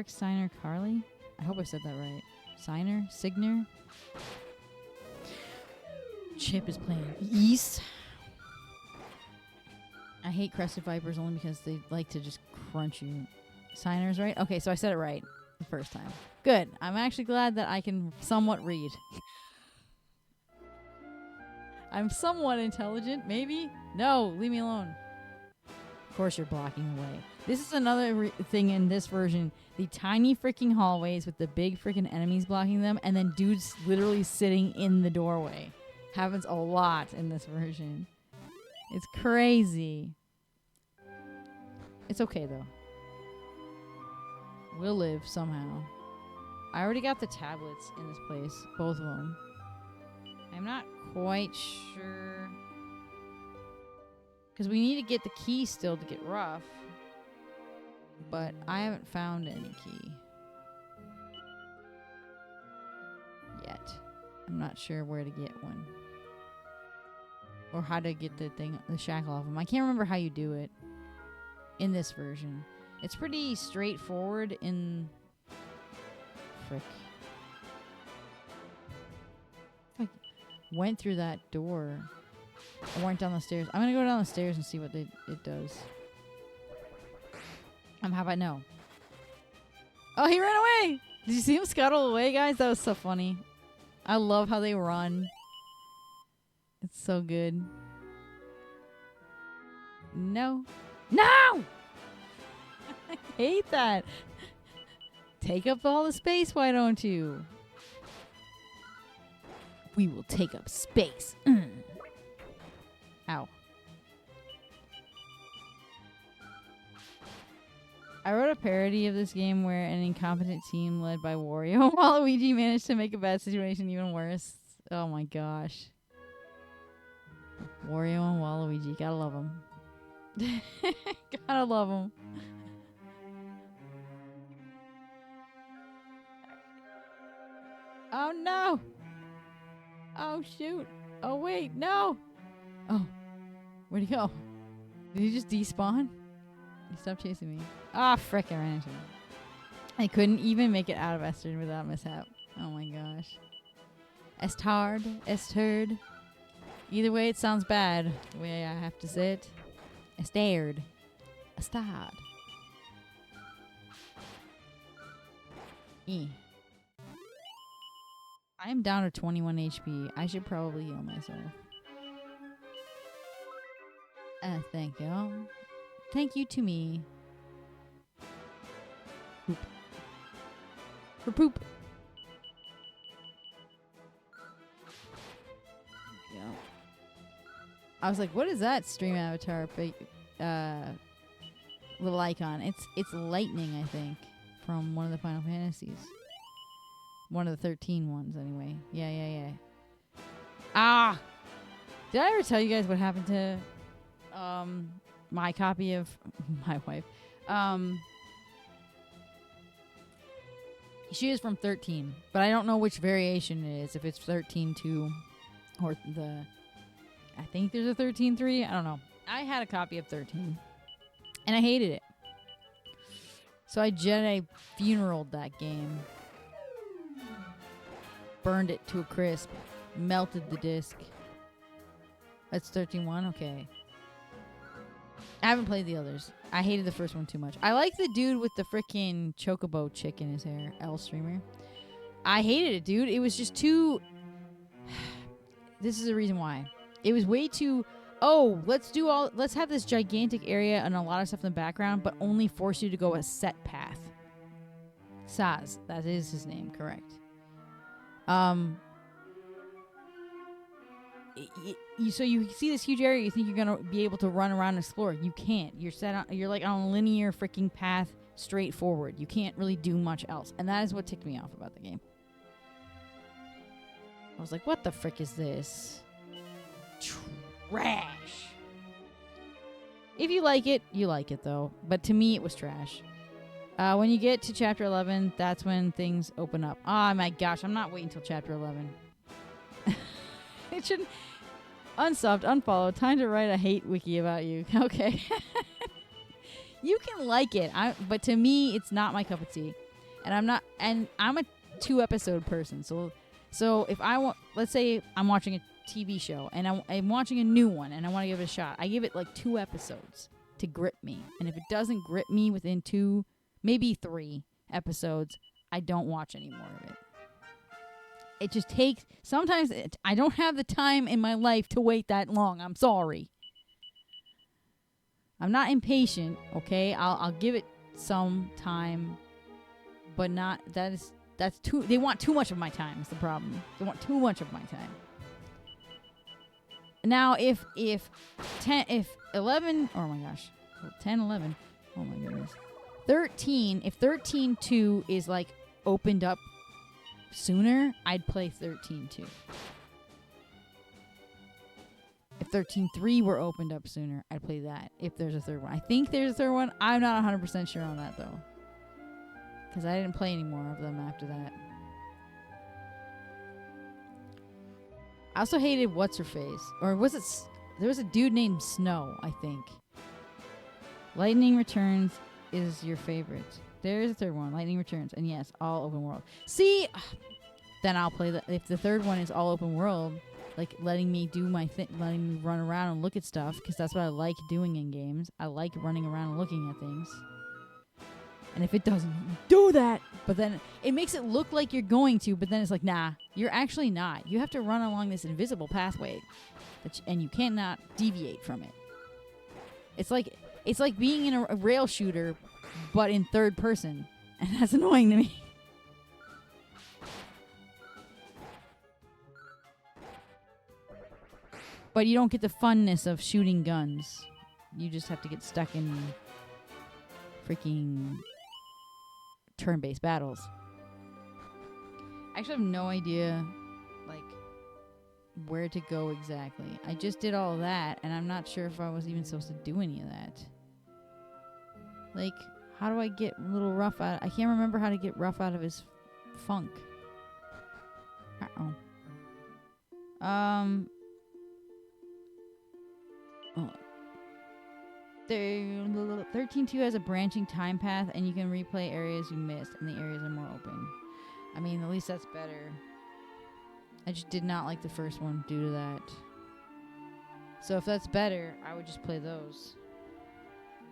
Signer Carly? I hope I said that right. Signer? Chip is playing East. I hate crested vipers only because they like to just crunch you. Signers, right? Okay, so I said it right the first time. Good. I'm actually glad that I can somewhat read. I'm somewhat intelligent, maybe? No, leave me alone. Of course you're blocking the way. This is another thing in this version. The tiny freaking hallways with the big freaking enemies blocking them, and then dudes literally sitting in the doorway. Happens a lot in this version. It's crazy. It's okay, though. We'll live somehow. I already got the tablets in this place. Both of them. I'm not quite sure. Because we need to get the key still to get rough. But I haven't found any key. Yet. I'm not sure where to get one. Or how to get the shackle off them. I can't remember how you do it in this version. It's pretty straightforward in... Frick. If I went through that door. I went down the stairs. I'm going to go down the stairs and see what it does. How about no? Oh, he ran away! Did you see him scuttle away, guys? That was so funny. I love how they run. It's so good. No. No! I hate that. Take up all the space, why don't you? We will take up space. Ow. I wrote a parody of this game where an incompetent team led by Wario and Waluigi managed to make a bad situation even worse. Oh my gosh. Wario and Waluigi. Gotta love them. Gotta love them. Oh no! Oh shoot! Oh wait, no! Oh, where'd he go? Did he just despawn? He stopped chasing me. Ah, frick! I ran into him. I couldn't even make it out of Esterd without mishap. Oh my gosh. Estard, Esterd. Either way, it sounds bad. The way I have to say it. Esterd. Estard. I am down to 21 HP. I should probably heal myself. Thank you. Thank you to me. Poop. For poop. Yeah. I was like, what is that stream avatar little icon? It's lightning, I think, from one of the Final Fantasies. One of the 13 ones, anyway. Yeah. Ah! Did I ever tell you guys what happened to my copy of my wife? She is from 13, but I don't know which variation it is. If it's 13.2 or I think there's a 13.3. I don't know. I had a copy of 13, and I hated it. So I Jedi funeraled that game. Burned it to a crisp. Melted the disc. That's 13.1? Okay. I haven't played the others. I hated the first one too much. I like the dude with the freaking chocobo chick in his hair. L streamer. I hated it, dude. It was just too... This is the reason why. It was way too... Oh, let's have this gigantic area and a lot of stuff in the background, but only force you to go a set path. Saz. That is his name, correct. so you see this huge area, you think you're gonna be able to run around and explore. You can't. You're like on a linear freaking path straight forward. You can't really do much else, and that is what ticked me off about the game. I was like, what the frick is this? Trash. If you like it, you like it though. But to me, it was trash. When you get to chapter 11, that's when things open up. Oh my gosh, I'm not waiting until chapter 11. It should unsubbed, unfollowed. Time to write a hate wiki about you. Okay. You can like it, but to me, it's not my cup of tea. And I'm a 2-episode person. So if I want, let's say I'm watching a TV show and I'm watching a new one and I want to give it a shot, I give it like 2 episodes to grip me. And if it doesn't grip me within 2, maybe 3 episodes, I don't watch any more of it. It just takes, sometimes I don't have the time in my life to wait that long. I'm sorry. I'm not impatient, okay? I'll give it some time, but not, that's too, they want too much of my time is the problem. They want too much of my time. Now, if 11, oh my gosh, 10, 11, oh my goodness. 13, if 13.2 is like opened up sooner, I'd play 13.2. If 13.3 were opened up sooner, I'd play that. If there's a third one. I think there's a third one. I'm not 100% sure on that, though. Because I didn't play any more of them after that. I also hated What's-Her-Face. Or was it... There was a dude named Snow, I think. Lightning Returns is your favorite. There is a third one. Lightning Returns. And yes, all open world. See... Then I'll play the... If the third one is all open world... Like, letting me do my thing, letting me run around and look at stuff, because that's what I like doing in games. I like running around and looking at things. And if it doesn't do that, but then it makes it look like you're going to, but then it's like, nah, you're actually not. You have to run along this invisible pathway, and you cannot deviate from it. It's like being in a rail shooter, but in third person, and that's annoying to me. But you don't get the funness of shooting guns. You just have to get stuck in freaking turn-based battles. I actually have no idea, like, where to go exactly. I just did all of that, and I'm not sure if I was even supposed to do any of that. Like, how do I get little Ruff out? I can't remember how to get Ruff out of his funk. Uh-oh. 13.2 has a branching time path, and you can replay areas you missed, and the areas are more open. I mean, at least that's better. I just did not like the first one due to that. So if that's better, I would just play those.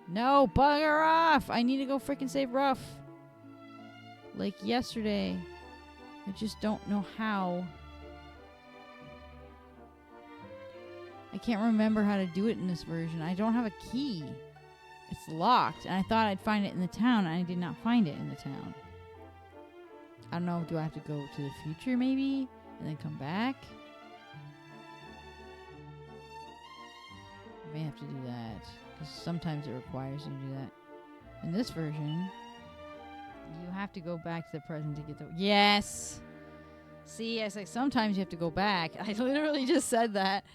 No, bugger off! I need to go freaking save Ruff. Like yesterday. I just don't know how. I can't remember how to do it in this version. I don't have a key. It's locked. And I thought I'd find it in the town, and I did not find it in the town. I don't know. Do I have to go to the future, maybe? And then come back? I may have to do that. Because sometimes it requires you to do that. In this version, you have to go back to the present to get the... Yes! See, I was like, sometimes you have to go back. I literally just said that.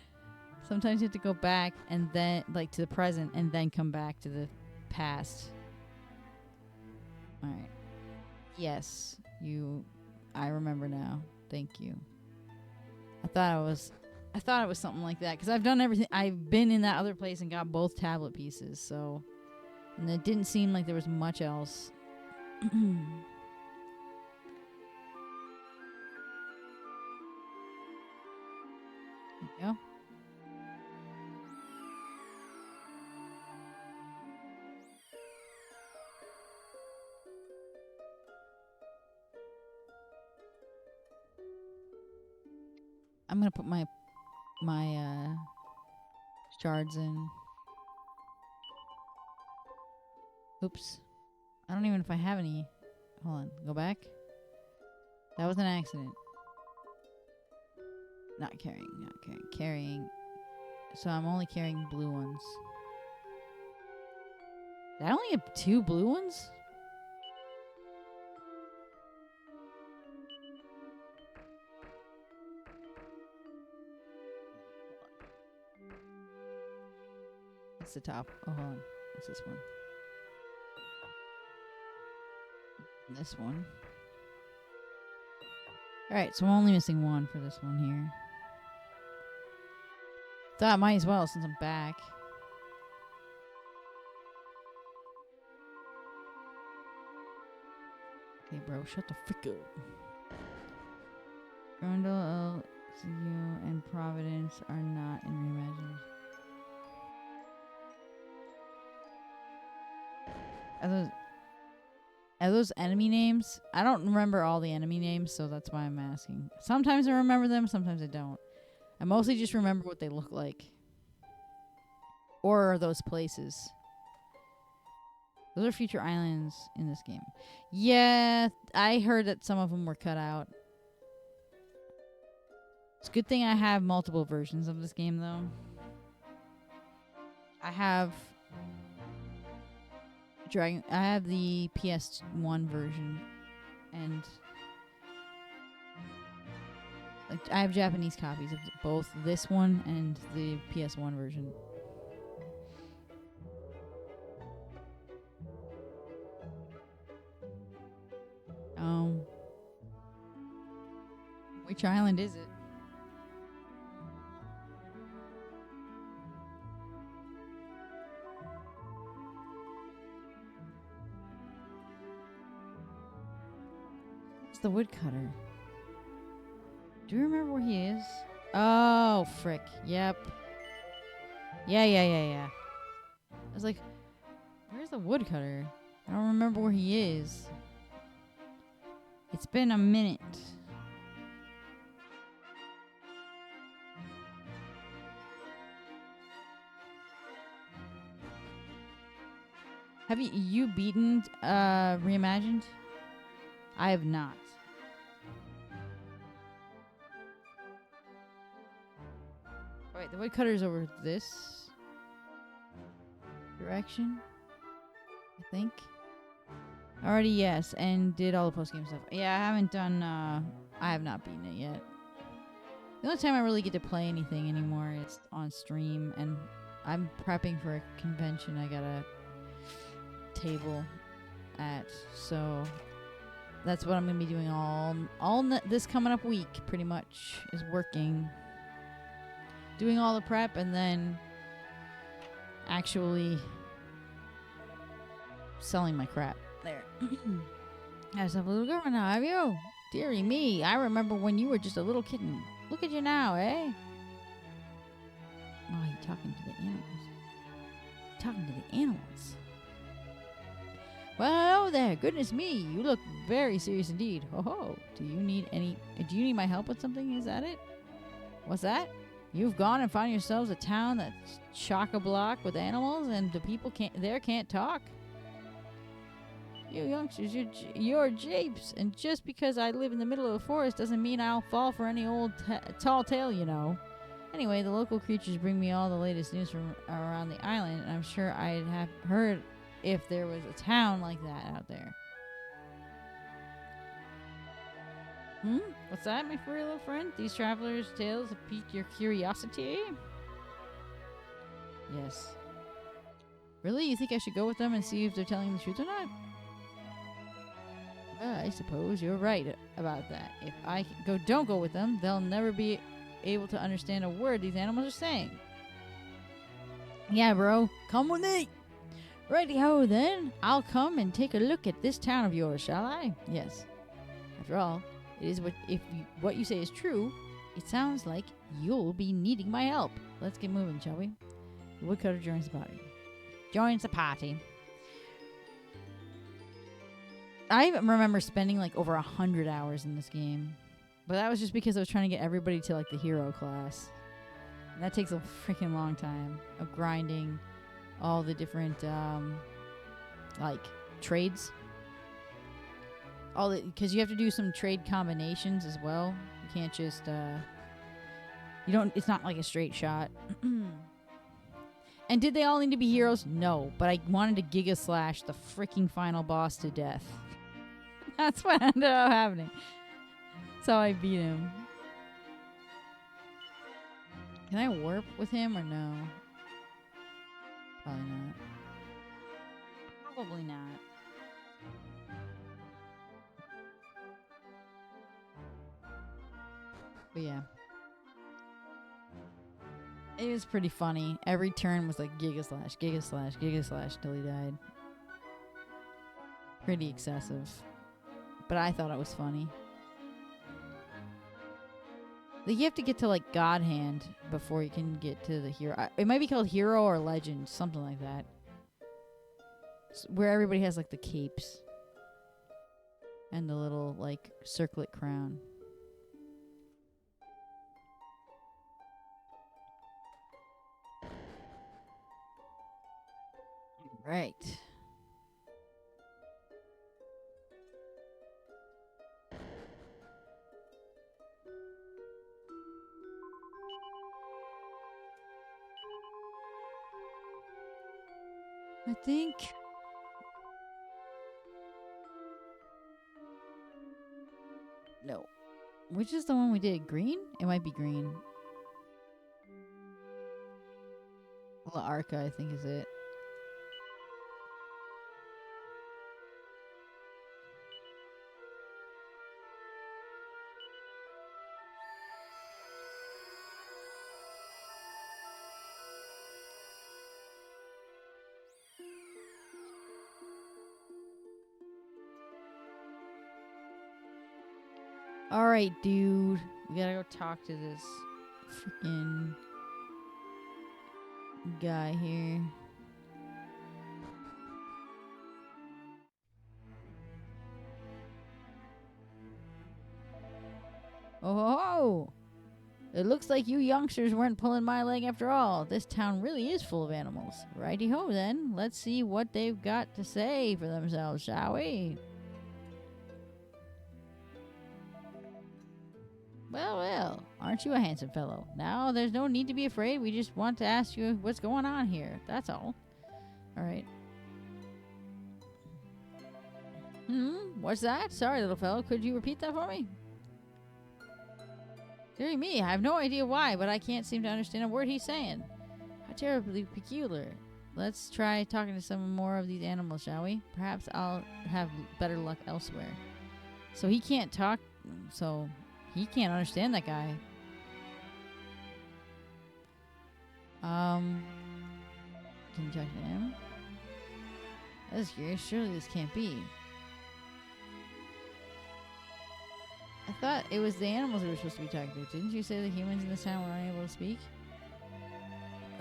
Sometimes you have to go back and then, like, to the present and then come back to the past. Alright. Yes, I remember now. Thank you. I thought it was something like that, because I've done everything. I've been in that other place and got both tablet pieces, so. And it didn't seem like there was much else. There you go. I'm gonna put my shards in. Oops. I don't even know if I have any. Hold on. Go back. That was an accident. Not carrying. Carrying. So I'm only carrying blue ones. Did I only have 2 blue ones? That's the top. Oh, hold on. What's this one? This one. Alright, so I'm only missing 1 for this one here. Thought I might as well since I'm back. Okay, bro, shut the frick up. Grundle, LCU, and Providence are not in Reimagined. Are those enemy names? I don't remember all the enemy names, so that's why I'm asking. Sometimes I remember them, sometimes I don't. I mostly just remember what they look like. Or those places. Those are future islands in this game. Yeah, I heard that some of them were cut out. It's a good thing I have multiple versions of this game, though. I have the PS1 version, and like I have Japanese copies of both this one and the PS1 version. Which island is it? It's the woodcutter. Do you remember where he is? Oh, frick. Yep. Yeah. I was like, where's the woodcutter? I don't remember where he is. It's been a minute. Have you beaten Reimagined? I have not. Wait, the woodcutter's over this direction, I think. Already, yes, and did all the post-game stuff. Yeah, I haven't done, I have not beaten it yet. The only time I really get to play anything anymore is on stream, and I'm prepping for a convention I got a table at, so that's what I'm going to be doing all this coming up week, pretty much, is working. Doing all the prep, and then actually selling my crap. There. Has a little girl now, have you? Dearie me, I remember when you were just a little kitten. Look at you now, eh? Oh, you're talking to the animals. Talking to the animals. Well, hello there. Goodness me, you look very serious indeed. Ho ho. Do you need my help with something? Is that it? What's that? You've gone and found yourselves a town that's chock-a-block with animals, and the people can't talk. You youngsters, you're japes, and just because I live in the middle of a forest doesn't mean I'll fall for any old tall tale, you know. Anyway, the local creatures bring me all the latest news from around the island, and I'm sure I'd have heard if there was a town like that out there. What's that, my furry little friend? These travelers' tales have piqued your curiosity? Yes. Really? You think I should go with them and see if they're telling the truth or not? I suppose you're right about that. If I don't go with them, they'll never be able to understand a word these animals are saying. Yeah, bro. Come with me. Righty-ho, then. I'll come and take a look at this town of yours, shall I? Yes. After all, it is what you say is true, it sounds like you'll be needing my help. Let's get moving, shall we? The woodcutter joins the party. I remember spending like over 100 hours in this game. But that was just because I was trying to get everybody to like the hero class. And that takes a freaking long time of grinding all the different like trades. Because you have to do some trade combinations as well. You can't just You don't. It's not like a straight shot. And did they all need to be heroes? No, but I wanted to Giga Slash the freaking final boss to death. That's what ended up happening. So I beat him. Can I warp with him or no? Probably not. Probably not. But yeah. It was pretty funny. Every turn was like Giga Slash, Giga Slash, Giga Slash till he died. Pretty excessive. But I thought it was funny. Like you have to get to like God Hand before you can get to the hero. It might be called Hero or Legend, something like that. Where everybody has like the capes. And the little like circlet crown. Right. I think no. Which is the one we did? Green? It might be green. La Arca, I think, is it. Alright, dude. We gotta go talk to this freaking guy here. Oh, it looks like you youngsters weren't pulling my leg after all. This town really is full of animals. Righty-ho, then. Let's see what they've got to say for themselves, shall we? Well, well, aren't you a handsome fellow? Now, there's no need to be afraid. We just want to ask you what's going on here. That's all. All right. What's that? Sorry, little fellow. Could you repeat that for me? Dear me, I have no idea why, but I can't seem to understand a word he's saying. How terribly peculiar. Let's try talking to some more of these animals, shall we? Perhaps I'll have better luck elsewhere. So he can't talk, so he can't understand that guy. Can you talk to him? That's curious. Surely this can't be. I thought it was the animals we were supposed to be talking to. Didn't you say the humans in this town were unable to speak?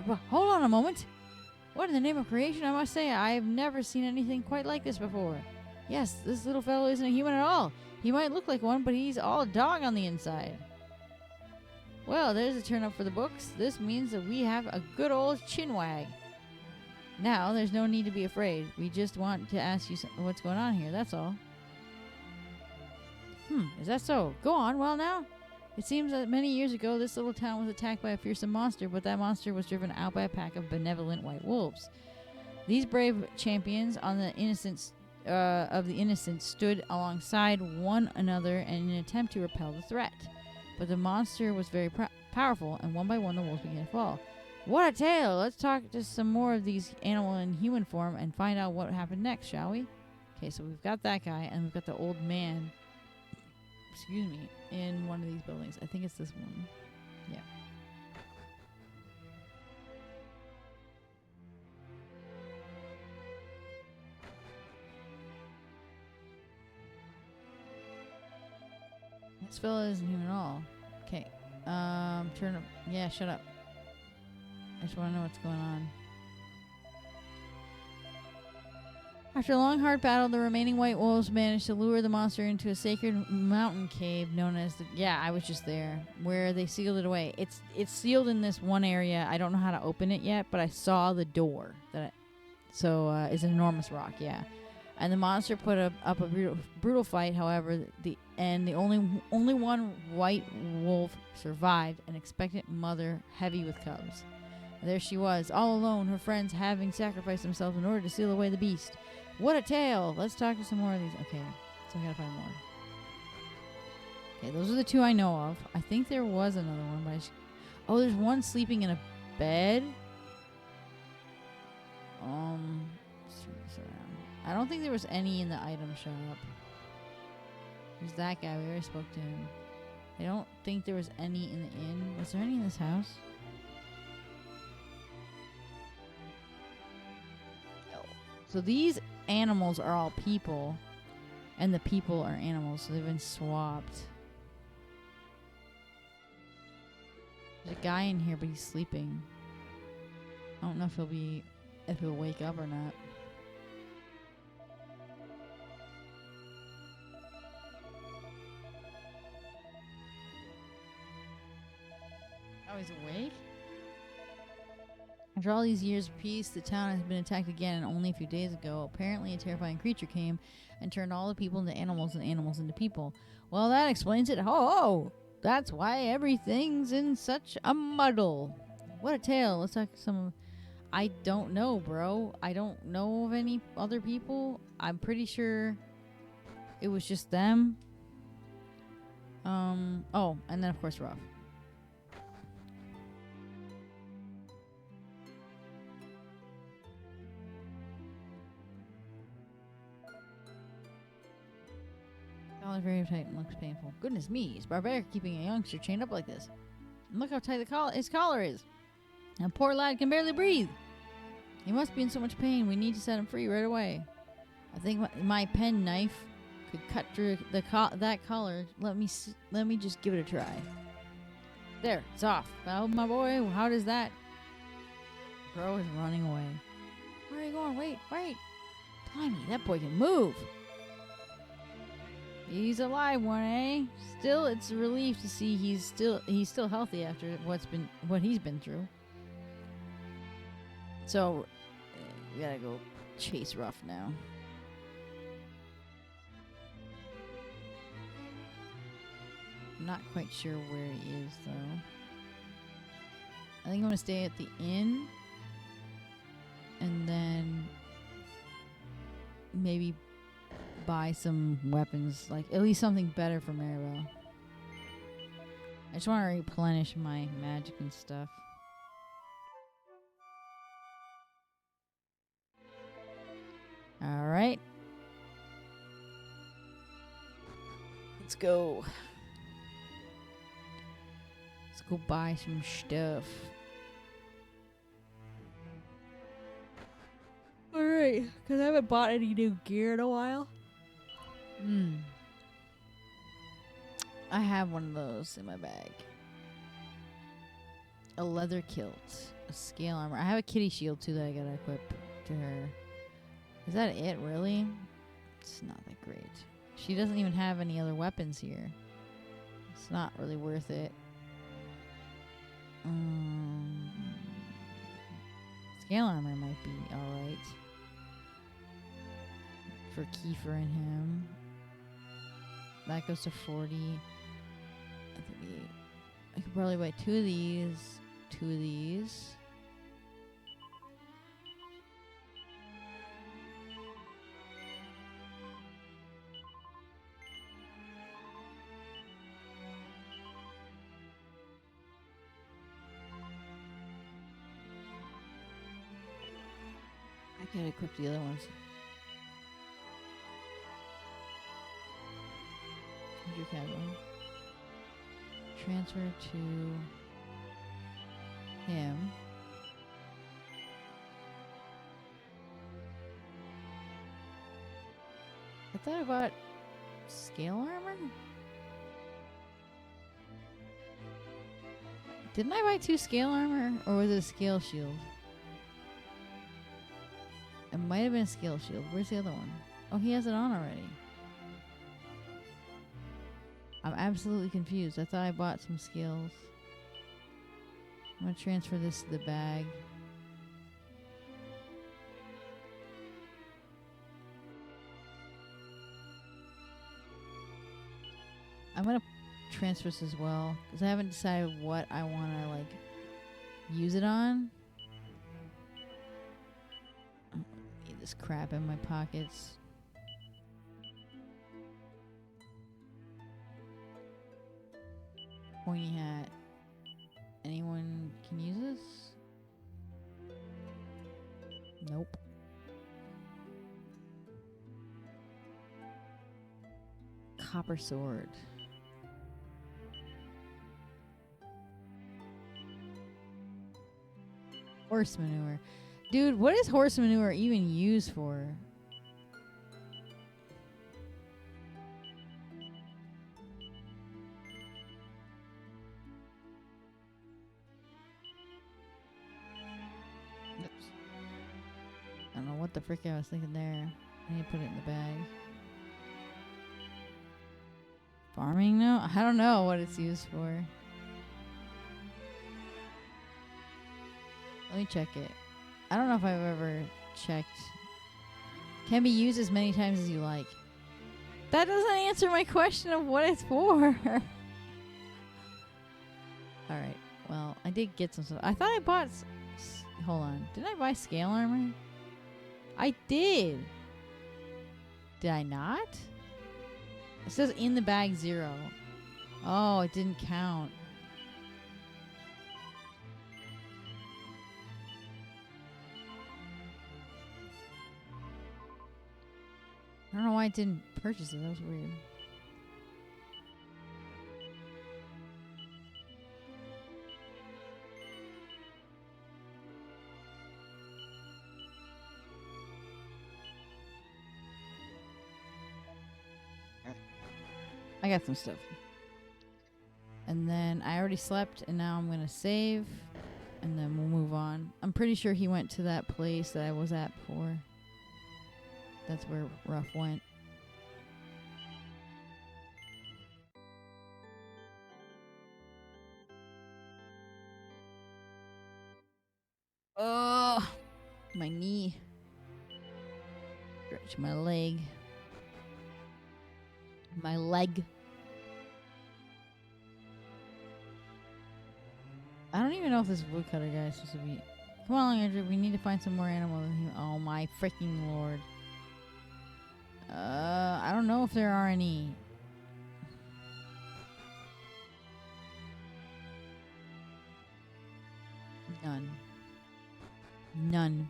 But hold on a moment. What in the name of creation, I must say, I have never seen anything quite like this before. Yes, this little fellow isn't a human at all. He might look like one, but he's all dog on the inside. Well, there's a turn up for the books. This means that we have a good old chinwag. Now, there's no need to be afraid. We just want to ask you what's going on here, that's all. Is that so? Go on, well now. It seems that many years ago, this little town was attacked by a fearsome monster, but that monster was driven out by a pack of benevolent white wolves. These brave champions of the innocent stood alongside one another in an attempt to repel the threat. But the monster was very powerful, and one by one the wolves began to fall. What a tale! Let's talk to some more of these animal and human form and find out what happened next, shall we? Okay, so we've got that guy, and we've got the old man, excuse me, in one of these buildings. I think it's this one. Yeah. This fella isn't human at all. Okay. Turn up. Yeah, shut up. I just want to know what's going on. After a long, hard battle, the remaining white wolves managed to lure the monster into a sacred mountain cave known as the... Yeah, I was just there. Where they sealed it away. It's sealed in this one area. I don't know how to open it yet, but I saw the door. So, it's an enormous rock, yeah. And the monster put up a brutal fight. However, the only one white wolf survived, an expectant mother heavy with cubs. There she was, all alone, her friends having sacrificed themselves in order to steal away the beast. What a tale! Let's talk to some more of these. Okay, so I gotta find more. Okay, those are the two I know of. I think there was another one, but oh, there's one sleeping in a bed. I don't think there was any in the item shop. There's that guy. We already spoke to him. I don't think there was any in the inn. Was there any in this house? No. So these animals are all people, and the people are animals, so they've been swapped. There's a guy in here, but he's sleeping. I don't know if he'll wake up or not. Oh, he's awake? After all these years of peace, the town has been attacked again, and only a few days ago, apparently a terrifying creature came and turned all the people into animals and animals into people. Well, that explains it. Oh, that's why everything's in such a muddle. What a tale. Let's talk some. I don't know, bro. I don't know of any other people. I'm pretty sure it was just them. Oh, and then of course Ruff. Collar very tight and looks painful. Goodness me, it's barbaric keeping a youngster chained up like this. And look how tight his collar is. And poor lad can barely breathe. He must be in so much pain. We need to set him free right away. I think my pen knife could cut through that collar. Let me just give it a try. There, it's off. Oh, my boy, how does that? Bro is running away. Where are you going? Wait. Blimey, that boy can move. He's alive one, eh? Still, it's a relief to see he's still healthy after what he's been through. So, we gotta go chase Ruff now. I'm not quite sure where he is, though. I think I'm gonna stay at the inn. And then maybe buy some weapons, like at least something better for Maribel. I just want to replenish my magic and stuff. Alright. Let's go. Let's go buy some stuff. Alright, because I haven't bought any new gear in a while. I have one of those in my bag. A leather kilt. A scale armor. I have a kitty shield too that I gotta equip to her. Is that it, really? It's not that great. She doesn't even have any other weapons here. It's not really worth it. Scale armor might be alright. For Kiefer and him. That goes to 40. I could probably buy two of these. I gotta equip the other ones. Your cabin. Transfer to him. I thought I bought scale armor? Didn't I buy 2 scale armor? Or was it a scale shield? It might have been a scale shield. Where's the other one? Oh, he has it on already. I'm absolutely confused. I thought I bought some skills. I'm going to transfer this to the bag. I'm gonna transfer this as well because I haven't decided what I want to like use it on. Get this crap in my pockets. Pointy hat. Anyone can use this? Nope. Copper sword. Horse manure. Dude, what is horse manure even used for? Oops. I don't know what the frick I was thinking there. I need to put it in the bag. Farming? No? I don't know what it's used for. Let me check it. I don't know if I've ever checked. Can be used as many times as you like. That doesn't answer my question of what it's for. Alright. Well, I did get some stuff. I thought I bought... hold on. Did I buy scale armor? I did. Did I not? It says in the bag 0. Oh, it didn't count. I don't know why I didn't purchase it. That was weird. I got some stuff. And then I already slept, and now I'm going to save, and then we'll move on. I'm pretty sure he went to that place that I was at before. That's where Ruff went. Oh, my knee. Stretch my leg. My leg. I don't even know if this woodcutter guy is supposed to be. Come on, Andrew. We need to find some more animals. Oh my freaking lord. I don't know if there are any. None. None.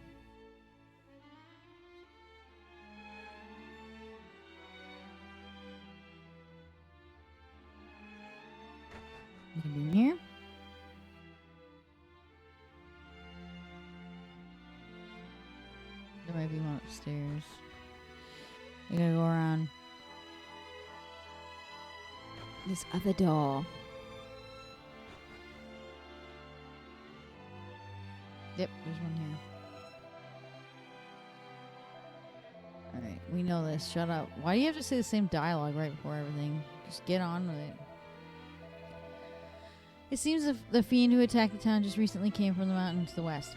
Maybe in here? There might be one upstairs. We gotta go around this other door. Yep, there's one here. Alright, we know this. Shut up. Why do you have to say the same dialogue right before everything? Just get on with it. It seems the fiend who attacked the town just recently came from the mountain to the west.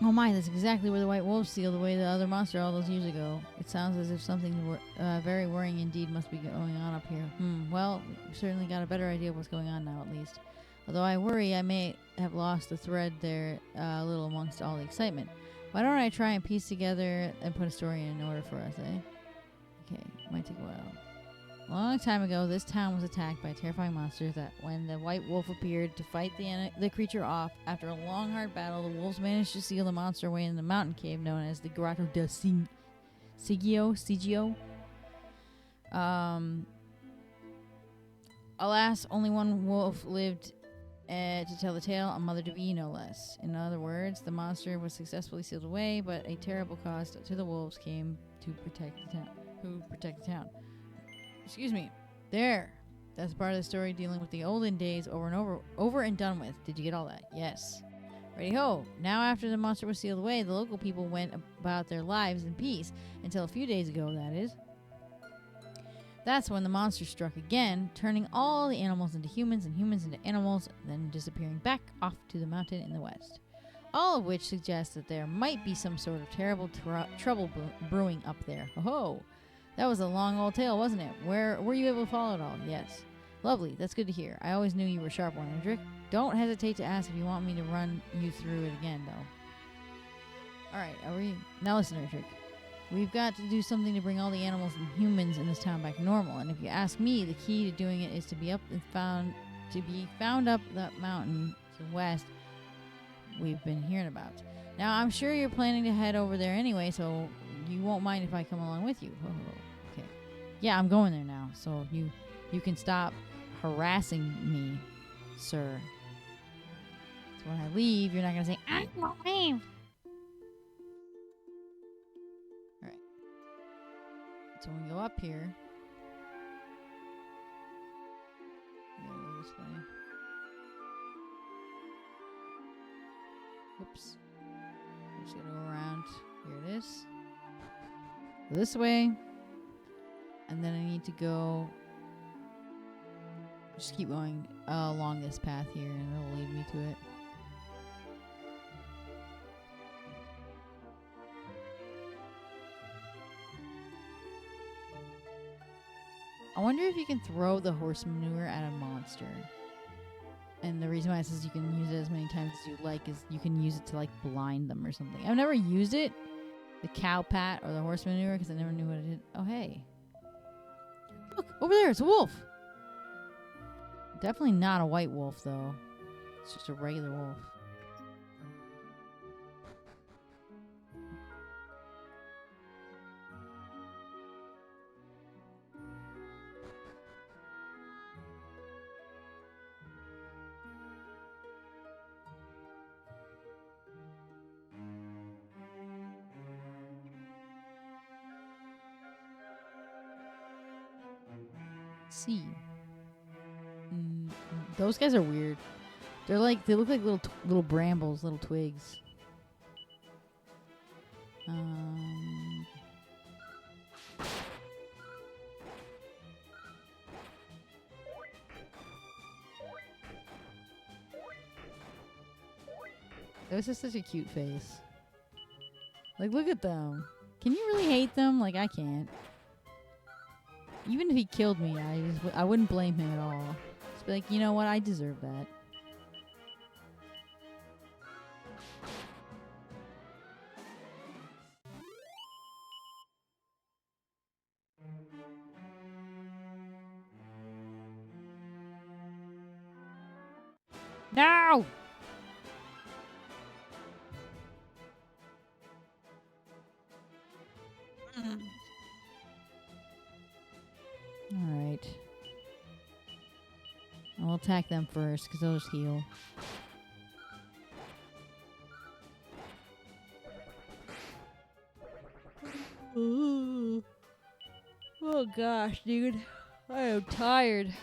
Oh my, that's exactly where the white wolves sealed away the other monster all those years ago. It sounds as if something very worrying indeed must be going on up here. Well, we've certainly got a better idea of what's going on now, at least. Although I worry I may have lost the thread there a little amongst all the excitement. Why don't I try and piece together and put a story in order for us, eh? Okay, might take a while. A long time ago, this town was attacked by a terrifying monster that when the white wolf appeared to fight the creature off, after a long, hard battle, the wolves managed to seal the monster away in the mountain cave known as the Grotto del Sigio. Alas, only one wolf lived to tell the tale, a mother to be, no less. In other words, the monster was successfully sealed away, but a terrible cost to the wolves came to protect the town. Excuse me. There. That's part of the story dealing with the olden days over and done with. Did you get all that? Yes. Ready ho. Now after the monster was sealed away, the local people went about their lives in peace. Until a few days ago, that is. That's when the monster struck again, turning all the animals into humans and humans into animals, then disappearing back off to the mountain in the west. All of which suggests that there might be some sort of terrible trouble brewing up there. Ho ho! That was a long old tale, wasn't it? Were you able to follow it all? Yes. Lovely. That's good to hear. I always knew you were a sharp one, Edric. Don't hesitate to ask if you want me to run you through it again, though. Alright, are we... Now listen, Edric. We've got to do something to bring all the animals and humans in this town back to normal. And if you ask me, the key to doing it is to be found up that mountain to the west we've been hearing about. Now, I'm sure you're planning to head over there anyway, so you won't mind if I come along with you. Oh, okay. Yeah, I'm going there now, so you can stop harassing me, sir. So when I leave, you're not going to say, I won't leave. Alright. So when we go up here, we gotta go this way. Oops. I'm just gonna go around. Here it is. Go this way. And then I need to go... Just keep going along this path here and it'll lead me to it. I wonder if you can throw the horse manure at a monster. And the reason why it says you can use it as many times as you like is you can use it to, like, blind them or something. I've never used it, the cow pat or the horse manure, because I never knew what it did. Oh, hey. Look, over there, it's a wolf. Definitely not a white wolf, though. It's just a regular wolf. See. Those guys are weird. They're like, they look like little brambles, little twigs. That was just such a cute face. Like, look at them. Can you really hate them? Like, I can't. Even if he killed me, I wouldn't blame him at all. Just be like, you know what? I deserve that. No! Alright. I'll attack them first, because they'll just heal. Ooh. Oh gosh, dude. I am tired.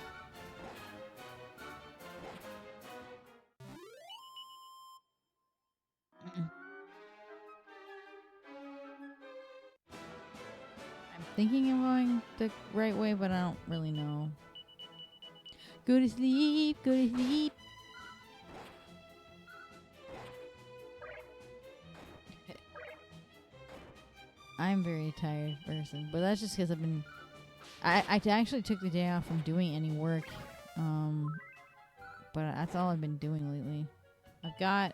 Thinking I'm going the right way, but I don't really know. Go to sleep, go to sleep. I'm a very tired person, but that's just because I've been... I actually took the day off from doing any work, but that's all I've been doing lately. I've got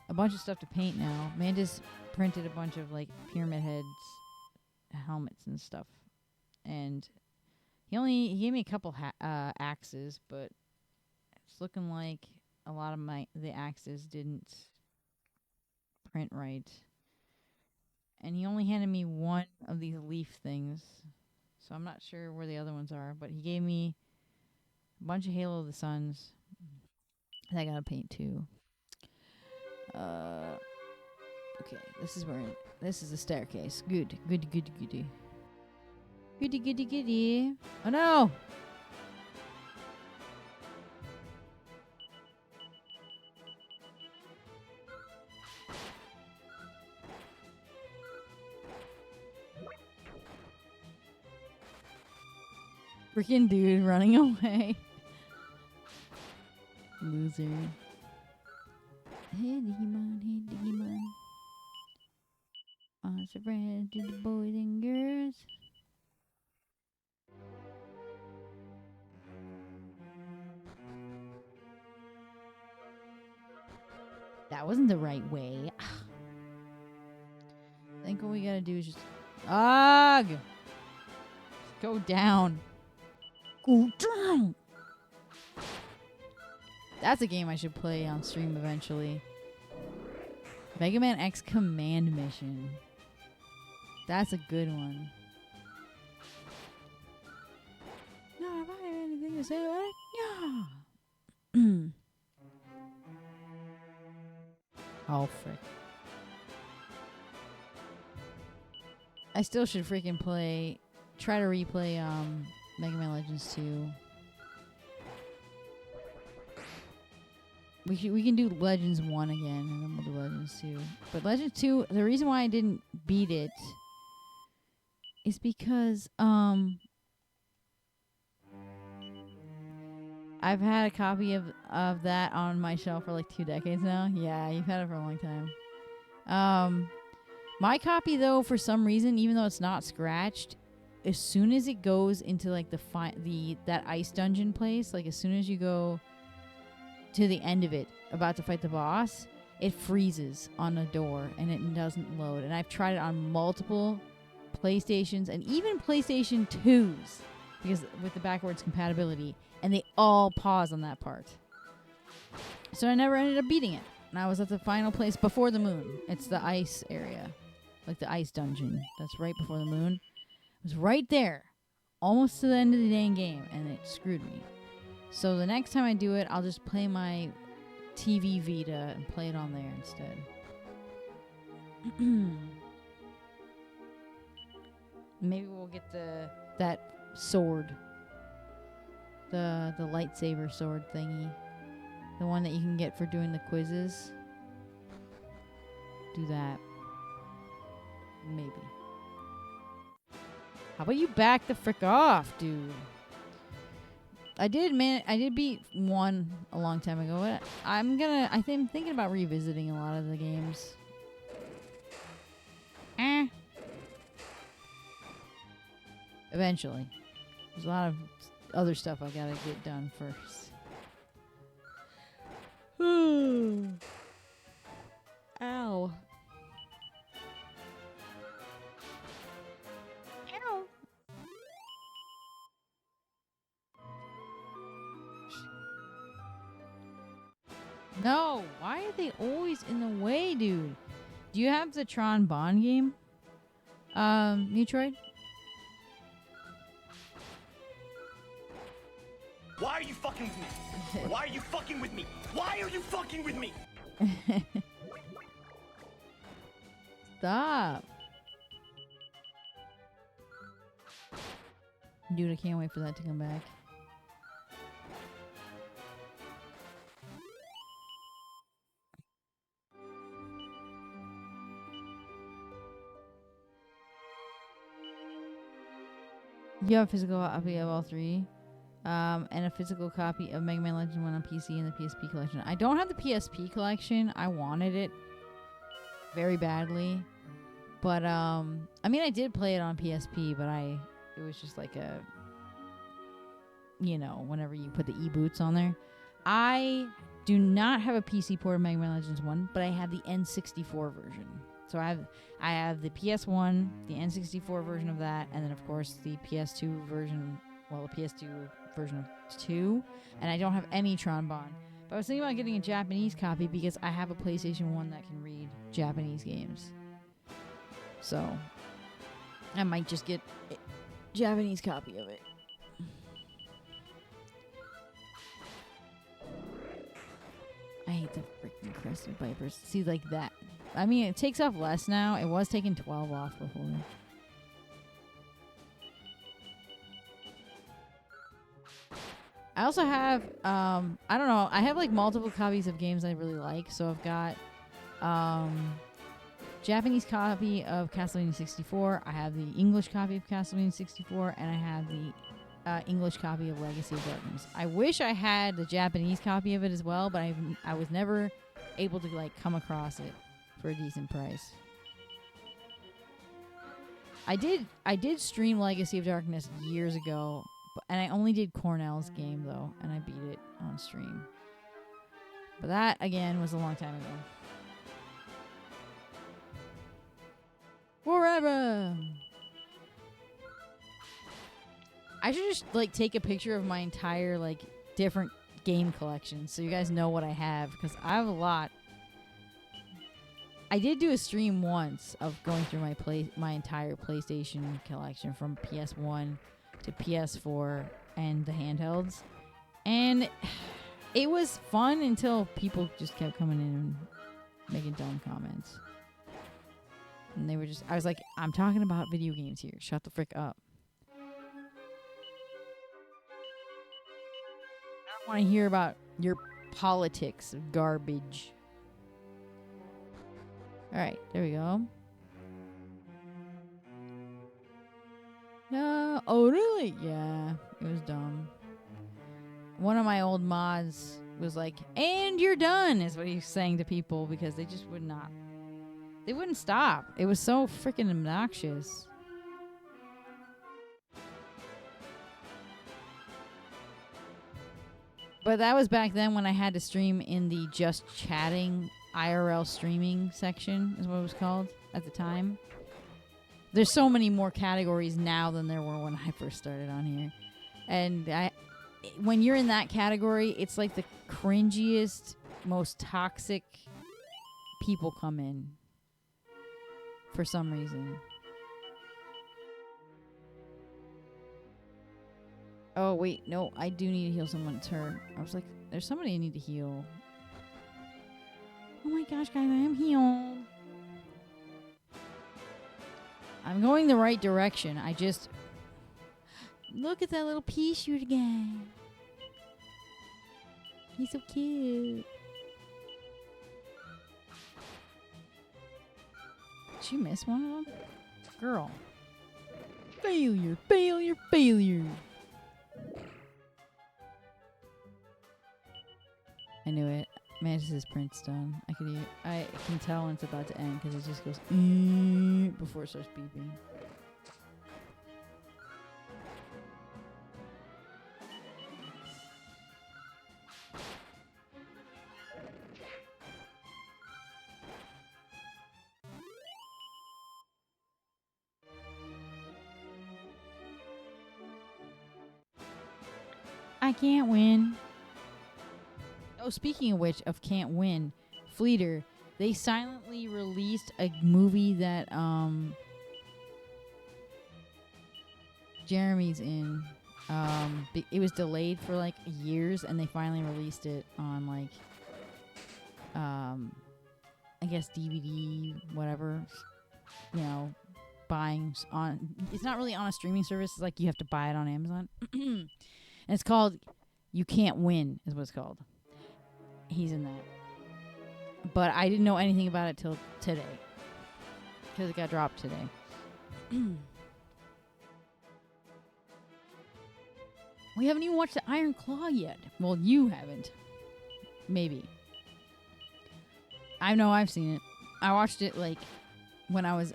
a bunch of stuff to paint now. Manda's printed a bunch of, like, pyramid heads, helmets and stuff, and he gave me a couple axes, but it's looking like a lot of the axes didn't print right, and he only handed me one of these leaf things, so I'm not sure where the other ones are, but he gave me a bunch of Halo of the Suns that I gotta paint too. Okay, this is the staircase. Goody. Goody. Oh no! Freaking dude running away. Loser. Hey Digimon. Awesome friends to the boys and girls. That wasn't the right way. I think what we gotta do is just... Ugh! Just go down. Go down. That's a game I should play on stream eventually. Mega Man X Command Mission. That's a good one. No, if I have anything to say about it, yeah. Oh, frick. I still should freaking try to replay Mega Man Legends 2. We can do Legends 1 again, and then we'll do Legends 2. But Legends 2, the reason why I didn't beat it is because I've had a copy of that on my shelf for like 2 decades now. Yeah, you've had it for a long time. My copy, though, for some reason, even though it's not scratched, as soon as it goes into like that ice dungeon place, like as soon as you go to the end of it, about to fight the boss, it freezes on the door and it doesn't load. And I've tried it on multiple PlayStations and even PlayStation 2s because with the backwards compatibility, and they all pause on that part. So I never ended up beating it. And I was at the final place before the moon. It's the ice area, like the ice dungeon that's right before the moon. It was right there, almost to the end of the dang game, and it screwed me. So the next time I do it, I'll just play my TV Vita and play it on there instead. Maybe we'll get that sword, the lightsaber sword thingy, the one that you can get for doing the quizzes. Do that. Maybe. How about you back the frick off, dude? I did beat 1 a long time ago, but I'm thinking about revisiting a lot of the games. Eventually. There's a lot of other stuff I gotta get done first. Ow. No, why are they always in the way, dude? Do you have the Tron Bond game? Metroid? Why are you fucking with me? Why are you fucking with me? Why are you fucking with me? Stop. Dude, I can't wait for that to come back. You have a physical copy of all 3. And a physical copy of Mega Man Legends 1 on PC and the PSP collection. I don't have the PSP collection. I wanted it very badly. But, I mean, I did play it on PSP, but it was just like a, whenever you put the e-boots on there. I do not have a PC port of Mega Man Legends 1, but I have the N64 version. So I have the PS1, the N64 version of that, and then, of course, the PS2 version, the PS2 version of 2, and I don't have any Tron Bond. But I was thinking about getting a Japanese copy because I have a PlayStation 1 that can read Japanese games. So I might just get a Japanese copy of it. I hate the freaking Crested Vipers. See, like that. I mean, it takes off less now. It was taking 12 off before. I also have, I don't know, I have like multiple copies of games I really like. So I've got Japanese copy of Castlevania 64. I have the English copy of Castlevania 64, and I have the English copy of Legacy of Darkness. I wish I had the Japanese copy of it as well, but I was never able to like come across it for a decent price. I did stream Legacy of Darkness years ago, and I only did Cornell's game though, and I beat it on stream. But that again was a long time ago. Forever. I should just like take a picture of my entire like different game collection so you guys know what I have, because I have a lot. I did do a stream once of going through my entire PlayStation collection from PS1 to PS4 and the handhelds, and it was fun until people just kept coming in and making dumb comments. And they were just, I was like, I'm talking about video games here. Shut the frick up. I don't want to hear about your politics of garbage. Alright, there we go. No. Oh, really? Yeah, it was dumb. One of my old mods was like, and you're done, is what he was saying to people, because they just would not. They wouldn't stop. It was so freaking obnoxious. But that was back then when I had to stream in the just chatting IRL streaming section, is what it was called at the time. There's so many more categories now than there were when I first started on here. And when you're in that category, it's like the cringiest, most toxic people come in. For some reason. Oh, wait. No, I do need to heal someone. It's her. I was like, there's somebody I need to heal. Oh my gosh, guys, I am healed. I'm going the right direction. I just... Look at that little pea shooter guy. He's so cute. Did she miss one of them? Girl. Failure, failure, failure. I knew it. Mantis's print's done. I can tell when it's about to end because it just goes before it starts beeping. I can't win. Oh, speaking of which, of can't win, Fleeter, they silently released a movie that Jeremy's in. It was delayed for like years, and they finally released it on like I guess DVD, whatever. You know, buying on. It's not really on a streaming service. It's like you have to buy it on Amazon. And it's called You Can't Win, is what it's called. He's in that. But I didn't know anything about it till today. Because it got dropped today. We haven't even watched the Iron Claw yet. Well, you haven't. Maybe. I know I've seen it. I watched it like when I was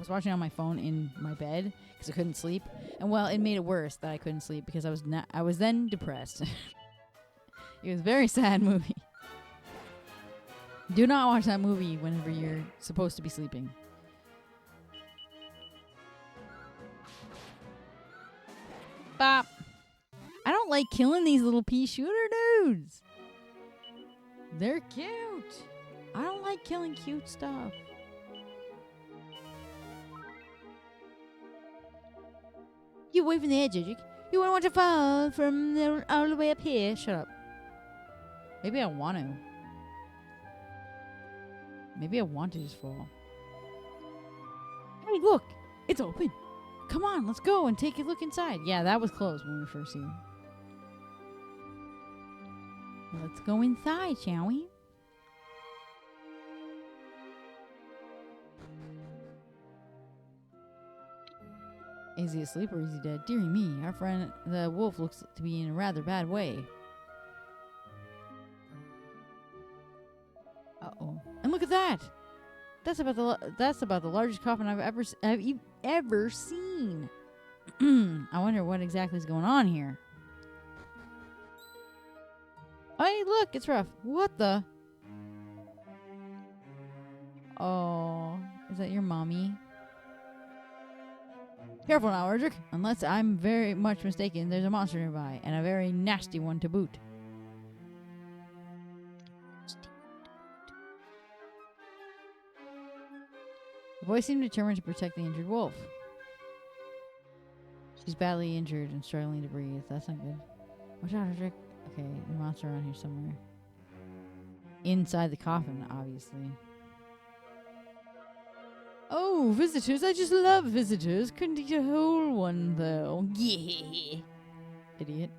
watching it on my phone in my bed because I couldn't sleep. And well, it made it worse that I couldn't sleep because I was then depressed. It was a very sad movie. Do not watch that movie whenever you're supposed to be sleeping. Bop. I don't like killing these little pea shooter dudes. They're cute. I don't like killing cute stuff. You away from the edge, Edric. You wouldn't want to fall from all the way up here. Shut up. Maybe I want to. Maybe I want to just fall. Hey, look. It's open. Come on, let's go and take a look inside. Yeah, that was closed when we first seen. Let's go inside, shall we? Is he asleep or is he dead? Dearie me, our friend the wolf looks to be in a rather bad way. Uh-oh. And look at that! That's about the largest coffin I've ever seen. I wonder what exactly is going on here. Hey, look, it's rough. What the? Oh, is that your mommy? Careful now, Erdrick. Unless I'm very much mistaken, there's a monster nearby, and a very nasty one to boot. The boy seemed determined to protect the injured wolf. She's badly injured and struggling to breathe. That's not good. Watch out, Erdrick. Okay, the monster around here somewhere. Inside the coffin, obviously. Oh, visitors. I just love visitors. Couldn't eat a whole one, though. Yeah. Idiot.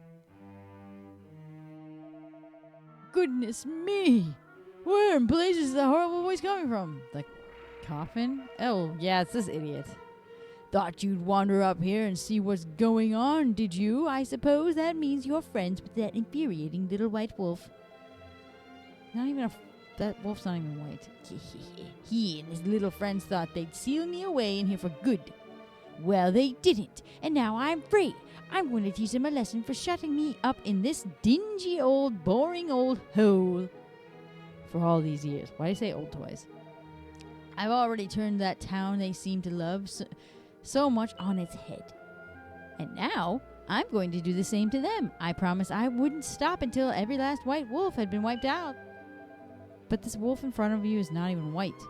Goodness me. Where in blazes is that horrible voice coming from? The coffin? Oh, yeah, it's this idiot. Thought you'd wander up here and see what's going on, did you? I suppose that means you're friends with that infuriating little white wolf. Not even that wolf's not even white. He and his little friends thought they'd seal me away in here for good. Well, they didn't, and now I'm free. I'm going to teach them a lesson for shutting me up in this dingy old, boring old hole for all these years. Why do you say old twice? I've already turned that town they seem to love so much on its head. And now, I'm going to do the same to them. I promised I wouldn't stop until every last white wolf had been wiped out. But this wolf in front of you is not even white.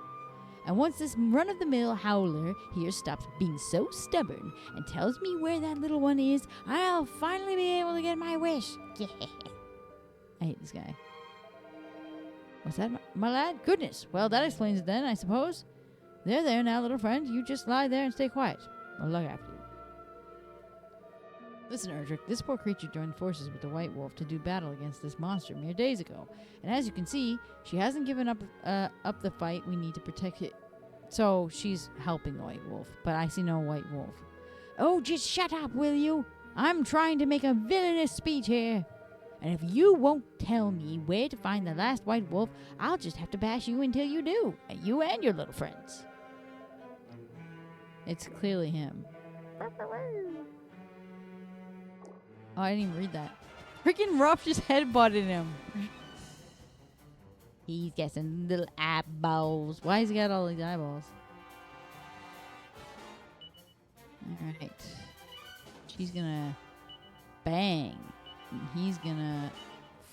And once this run-of-the-mill howler here stops being so stubborn and tells me where that little one is, I'll finally be able to get my wish. I hate this guy. What's that, my lad? Goodness. Well, that explains it then, I suppose. There now, little friend. You just lie there and stay quiet. I'll look after you. Listen, Erdrick, this poor creature joined forces with the White Wolf to do battle against this monster mere days ago. And as you can see, she hasn't given up the fight we need to protect it. So she's helping the White Wolf, but I see no White Wolf. Oh, just shut up, will you? I'm trying to make a villainous speech here. And if you won't tell me where to find the last White Wolf, I'll just have to bash you until you do. You and your little friends. It's clearly him. Oh, I didn't even read that. Freaking Ruff just headbutted him. He's got some little eyeballs. Why has he got all these eyeballs? Alright. She's gonna bang. And he's gonna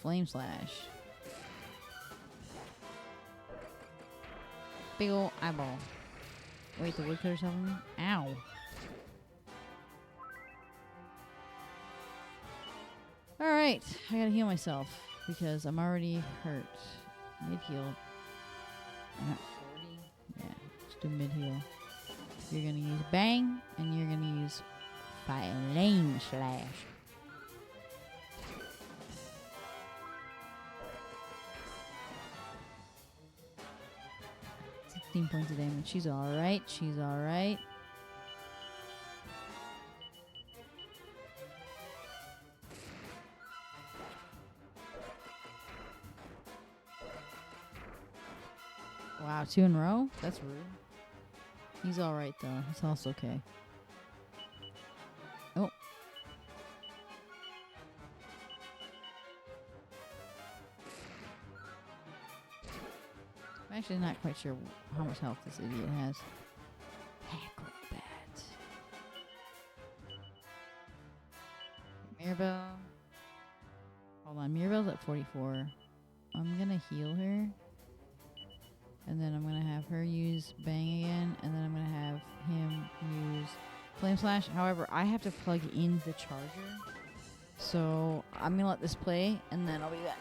flame slash. Big ol' eyeball. Wait, the woodcutter's helping me? Ow. Alright, I gotta heal myself because I'm already hurt. Mid heal. I'm at 40. Yeah, just do mid heal. You're gonna use bang and you're gonna use flame slash. Points of damage. She's alright. She's alright. Wow, 2 in a row? That's rude. He's alright though. He's also okay. Oh. I'm actually not quite sure how much health this idiot has. Acrobat. Mirabelle. Hold on, Mirabelle's at 44. I'm gonna heal her. And then I'm gonna have her use bang again. And then I'm gonna have him use flame slash. However, I have to plug in the charger. So I'm gonna let this play and then I'll be back.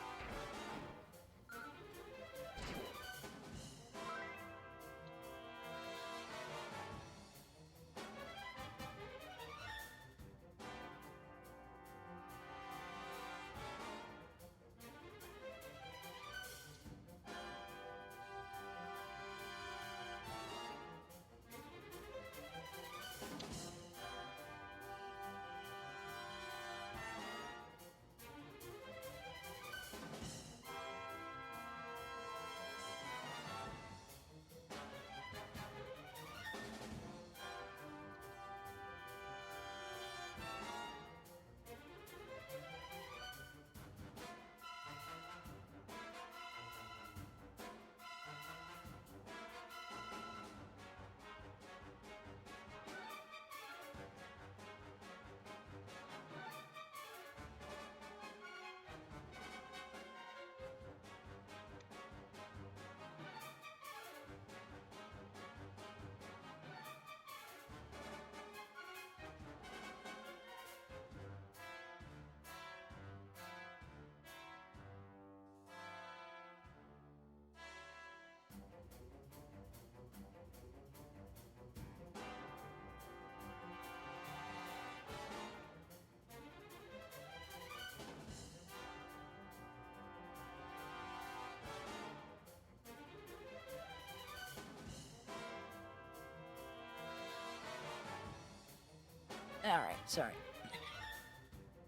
Alright, sorry.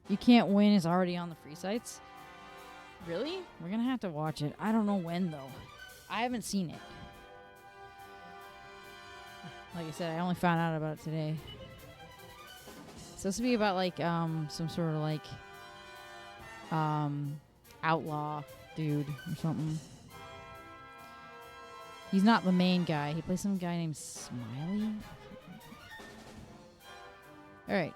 You Can't Win is already on the free sites. Really? We're gonna have to watch it. I don't know when though. I haven't seen it. Like I said, I only found out about it today. It's supposed to be about like some sort of like outlaw dude or something. He's not the main guy. He plays some guy named Smiley. All right.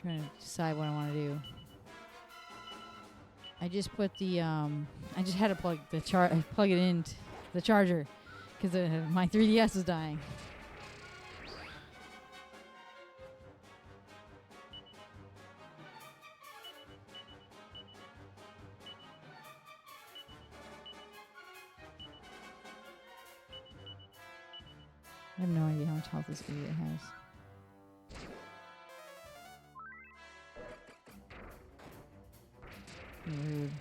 Trying to decide what I want to do. I just put the I just had to plug it into the charger because my 3DS is dying. I have no idea how much health this idiot has. Rude.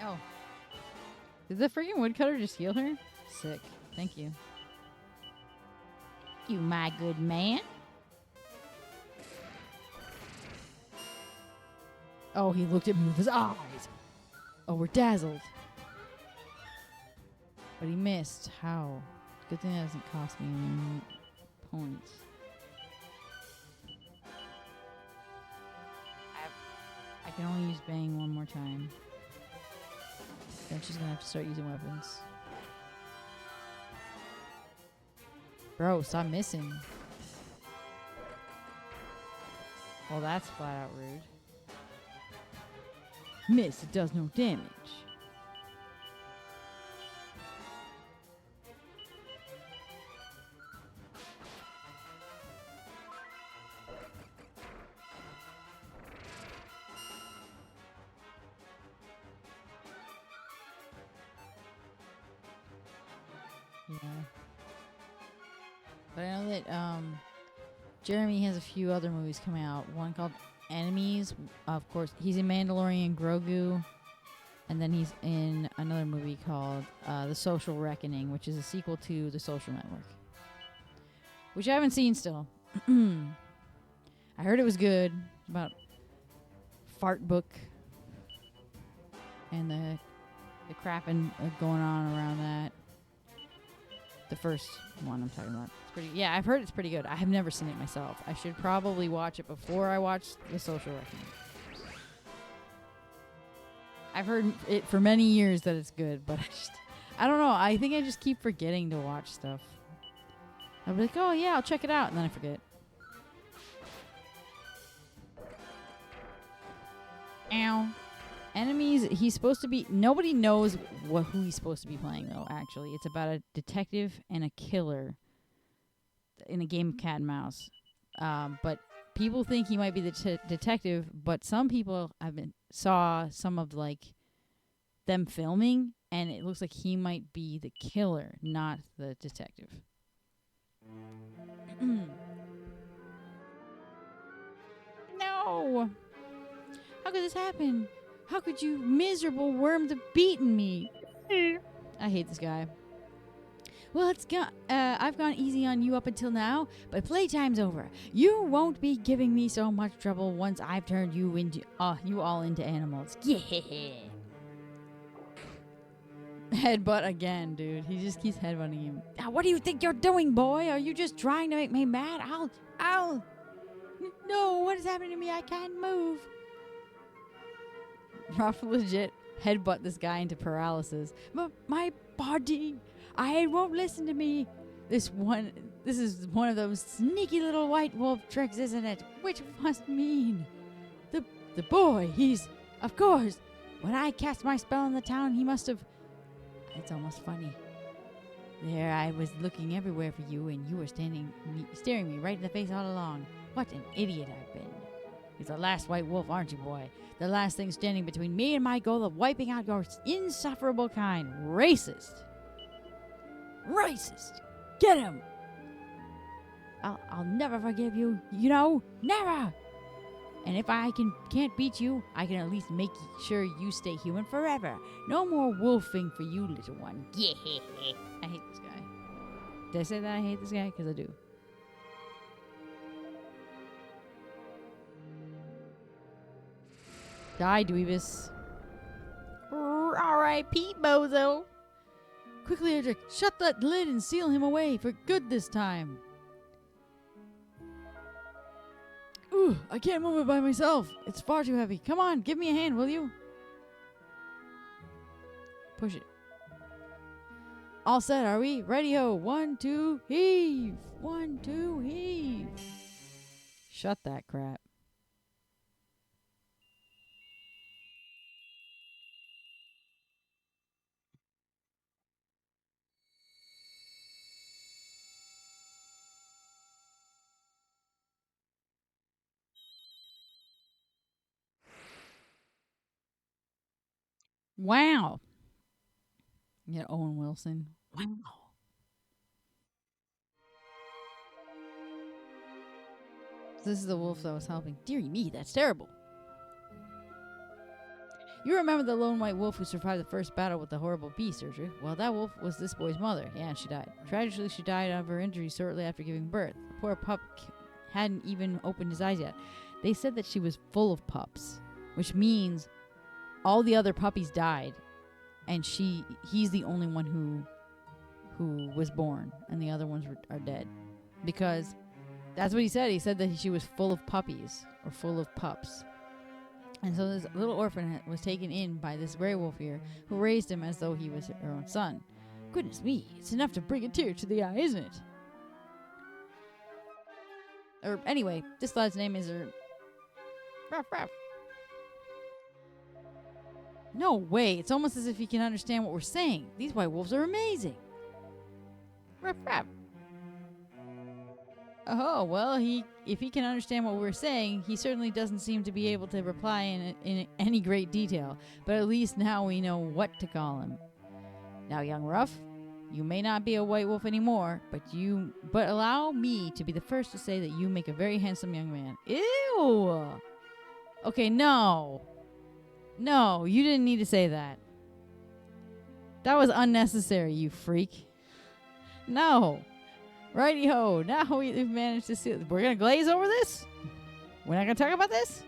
Oh. Did the freaking woodcutter just heal her? Sick. Thank you. You my good man. Oh, he looked at me with his eyes. Oh, we're dazzled. But he missed. How? Good thing that doesn't cost me any points. I can only use bang one more time. Then she's gonna have to start using weapons. Bro, stop missing. Well, that's flat out rude. Miss, it does no damage. Yeah. But I know that Jeremy has a few other movies coming out. One called Enemies. Of course, he's in Mandalorian Grogu. And then he's in another movie called The Social Reckoning, which is a sequel to The Social Network. Which I haven't seen still. I heard it was good. About fart book. And the crap and going on around that. The first one I'm talking about. It's pretty. Yeah, I've heard it's pretty good. I have never seen it myself. I should probably watch it before I watch The Social Reckoning. I've heard it for many years that it's good, but I don't know. I think I just keep forgetting to watch stuff. I'll be like, oh yeah, I'll check it out, and then I forget. Ow. Enemies, he's supposed to be... Nobody knows who he's supposed to be playing, though, actually. It's about a detective and a killer in a game of cat and mouse. But people think he might be the detective, but some people saw some of, like, them filming, and it looks like he might be the killer, not the detective. No! How could this happen? How could you miserable worms have beaten me? I hate this guy. Well, I've gone easy on you up until now, but playtime's over. You won't be giving me so much trouble once I've turned you all into animals. Yeah. Headbutt again, dude. He just keeps headbutting him. Now, what do you think you're doing, boy? Are you just trying to make me mad? No, what is happening to me? I can't move. Ruff legit headbutt this guy into paralysis. My body, it won't listen to me. This is one of those sneaky little white wolf tricks, isn't it? Which must mean the boy. Of course. When I cast my spell in the town, he must have. It's almost funny. There, I was looking everywhere for you, and you were staring me right in the face all along. What an idiot I've been. You're the last white wolf, aren't you, boy? The last thing standing between me and my goal of wiping out your insufferable kind. Racist. Get him. I'll never forgive you. You know, never. And if I can't beat you, I can at least make sure you stay human forever. No more wolfing for you, little one. Yeah. I hate this guy. Did I say that I hate this guy? Because I do. Die, Dweebus. R.I.P. Bozo. Quickly, Edric, shut that lid and seal him away for good this time. Ooh, I can't move it by myself. It's far too heavy. Come on, give me a hand, will you? Push it. All set, are we? Ready-ho. 1, 2, heave. 1, 2, heave. Shut that crap. Wow. Yeah, Owen Wilson. Wow. This is the wolf that was helping. Dearie me, that's terrible. You remember the lone white wolf who survived the first battle with the horrible beast, Erdrich? Well, that wolf was this boy's mother. Yeah, and she died. Tragically, she died of her injuries shortly after giving birth. The poor pup hadn't even opened his eyes yet. They said that she was full of pups, which means all the other puppies died, and he's the only one who was born, and the other ones are dead. Because that's what he said. He said that she was full of puppies, or full of pups. And so this little orphan was taken in by this gray wolf here, who raised him as though he was her own son. Goodness me, it's enough to bring a tear to the eye, isn't it? Or anyway, this lad's name is Ruff Ruff. No way, it's almost as if he can understand what we're saying. These white wolves are amazing. Ruff Ruff. Oh, well, if he can understand what we're saying, he certainly doesn't seem to be able to reply in any great detail. But at least now we know what to call him. Now, young Ruff, you may not be a white wolf anymore, but allow me to be the first to say that you make a very handsome young man. Ew! Okay, no. No, you didn't need to say that. That was unnecessary, you freak. No. Righty-ho, now we've managed to see it. We're going to glaze over this? We're not going to talk about this?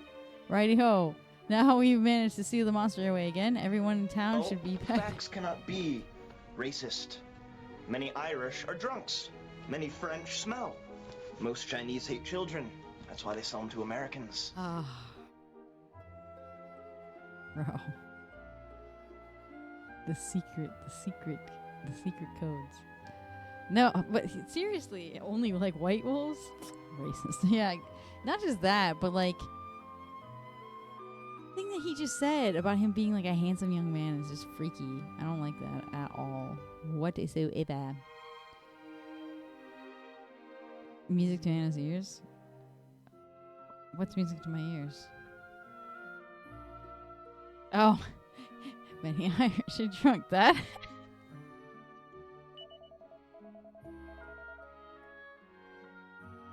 Righty-ho, now we've managed to seal the monster away again. Everyone in town should be back. Facts cannot be racist. Many Irish are drunks. Many French smell. Most Chinese hate children. That's why they sell them to Americans. Ah. Bro. The secret codes. No, but seriously, only like white wolves? Racist. Yeah, not just that, but like the thing that he just said about him being like a handsome young man is just freaky. I don't like that at all. Whatsoever. Music to Anna's ears? What's music to my ears? Oh, many Irish are drunk. That.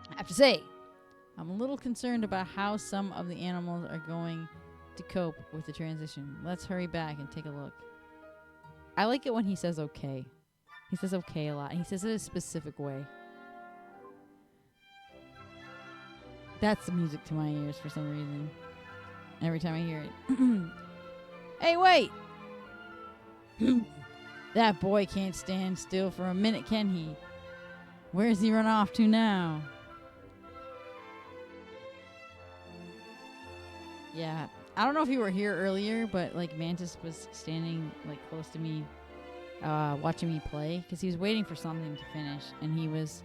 I have to say, I'm a little concerned about how some of the animals are going to cope with the transition. Let's hurry back and take a look. I like it when he says okay. He says okay a lot. He says it a specific way. That's the music to my ears for some reason. Every time I hear it. Hey, wait! That boy can't stand still for a minute, can he? Where's he run off to now? Yeah, I don't know if you were here earlier, but like Mantis was standing like close to me, watching me play because he was waiting for something to finish, and he was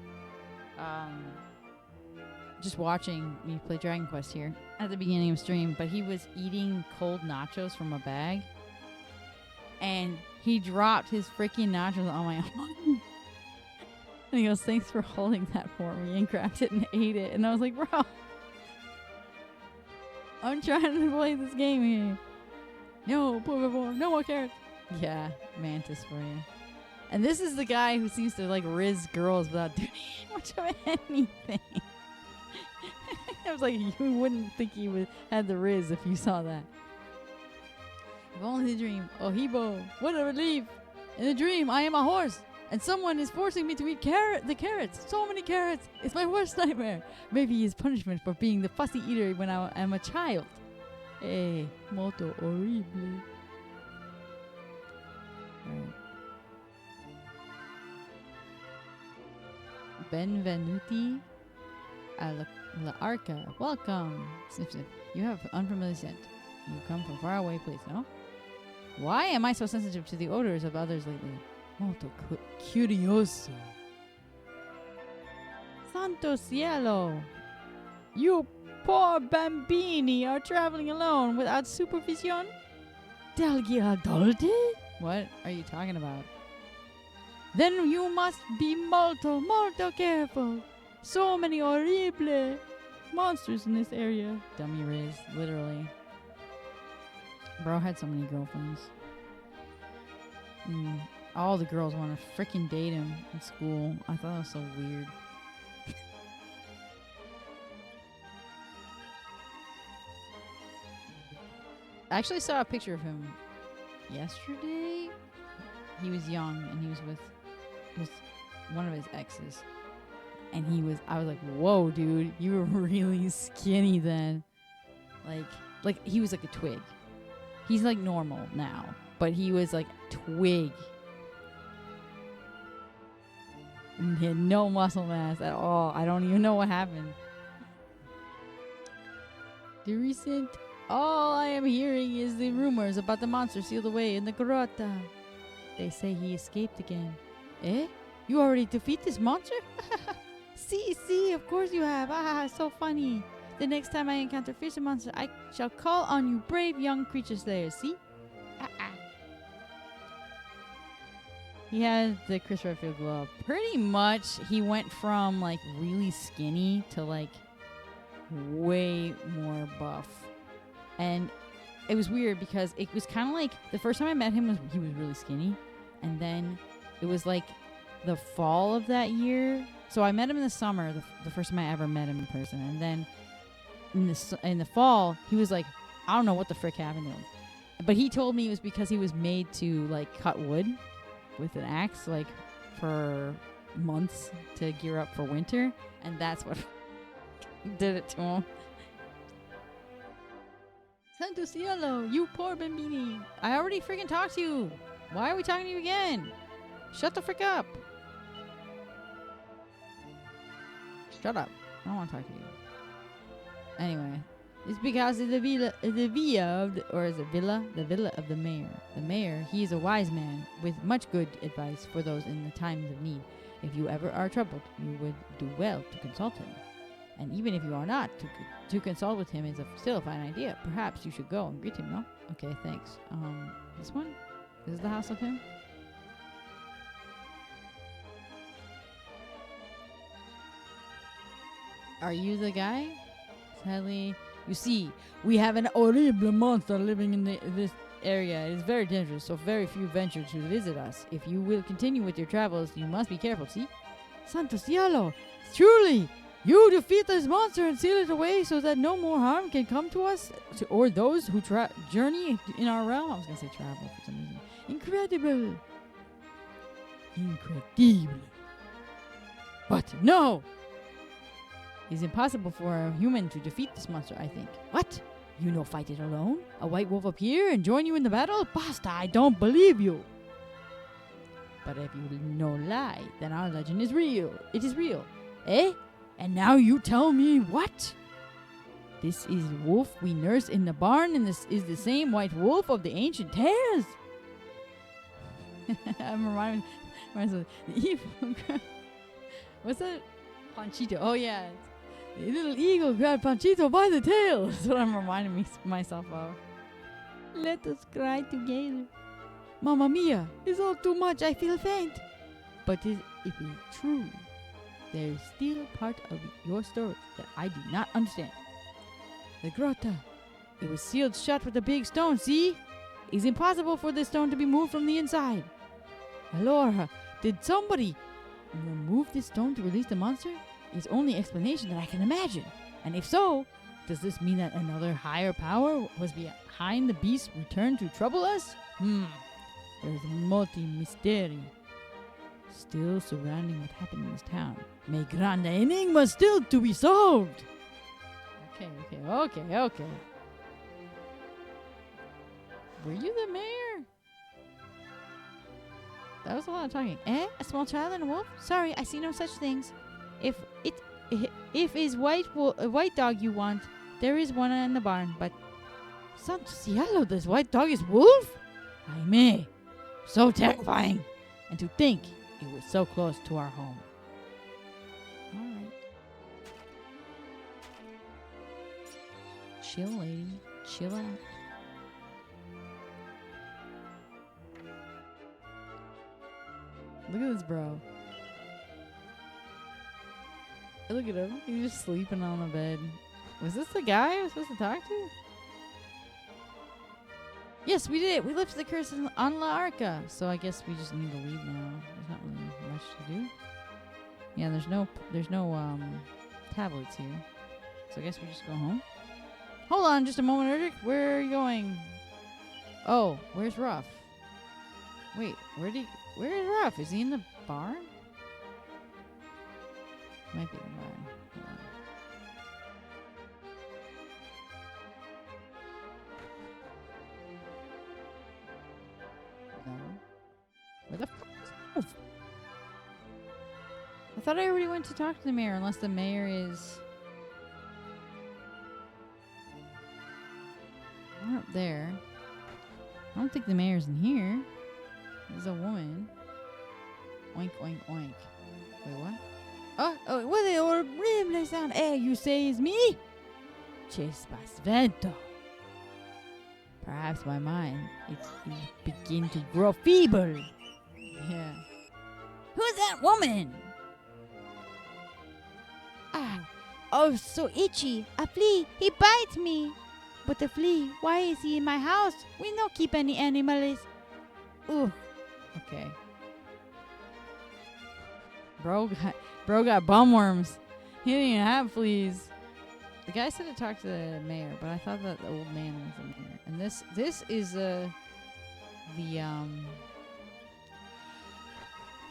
just watching me play Dragon Quest here at the beginning of stream. But he was eating cold nachos from a bag, and he dropped his freaking nachos on my arm. And he goes, "Thanks for holding that for me," and grabbed it and ate it. And I was like, bro, I'm trying to play this game here. No, no more carrots. Yeah, Mantis for you. And this is the guy who seems to like riz girls without doing much of anything. I was like, you wouldn't think he had the riz if you saw that. If only the dream. Oh, Hebo, what a relief. In the dream, I am a horse, and someone is forcing me to eat the carrots. So many carrots. It's my worst nightmare. Maybe it's punishment for being the fussy eater when I am a child. Eh, molto horrible. Right. Benvenuti alla Arca. Welcome. Sniff, sniff. You have unfamiliar scent. You come from far away place, no? Why am I so sensitive to the odors of others lately? Molto curioso. Santo cielo! You poor bambini are traveling alone without supervision? Degli adulti? What are you talking about? Then you must be molto careful. So many horrible monsters in this area. Dummy Riz, literally. Bro had so many girlfriends. All the girls want to freaking date him in school. I thought that was so weird. I actually saw a picture of him yesterday. He was young and he was with one of his exes. And I was like, whoa, dude, you were really skinny then. Like he was like a twig. He's like normal now, but he was like twig. And he had no muscle mass at all. I don't even know what happened. The recent, all I am hearing is the rumors about the monster sealed away in the grotta. They say he escaped again. Eh? You already defeat this monster? See, of course you have. Ah, so funny. The next time I encounter fisher monster, I shall call on you brave young creature slayers. See? He had the Chris Redfield glow up. Pretty much, he went from like really skinny to like way more buff. And it was weird because it was kind of like the first time I met him he was really skinny. And then it was like the fall of that year. So I met him in the summer, the first time I ever met him in person. And then in the fall, he was like, I don't know what the frick happened to him. But he told me it was because he was made to like cut wood with an axe like for months to gear up for winter. And that's what did it to him. Santo cielo, you poor bambini. I already freaking talked to you. Why are we talking to you again? Shut the frick up. Shut up. I don't want to talk to you. Anyway, it's because of the villa of the villa of the mayor. The mayor, he is a wise man with much good advice for those in the times of need. If you ever are troubled, you would do well to consult him. And even if you are not, to consult with him is still a fine idea. Perhaps you should go and greet him, no? Okay, thanks. This one? This is the house of him? Are you the guy? Sadly, you see, we have an horrible monster living in this area. It is very dangerous, so very few venture to visit us. If you will continue with your travels, you must be careful, see? Santo cielo! Truly! You defeat this monster and seal it away so that no more harm can come to us or those who journey in our realm. I was going to say travel for some reason. Incredible! Incredible! But no! It's impossible for a human to defeat this monster, I think. What? You no fight it alone? A white wolf appear and join you in the battle? Basta, I don't believe you. But if you no lie, then our legend is real. It is real. Eh? And now you tell me what? This is the wolf we nursed in the barn, and this is the same white wolf of the ancient tales. I'm reminding myself. What's that? Panchito. Oh, yeah. The little eagle grabbed Panchito by the tail. That's what I'm reminding myself of. Let us cry together. Mamma mia, it's all too much. I feel faint. But if it is true, there is still part of your story that I do not understand. The grotta. It was sealed shut with a big stone, see? It's impossible for this stone to be moved from the inside. Allora, did somebody remove this stone to release the monster? It's the only explanation that I can imagine. And if so, does this mean that another higher power was behind the beast's return to trouble us? There's multi-mystery still surrounding what happened in this town. Me grande enigma still to be solved. Okay. Were you the mayor? That was a lot of talking. A small child and a wolf? Sorry, I see no such things. If is a white dog you want, there is one in the barn. But Santo Cielo, this white dog is wolf? Ay me, so terrifying. And to think it was so close to our home. All right. Chill, lady. Chill out. Look at this bro. Look at him. He's just sleeping on the bed. Was this the guy I was supposed to talk to? Yes, we did. We lifted the curse on La Arca. So I guess we just need to leave now. There's not really much to do. Yeah, there's no tablets here. So I guess we just go home. Hold on just a moment, Erdrick. Where are you going? Oh, where's Ruff? Wait, where is Ruff? Is he in the barn? Might be in the barn. Hold on. No. Where the fuck is Ruff? I thought I already went to talk to the mayor, unless the mayor is not up there. I don't think the mayor's in here. There's a woman. Oink, oink, oink. Wait, what? Oh, what the horrible sound? You say is me? Vento. Perhaps my mind is begin to grow feeble. Yeah. Who's that woman? Oh, so itchy. A flea. He bites me. But the flea, why is he in my house? We don't keep any animals. Ooh. Okay. Bro got bum worms. He didn't even have fleas. The guy said to talk to the mayor, but I thought that the old man was in here. And this is the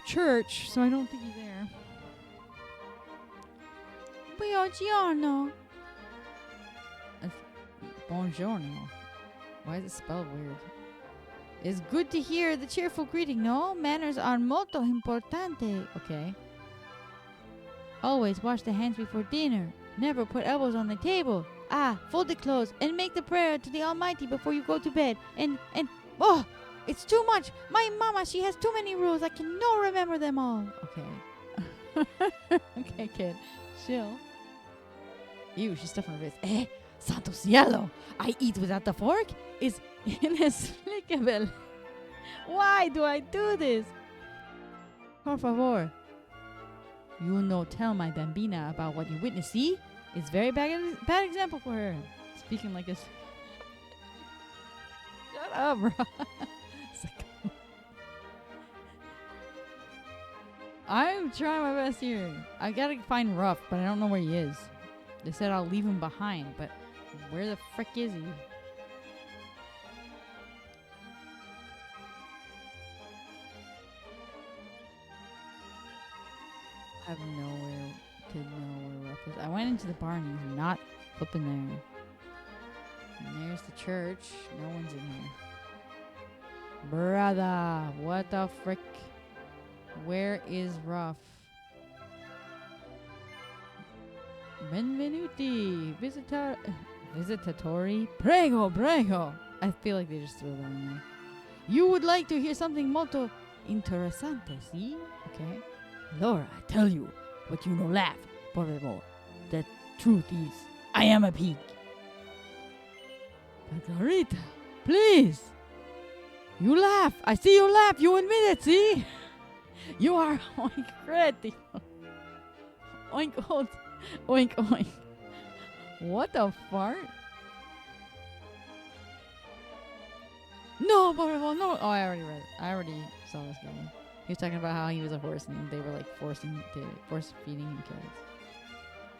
church, so I don't think he's there. Buongiorno. Buongiorno. Why is it spelled weird? It's good to hear the cheerful greeting, no? Manners are molto importante. Okay. Always wash the hands before dinner. Never put elbows on the table. Fold the clothes and make the prayer to the Almighty before you go to bed. And oh, it's too much. My mama, she has too many rules. I can no remember them all. Okay. Okay, kid. Chill. Ew, she's stuffing her face. Santo Cielo! I eat without the fork? Is inexplicable. Why do I do this? Por favor. You no tell my bambina about what you witness, see? It's very bad example for her. Speaking like this. Shut up, bro. I'm trying my best here. I gotta find Ruff, but I don't know where he is. They said I'll leave him behind, but where the frick is he? I have nowhere to know where Ruff is. I went into the barn and he's not flipping there. And there's the church. No one's in here. Brother, what the frick? Where is Ruff? Benvenuti, visitatori, prego. I feel like they just threw that in there. You would like to hear something molto interessante, see? Okay. Laura, I tell you, but you no laugh, por favor. The truth is, I am a pig. Margarita, please. You laugh. I see you laugh. You admit it, see? You are oink credit. Oink oink. Oink oink. What the fart? No, por favor, no. Oh, I already read it. I already saw this guy. He was talking about how he was a horse and they were like force feeding him carrots.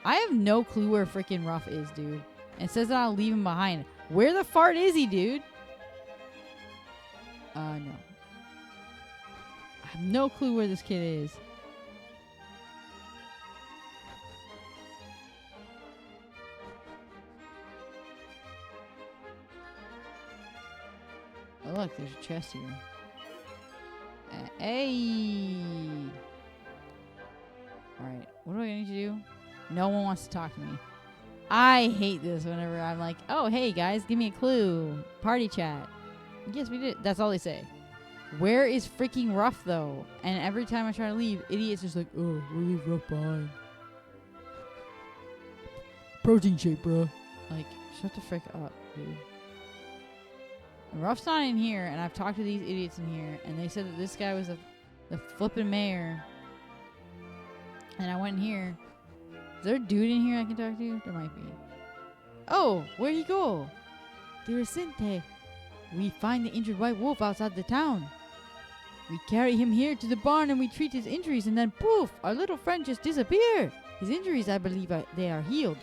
I have no clue where freaking Ruff is, dude. It says that I'll leave him behind. Where the fart is he, dude? No. I have no clue where this kid is. Oh, look, there's a chest here. Hey! Alright, what do I need to do? No one wants to talk to me. I hate this whenever I'm like, oh, hey, guys, give me a clue. Party chat. Yes, we did. That's all they say. Where is freaking Ruff, though? And every time I try to leave, idiot's just like, oh, we'll leave Ruff behind. Protein shake, bro. Like, shut the frick up, dude. And Ruff's not in here, and I've talked to these idiots in here, and they said that this guy was the flippin' mayor. And I went in here. Is there a dude in here I can talk to? There might be. Oh, where'd he go? Diracente. We find the injured white wolf outside the town. We carry him here to the barn and we treat his injuries, and then poof, our little friend just disappeared. His injuries, I believe, they are healed,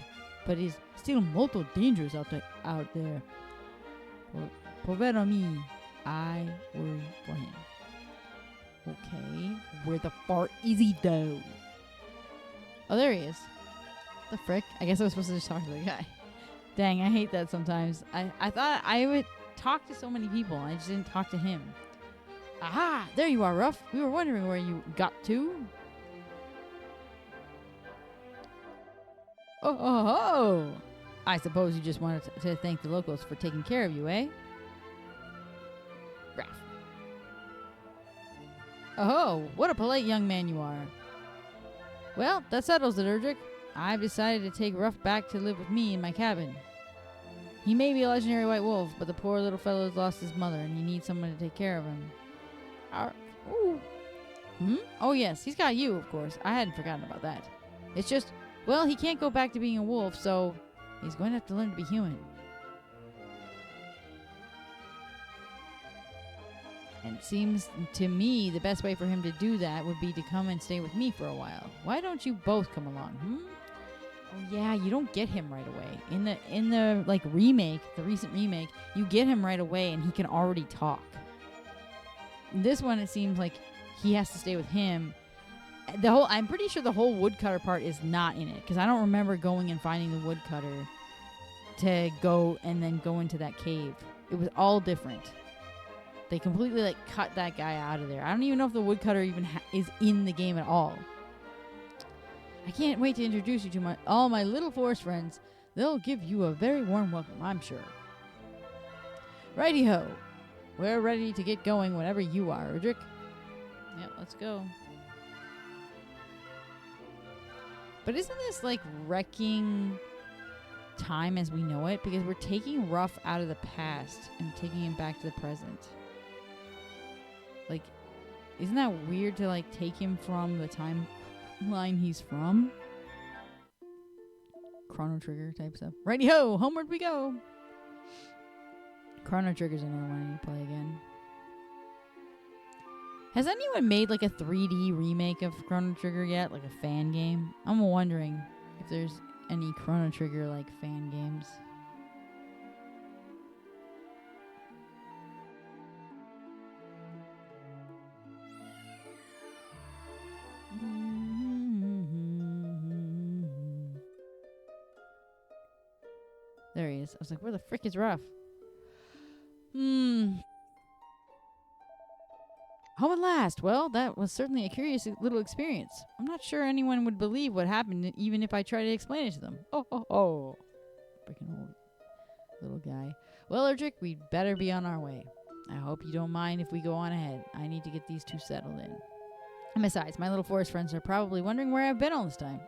but he's still molto dangerous out there. Povero me, I worry for him. Okay, where the fart is he though? Oh, there he is. The frick? I guess I was supposed to just talk to the guy. Dang, I hate that sometimes. I thought I would talk to so many people. I just didn't talk to him. Aha! There you are, Ruff. We were wondering where you got to. Oh. I suppose you just wanted to thank the locals for taking care of you, eh? Ruff. Oh, what a polite young man you are. Well, that settles it, Erdrick. I've decided to take Ruff back to live with me in my cabin. He may be a legendary white wolf, but the poor little fellow's lost his mother, and he needs someone to take care of him. Ooh. Oh, yes, he's got you, of course. I hadn't forgotten about that. It's just, well, he can't go back to being a wolf, so he's going to have to learn to be human. And it seems to me the best way for him to do that would be to come and stay with me for a while. Why don't you both come along, Oh yeah, you don't get him right away. In the like remake, the recent remake, you get him right away and he can already talk. In this one it seems like he has to stay with him. I'm pretty sure the whole woodcutter part is not in it, because I don't remember going and finding the woodcutter to go and then go into that cave. It was all different. They completely like cut that guy out of there. I don't even know if the woodcutter even is in the game at all. I can't wait to introduce you to all my little forest friends. They'll give you a very warm welcome, I'm sure. Righty-ho. We're ready to get going whenever you are, Erdrick. Yep, let's go. But isn't this like wrecking time as we know it? Because we're taking Ruff out of the past and taking him back to the present. Like, isn't that weird to like take him from the timeline he's from? Chrono Trigger type stuff. Righty ho, homeward we go. Chrono Trigger's another one I need to play again. Has anyone made like a 3D remake of Chrono Trigger yet? Like a fan game? I'm wondering if there's any Chrono Trigger like fan games. There he is. I was like, where the frick is Ruff? Home at last. Well, that was certainly a curious little experience. I'm not sure anyone would believe what happened, even if I tried to explain it to them. Oh. Freaking old little guy. Well, Erdrick, we'd better be on our way. I hope you don't mind if we go on ahead. I need to get these two settled in. And besides, my little forest friends are probably wondering where I've been all this time.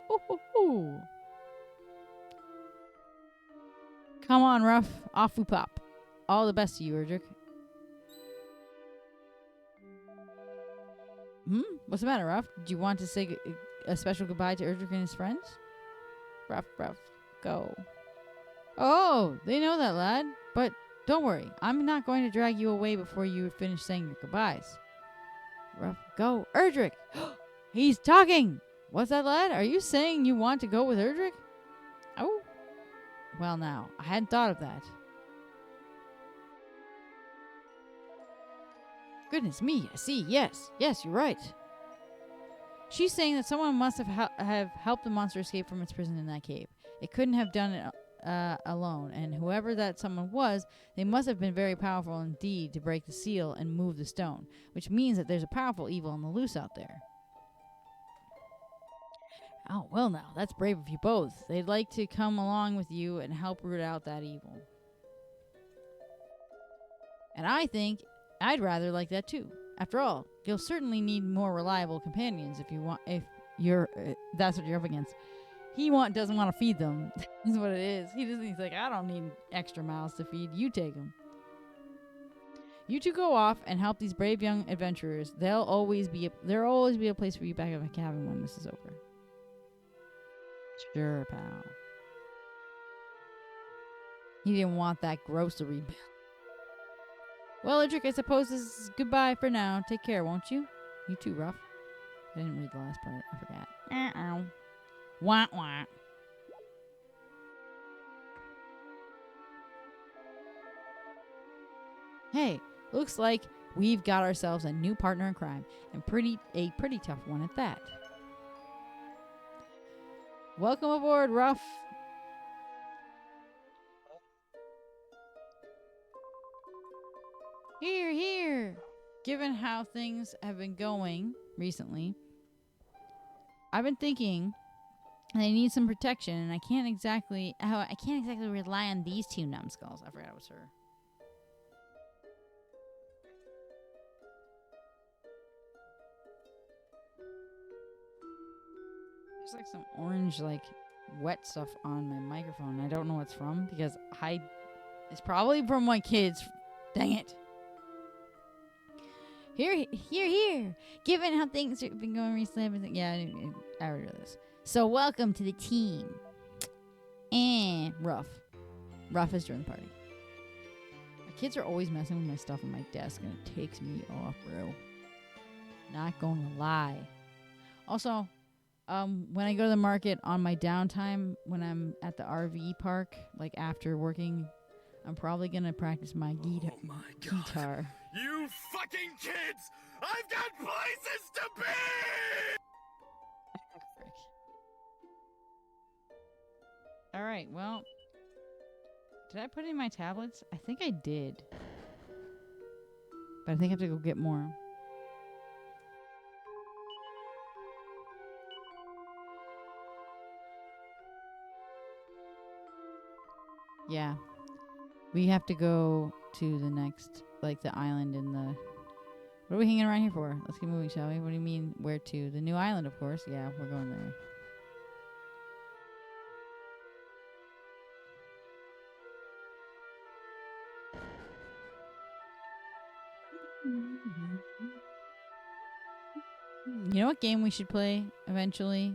Come on, Ruff. Off we pop. All the best to you, Erdrick. What's the matter, Ruff? Did you want to say a special goodbye to Erdrick and his friends? Ruff, go. Oh, they know that, lad. But don't worry. I'm not going to drag you away before you finish saying your goodbyes. Ruff, go. Erdrick! He's talking! What's that, lad? Are you saying you want to go with Erdrick? Well, now, I hadn't thought of that. Goodness me, I see. Yes, you're right. She's saying that someone must have helped the monster escape from its prison in that cave. It couldn't have done it alone, and whoever that someone was, they must have been very powerful indeed to break the seal and move the stone, which means that there's a powerful evil on the loose out there. Oh, well now, that's brave of you both. They'd like to come along with you and help root out that evil. And I think I'd rather like that too. After all, you'll certainly need more reliable companions if you're that's what you're up against. He doesn't want to feed them. Is what it is. He's like, I don't need extra mouths to feed. You take them. You two go off and help these brave young adventurers. There'll always be a place for you back at the cabin when this is over. Sure, pal. He didn't want that grocery bill. Well, Edric, I suppose this is goodbye for now. Take care, won't you? You too, Ruff. I didn't read the last part. I forgot. Wah, wah. Hey, looks like we've got ourselves a new partner in crime, and a pretty tough one at that. Welcome aboard, Ruff. Here. Given how things have been going recently, I've been thinking they need some protection, and I can't exactly rely on these two numbskulls. I forgot it was her. There's like some orange wet stuff on my microphone. I don't know what's from because it's probably from my kids. Dang it. Here. Given how things have been going recently, I already read this. So welcome to the team. And Ruff. Ruff has joined the party. My kids are always messing with my stuff on my desk, and it takes me off, bro. Not gonna lie. Also, when I go to the market on my downtime, when I'm at the RV park, after working, I'm probably gonna practice my guitar. Oh my God. Guitar. You fucking kids! I've got places to be! Frick. Alright, well. Did I put in my tablets? I think I did. But I think I have to go get more. Yeah. We have to go to the next, the island in the... What are we hanging around here for? Let's get moving, shall we? What do you mean, where to? The new island, of course. Yeah, we're going there. You know what game we should play eventually?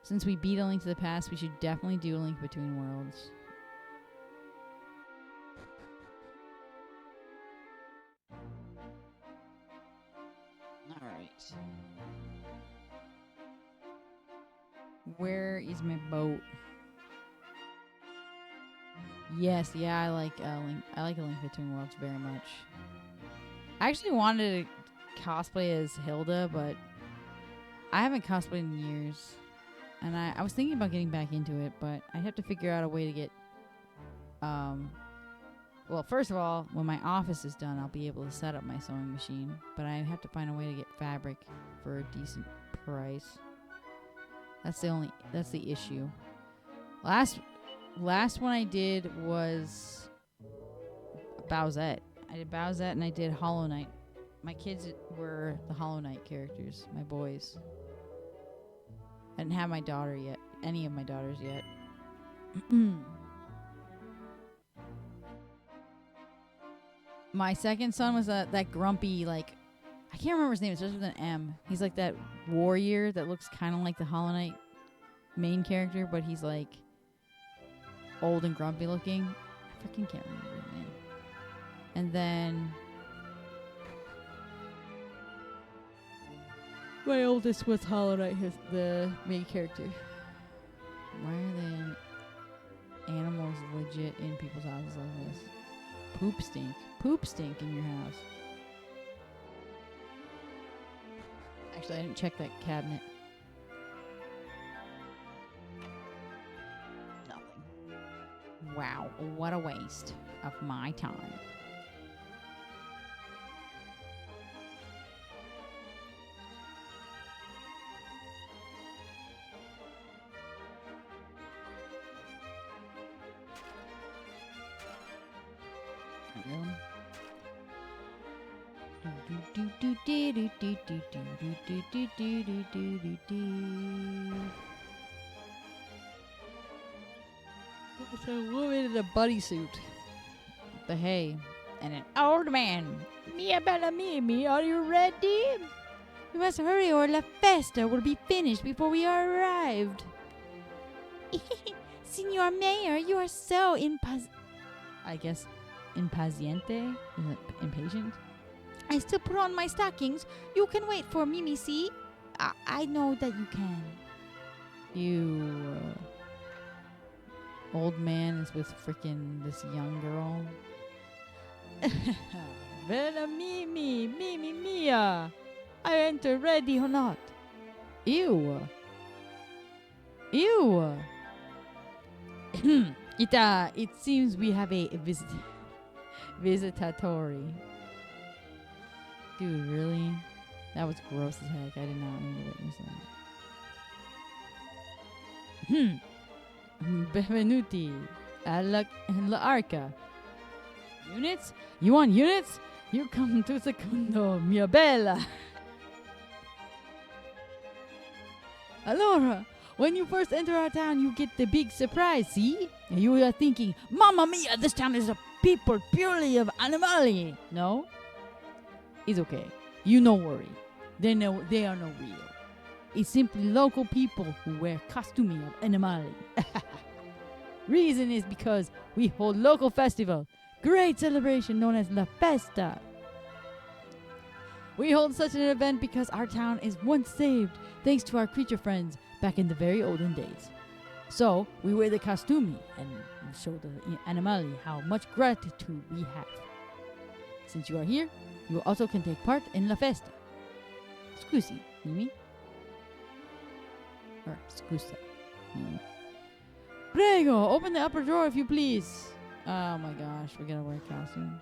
Since we beat A Link to the Past, we should definitely do A Link Between Worlds. Alright. Where is my boat? Yes, yeah, I like Link. I like A Link Between Worlds very much. I actually wanted to cosplay as Hilda, but I haven't cosplayed in years. And I was thinking about getting back into it, but I'd have to figure out a way to get... Well, first of all, when my office is done, I'll be able to set up my sewing machine. But I have to find a way to get fabric for a decent price. That's the issue. Last one I did was Bowsette. I did Bowsette and I did Hollow Knight. My kids were the Hollow Knight characters, my boys. I didn't have my daughter yet, any of my daughters yet. My second son was that grumpy, I can't remember his name. It starts with an M. He's like that warrior that looks kind of like the Hollow Knight main character, but he's old and grumpy looking. I freaking can't remember his name. And then my oldest was Hollow Knight, the main character. Why are they? animals legit in people's houses like this. Poop stink. Poop stink in your house. Actually, I didn't check that cabinet. Nothing. Wow, what a waste of my time. It's a woman in a bodysuit. The hay. And an old man. Mia bella Mimi, are you ready? We must hurry or La Festa will be finished before we are arrived. Senor Mayor, you are so I guess impaciente? Is it impatient? I still put on my stockings. You can wait for Mimi, see? I know that you can. You old man is with freaking this young girl. Bella Mimi, Mimi Mia. I enter ready or not. Ew. Ew. It seems we have a visitatory. Dude, really? That was gross as heck. I did not need to witness that. Benvenuti alla arca. Units? You want units? You come to secondo, mia bella. Allora, when you first enter our town, you get the big surprise, see? And you are thinking, Mamma mia, this town is a people purely of animali. No? It's okay. You no worry. They are no real. It's simply local people who wear costumi of animali. Reason is because we hold local festival. Great celebration known as La Festa. We hold such an event because our town is once saved thanks to our creature friends back in the very olden days. So, we wear the costumi and show the animali how much gratitude we have. Since you are here, you also can take part in La Festa. Scusi, Mimi? Or scusa, Mimi. Prego, open the upper drawer if you please. Oh my gosh, we're gonna wear a costume.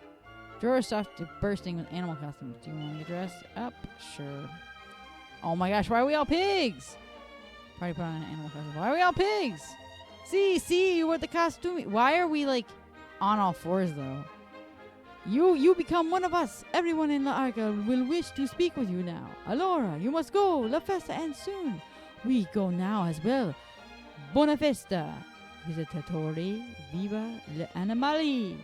Drawer stuffed bursting with animal costumes. Do you want to get dressed up? Sure. Oh my gosh, why are we all pigs? Probably put on an animal costume. Why are we all pigs? See, you were the costume. Why are we like on all fours though? You become one of us. Everyone in La Arca will wish to speak with you now. Allora, you must go. La Festa ends soon. We go now as well. Buona festa. Visitatori, viva le animali.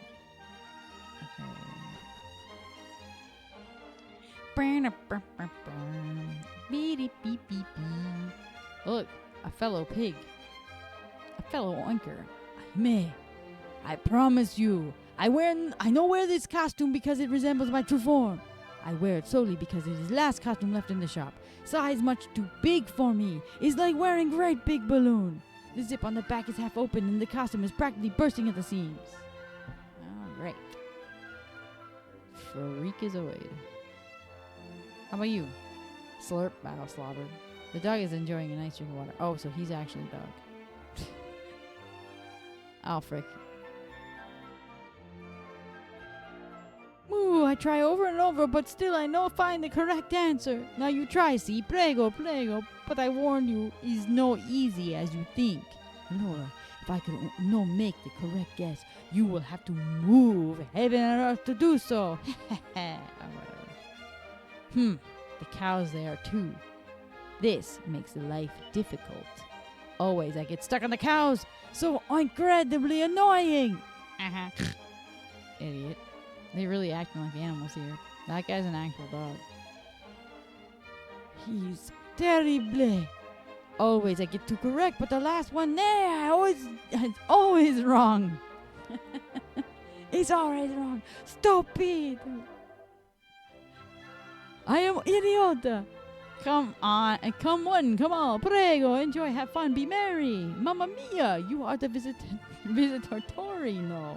Look, a fellow pig. A fellow oinker. Me. I promise you. I know wear this costume because it resembles my true form. I wear it solely because it is the last costume left in the shop. Size much too big for me. It's like wearing a great big balloon. The zip on the back is half open and the costume is practically bursting at the seams. Alright. Freakazoid. How about you? Slurp, battle slobbered. The dog is enjoying a nice drink of water. Oh, so he's actually a dog. Oh, frick. Moo, I try over and over, but still I no find the correct answer. Now you try, see? Prego. But I warn you, it's no easy as you think. Laura, if I could no make the correct guess, you will have to move heaven and earth to do so. The cows there too. This makes life difficult. Always I get stuck on the cows. So incredibly annoying. Idiot. They really acting like animals here. That guy's an actual dog. He's terrible. Always I get too correct, but the last one there, it's always wrong. It's always wrong. Stupid. I am idiot. Come on, and come on, prego, enjoy, have fun, be merry. Mamma mia, you are the visitatorino.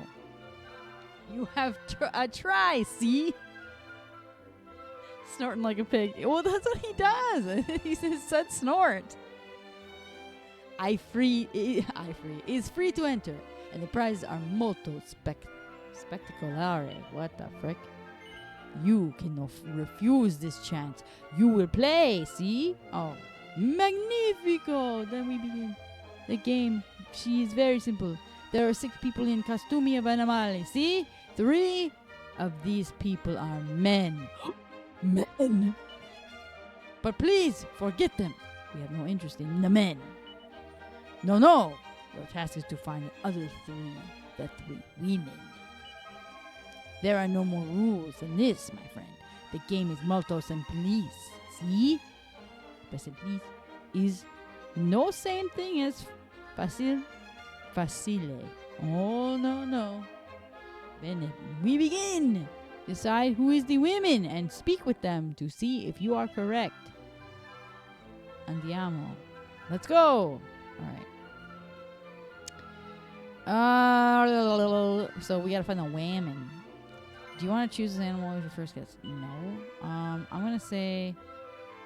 You have a try, see? Snorting like a pig. Well, that's what he does. He said snort. Is free to enter, and the prizes are molto spectacolare. What the frick? You cannot refuse this chance. You will play, see? Oh, magnifico! Then we begin the game. She is very simple. There are 6 people in costumi of animali, see? 3 of these people are men. Men! But please, forget them. We have no interest in the men. No. Your task is to find the other 3, the 3 women. There are no more rules than this, my friend. The game is molto semplice. See? But semplice is no same thing as facile. Oh, no. Then we begin. Decide who is the women and speak with them to see if you are correct. Andiamo. Let's go. Alright. So we gotta find the women. Do you want to choose this animal as your first guess? No. I'm gonna say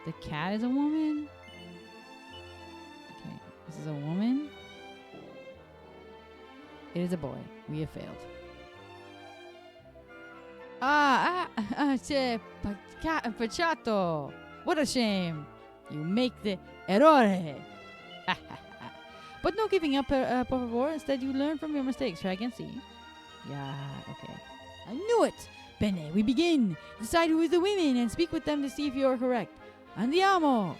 the cat is a woman. Okay, this is a woman. It is a boy. We have failed. Pacciato. What a shame. You make the errore. But no giving up, por favor. Instead, you learn from your mistakes. Try again, see? Yeah, okay. I knew it! Bene, we begin! Decide who is the women and speak with them to see if you are correct. Andiamo!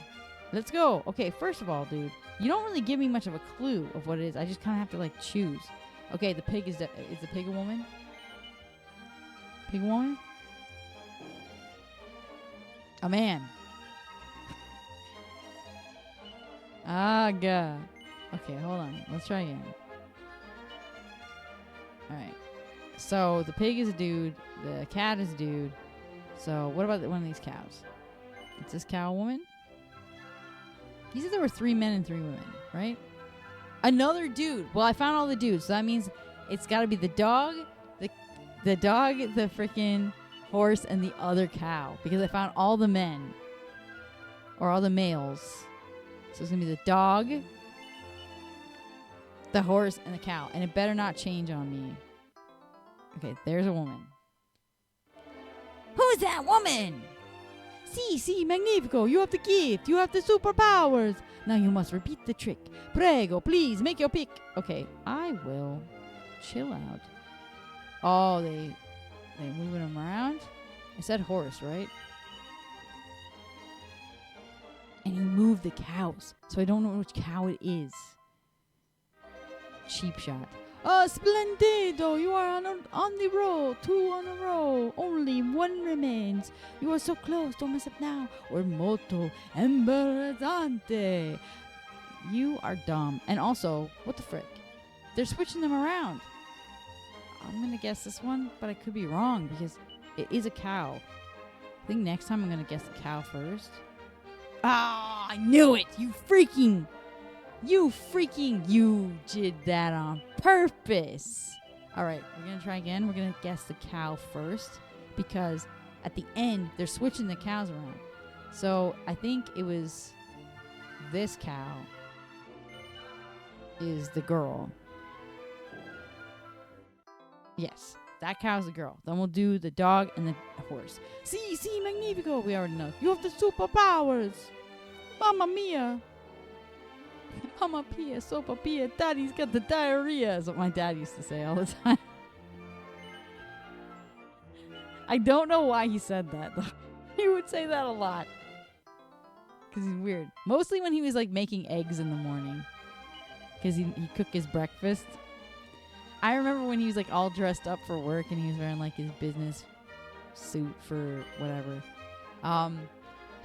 Let's go! Okay, first of all, dude, you don't really give me much of a clue of what it is. I just kind of have to, like, choose. Okay, the pig is the pig a woman? Pig a woman? A man. God. Okay, hold on. Let's try again. Alright. So, the pig is a dude. The cat is a dude. So, what about one of these cows? Is this cow a woman? You said there were 3 men and 3 women, right? Another dude. Well, I found all the dudes. So, that means it's got to be the dog, the dog, the freaking horse, and the other cow. Because I found all the men. Or all the males. So, it's going to be the dog, the horse, and the cow. And it better not change on me. Okay, there's a woman. Who's that woman? Si, magnifico. You have the gift. You have the superpowers. Now you must repeat the trick. Prego, please, make your pick. Okay, I will. Chill out. Oh, they moving him around? I said horse, right? And he moved the cows. So I don't know which cow it is. Cheap shot. Oh, splendido! You are on the roll. 2 on a row. Only 1 remains. You are so close. Don't mess up now. Or molto imbarazzante. You are dumb. And also, what the frick? They're switching them around. I'm going to guess this one, but I could be wrong because it is a cow. I think next time I'm going to guess the cow first. Ah, I knew it! You did that on purpose. All right, we're going to try again. We're going to guess the cow first because at the end, they're switching the cows around. So I think it was this cow is the girl. Yes, that cow's the girl. Then we'll do the dog and the horse. Si, magnifico. We already know. You have the superpowers. Mamma mia. Mamma pia, sopa pia, daddy's got the diarrhea, is what my dad used to say all the time. I don't know why he said that, though. He would say that a lot. Because he's weird. Mostly when he was, like, making eggs in the morning. Because he cooked his breakfast. I remember when he was, like, all dressed up for work and he was wearing, like, his business suit for whatever.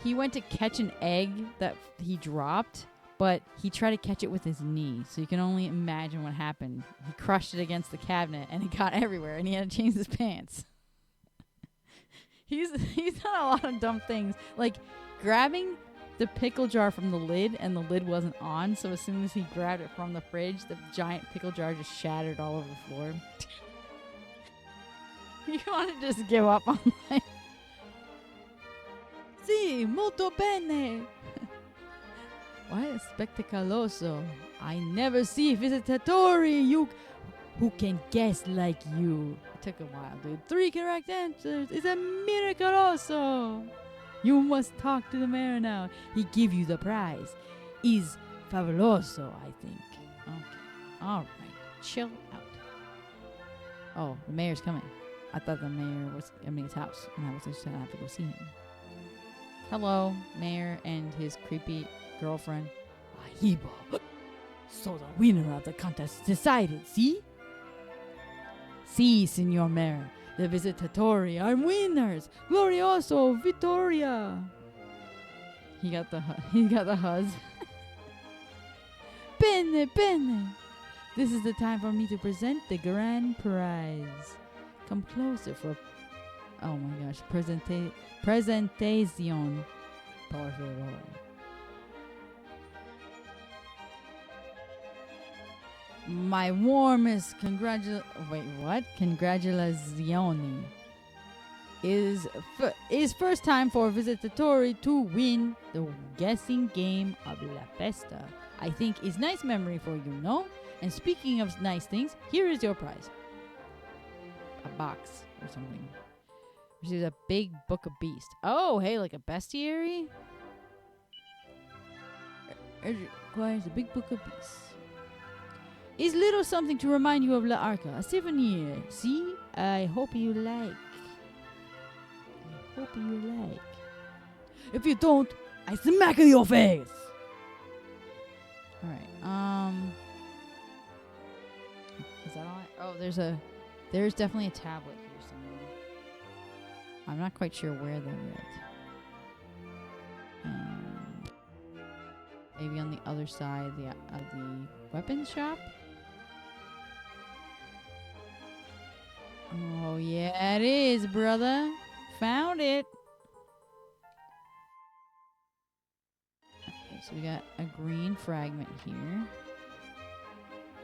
He went to catch an egg that he dropped. But he tried to catch it with his knee, so you can only imagine what happened. He crushed it against the cabinet, and it got everywhere, and he had to change his pants. He's done a lot of dumb things, like grabbing the pickle jar from the lid, and the lid wasn't on. So as soon as he grabbed it from the fridge, the giant pickle jar just shattered all over the floor. You want to just give up on life? Sì, molto bene. What? Spectacoloso. I never see visitatori who can guess like you. It took a while, dude. 3 correct answers. It's a miracoloso. You must talk to the mayor now. He give you the prize. Is fabuloso, I think. Okay. All right. Chill out. Oh, the mayor's coming. I thought the mayor was at his house, and I was just gonna have to go see him. Hello, mayor and his creepy girlfriend. Ahiba. So the winner of the contest decided, see? Si, Signor Mayor. The visitatori are winners. Glorioso Vittoria. He got the huzz. Bene, bene. This is the time for me to present the grand prize. Come closer for... Oh my gosh. Presentación. Por favor. My warmest congratulazioni. Is first time for visitatori to win the guessing game of La Festa. I think is nice memory for you, no? And speaking of nice things, here is your prize. A box or something. Which is a big book of beast. Oh, hey, like a bestiary? It requires a big book of beasts. Is little something to remind you of La Arca, a souvenir. See? I hope you like. I hope you like. If you don't, I smack your face. Alright, is that all there's definitely a tablet here somewhere. I'm not quite sure where they're at. Maybe on the other side of the weapons shop? Oh, yeah, it is, brother. Found it. Okay, so we got a green fragment here.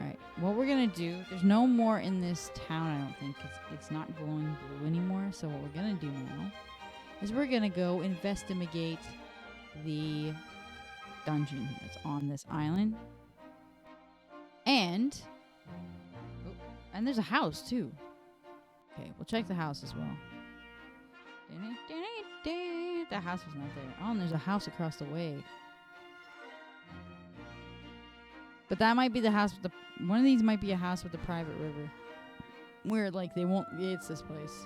Alright, what we're gonna do, there's no more in this town, I don't think, 'cause it's not glowing blue anymore. So what we're gonna do now is we're gonna go investigate the dungeon that's on this island. And there's a house, too. Okay, we'll check the house as well. The house was not there. Oh, and there's a house across the way. But that might be the house with the... One of these might be a house with a private river. Where, like, they won't... It's this place.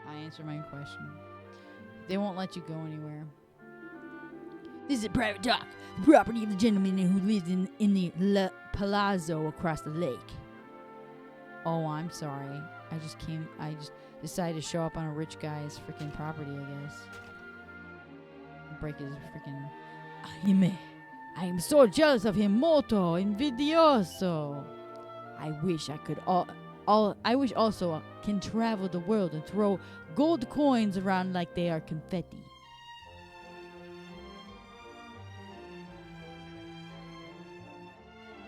I answered my question. They won't let you go anywhere. This is a private dock, the property of the gentleman who lives in the palazzo across the lake. Oh, I'm sorry. I just decided to show up on a rich guy's freaking property, I guess. Break his freaking... Ahime, I am so jealous of him, molto invidioso. I wish I could I wish also can travel the world and throw gold coins around like they are confetti.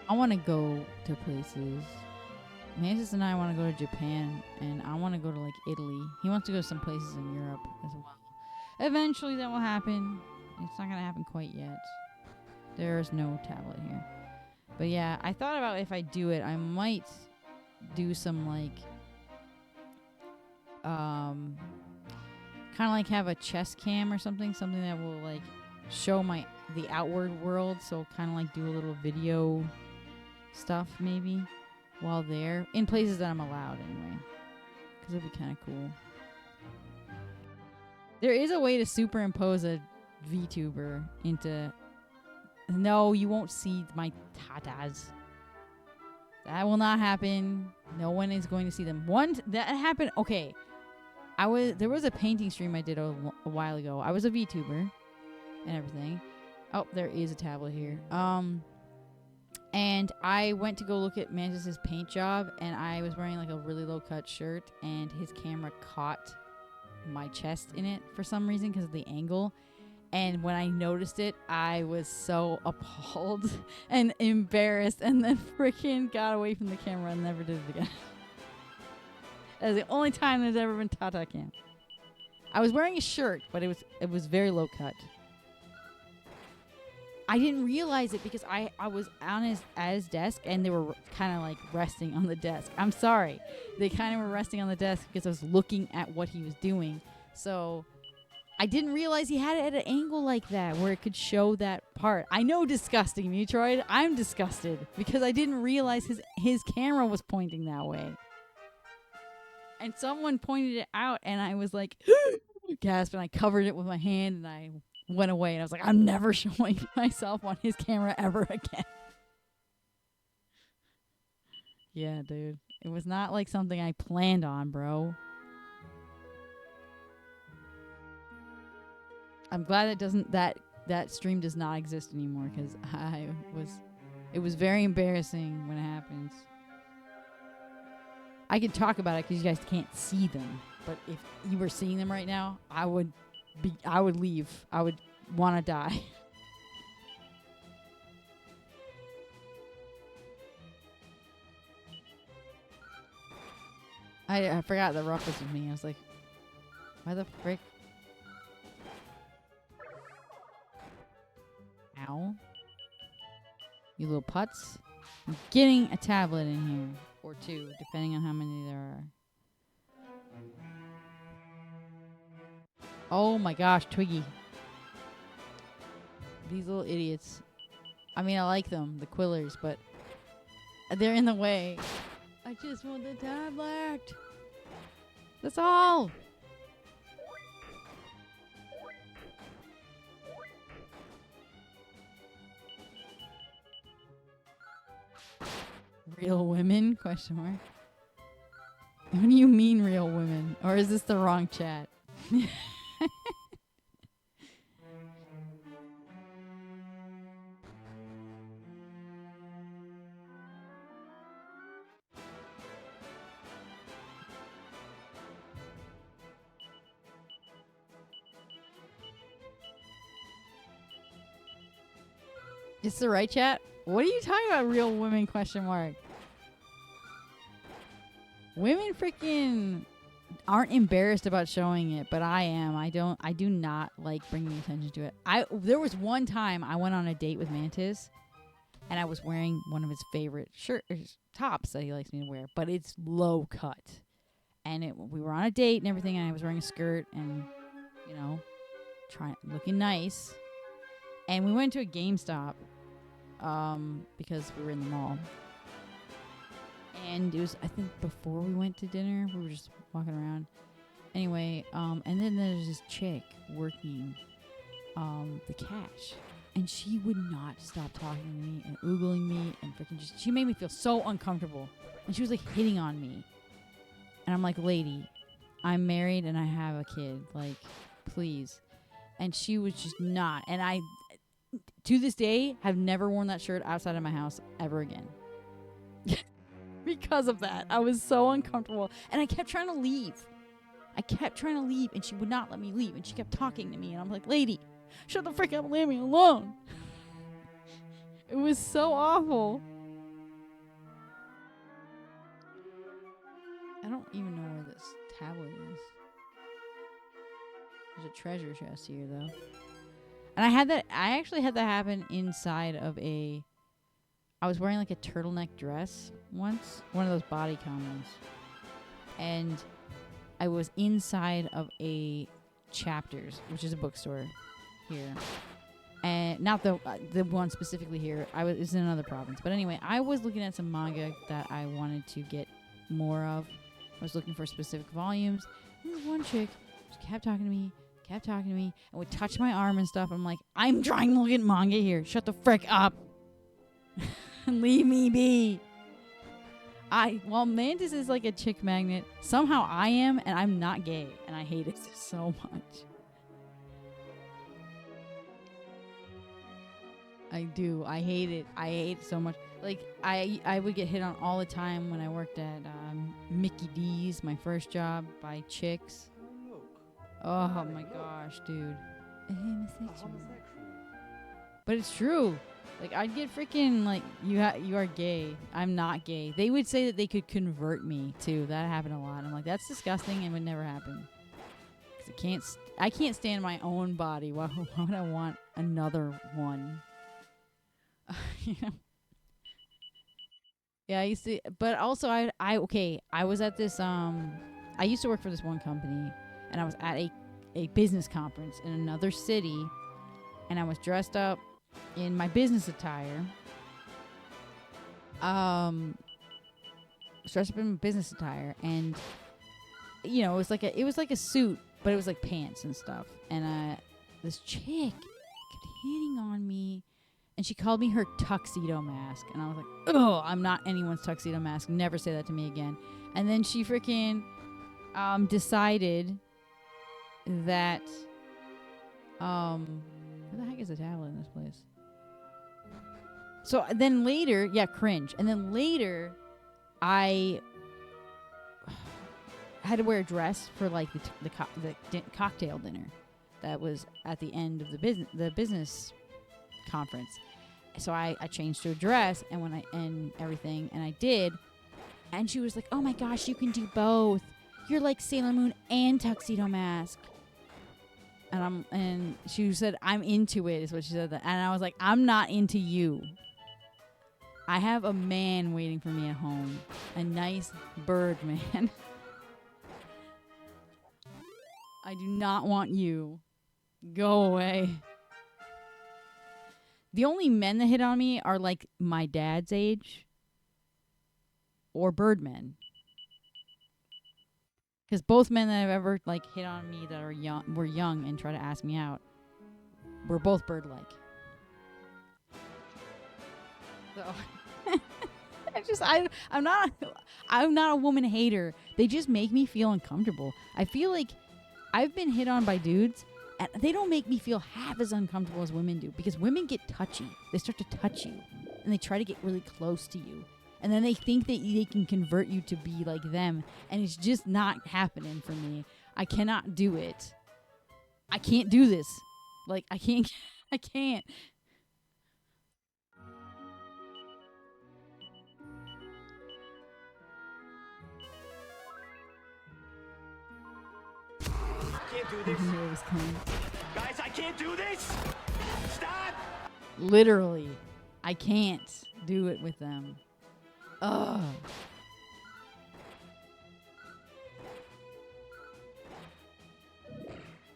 I want to go to places. Mantis and I want to go to Japan, and I want to go to, like, Italy. He wants to go to some places in Europe as well. Eventually that will happen. It's not going to happen quite yet. There's no tablet here. But yeah, I thought about if I do it, I might do some, like, kind of like have a chest cam or something that will, like, show the outward world. So kind of like do a little video stuff maybe while there in places that I'm allowed anyway, because it'd be kind of cool. There is a way to superimpose a VTuber into... No, you won't see my tatas. That will not happen. No one is going to see them. That happened. Okay, there was a painting stream I did a while ago. I was a VTuber and everything. Oh, there is a tablet here. And I went to go look at Mantis's paint job, and I was wearing, like, a really low-cut shirt, and his camera caught my chest in it for some reason because of the angle. And when I noticed it, I was so appalled and embarrassed, and then freaking got away from the camera and never did it again. That was the only time there's ever been Tata Cam. I was wearing a shirt, but it was very low cut. I didn't realize it because I was on his desk, and they were kind of like resting on the desk. I'm sorry. They kind of were resting on the desk because I was looking at what he was doing. So I didn't realize he had it at an angle like that where it could show that part. I know, disgusting, Metroid. I'm disgusted because I didn't realize his camera was pointing that way. And someone pointed it out, and I was like, gasp, and I covered it with my hand, and I went away. And I was like, I'm never showing myself on his camera ever again. Yeah, dude. It was not like something I planned on, bro. I'm glad that stream does not exist anymore, because it was very embarrassing when it happens. I could talk about it because you guys can't see them, but if you were seeing them right now, I would leave. I would want to die. I forgot that Rock was with me. I was like, why the frick? Ow. You little putz. I'm getting a tablet in here. Or two, depending on how many there are. Oh my gosh, Twiggy. These little idiots. I mean, I like them, the Quillers, but they're in the way. I just want the tablet. That's all. Real women? Question mark. What do you mean real women? Or is this the wrong chat? It's the right chat? What are you talking about, real women? Question mark. Women freaking aren't embarrassed about showing it, but I am. I do not like bringing attention to it. There was one time I went on a date with Mantis, and I was wearing one of his favorite tops that he likes me to wear, but it's low cut. And we were on a date and everything, and I was wearing a skirt and, looking nice. And we went to a GameStop because we were in the mall. And it was, I think, before we went to dinner. We were just walking around. Anyway, and then there's this chick working the cash. And she would not stop talking to me and oogling me and freaking she made me feel so uncomfortable. And she was, like, hitting on me. And I'm like, lady, I'm married and I have a kid. Like, please. And she was just not. And I, to this day, have never worn that shirt outside of my house ever again. Because of that. I was so uncomfortable. And I kept trying to leave. And she would not let me leave. And she kept talking to me. And I'm like, lady, shut the frick up and leave me alone. It was so awful. I don't even know where this tablet is. There's a treasure chest here, though. And I actually had that happen inside of I was wearing like a turtleneck dress once, one of those body combos, and I was inside of a Chapters, which is a bookstore here, and not the one specifically here. It's in another province, but anyway, I was looking at some manga that I wanted to get more of. I was looking for specific volumes. And this one chick just kept talking to me, and would touch my arm and stuff. I'm like, I'm trying to look at manga here. Shut the frick up. Leave me be. While Mantis is like a chick magnet, somehow I am, and I'm not gay, and I hate it so much. I do. I hate it. I hate it so much. Like, I would get hit on all the time when I worked at Mickey D's, my first job, by chicks. Oh my gosh, dude. A homosexual. But it's true. Like, I'd get freaking, like, you are gay. I'm not gay. They would say that they could convert me, too. That happened a lot. I'm like, that's disgusting and would never happen. 'Cause I can't stand my own body. Why would I want another one? You know? Yeah, I used to, but also I was at this, I used to work for this one company, and I was at a business conference in another city, and I was dressed up in my business attire. Dressed up in my business attire, and you know, it was like a suit, but it was like pants and stuff. And this chick kept hitting on me, and she called me her tuxedo mask, and I was like, "Oh, I'm not anyone's tuxedo mask. Never say that to me again." And then she freaking decided that where the heck is the tablet in this place? So then later, yeah, cringe. And then later, I had to wear a dress for like the cocktail dinner that was at the end of the business conference. So I changed to a dress and everything, and I did. And she was like, "Oh my gosh, you can do both. You're like Sailor Moon and Tuxedo Mask." And she said, "I'm into it," is what she said. And I was like, "I'm not into you. I have a man waiting for me at home. A nice bird man. I do not want you. Go away." The only men that hit on me are like my dad's age or birdmen. Because both men that have ever like hit on me that were young and try to ask me out were both bird-like. So I'm not a woman hater. They just make me feel uncomfortable. I feel like I've been hit on by dudes, and they don't make me feel half as uncomfortable as women do, because women get touchy. They start to touch you, and they try to get really close to you. And then they think that they can convert you to be like them, and it's just not happening for me. I cannot do it. I can't do this. Like, I can't. I can't. Can't do this. I knew it was coming. Guys, I can't do this. Stop. Literally, I can't do it with them. Ugh.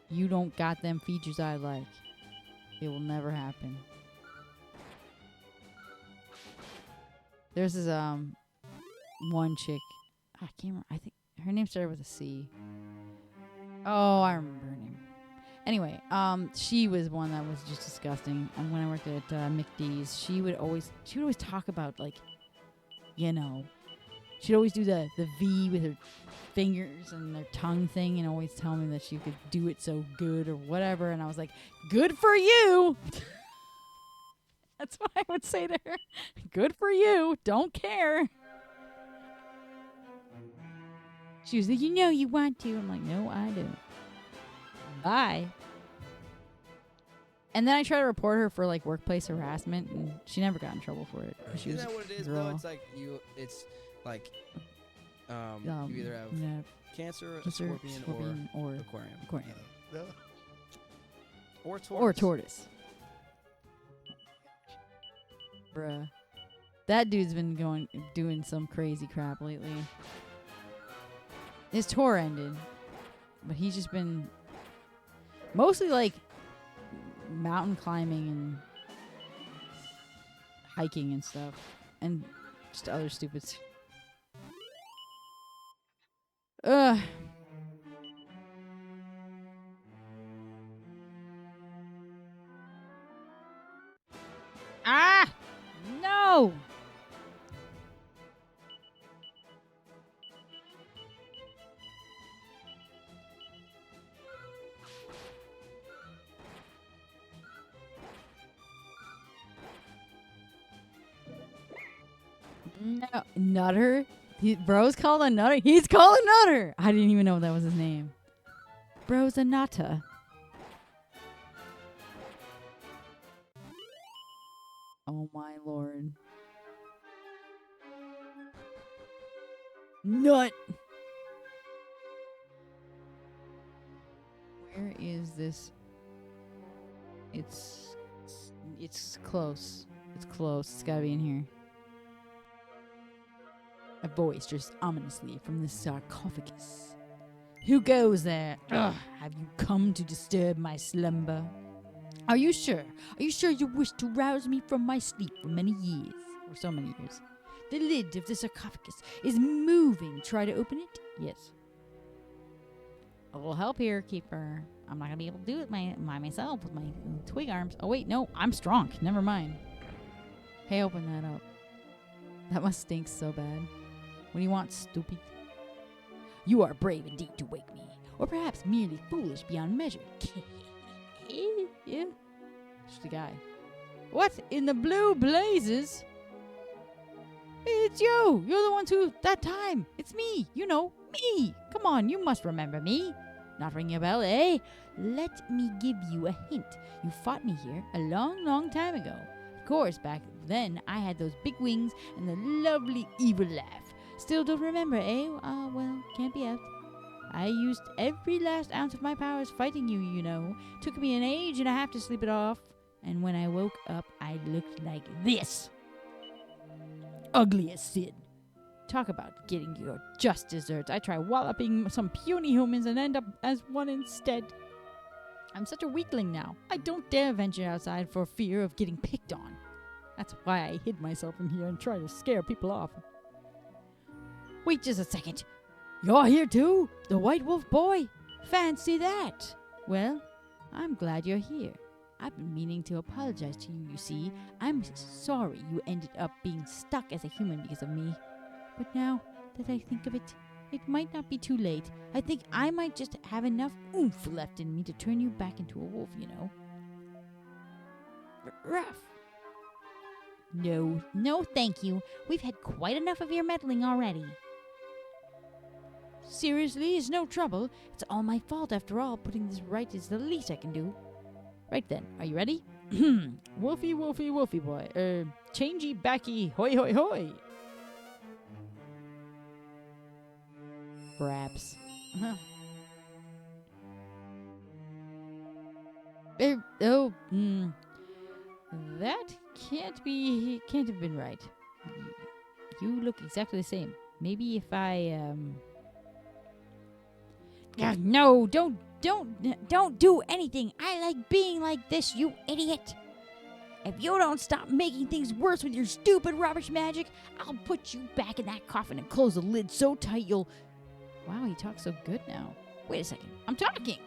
You don't got them features I like. It will never happen. There's this one chick. I can't remember. I think her name started with a C. Oh, I remember her name. Anyway, she was one that was just disgusting. And when I worked at McD's, she would always talk about, like, you know, she'd always do the V with her fingers and their tongue thing, and always tell me that she could do it so good or whatever. And I was like, "Good for you." That's what I would say to her. "Good for you. Don't care." She was like, "You know you want to." I'm like, "No, I don't." Bye. And then I tried to report her for like workplace harassment, and she never got in trouble for it. She was Isn't that what it is, girl. though? It's like you either have Cancer, a scorpion, or aquarium. No. Or tortoise. Or tortoise. Bruh. That dude's been doing some crazy crap lately. His tour ended, but he's just been mostly like mountain climbing and hiking and stuff, and just other stupid stuff. Ugh. Ah! No! No, Nutter? Bro's called a Nutter? He's called a Nutter! I didn't even know that was his name. Bro's a Nutter. Oh my lord. Nut! Where is this? It's close. It's close. It's gotta be in here. A voice just ominously from the sarcophagus. Who goes there? Ugh, have you come to disturb my slumber? Are you sure? Are you sure you wish to rouse me from my sleep for many years? Or so many years. The lid of the sarcophagus is moving. Try to open it? Yes. A little help here, keeper. I'm not gonna be able to do it myself with my twig arms. Oh wait, no, I'm strong. Never mind. Hey, open that up. That must stink so bad. What do you want, stupid? You are brave indeed to wake me, or perhaps merely foolish beyond measure. Yeah, just a guy. What in the blue blazes? It's you! You're the one who, that time! It's me! You know, me! Come on, you must remember me! Not ringing a bell, eh? Let me give you a hint. You fought me here a long, long time ago. Of course, back then I had those big wings and the lovely evil laugh. Still don't remember, eh? Well, can't be helped. I used every last ounce of my powers fighting you, you know. Took me an age and a half to sleep it off. And when I woke up, I looked like this. Ugly as sin. Talk about getting your just desserts. I try walloping some puny humans and end up as one instead. I'm such a weakling now. I don't dare venture outside for fear of getting picked on. That's why I hid myself in here and try to scare people off. Wait just a second. You're here too? The White Wolf boy? Fancy that. Well, I'm glad you're here. I've been meaning to apologize to you, you see. I'm sorry you ended up being stuck as a human because of me. But now that I think of it, it might not be too late. I think I might just have enough oomph left in me to turn you back into a wolf, you know. Ruff. No, thank you. We've had quite enough of your meddling already. Seriously, it's no trouble. It's all my fault after all. Putting this right is the least I can do. Right then, are you ready? Wolfie, wolfie, wolfie boy. Changey, backy, hoy, hoy, hoy. Perhaps. That can't have been right. You look exactly the same. Maybe if I, No, don't do anything. I like being like this, you idiot. If you don't stop making things worse with your stupid rubbish magic, I'll put you back in that coffin and close the lid so tight you'll... Wow, he talks so good now. Wait a second. I'm talking.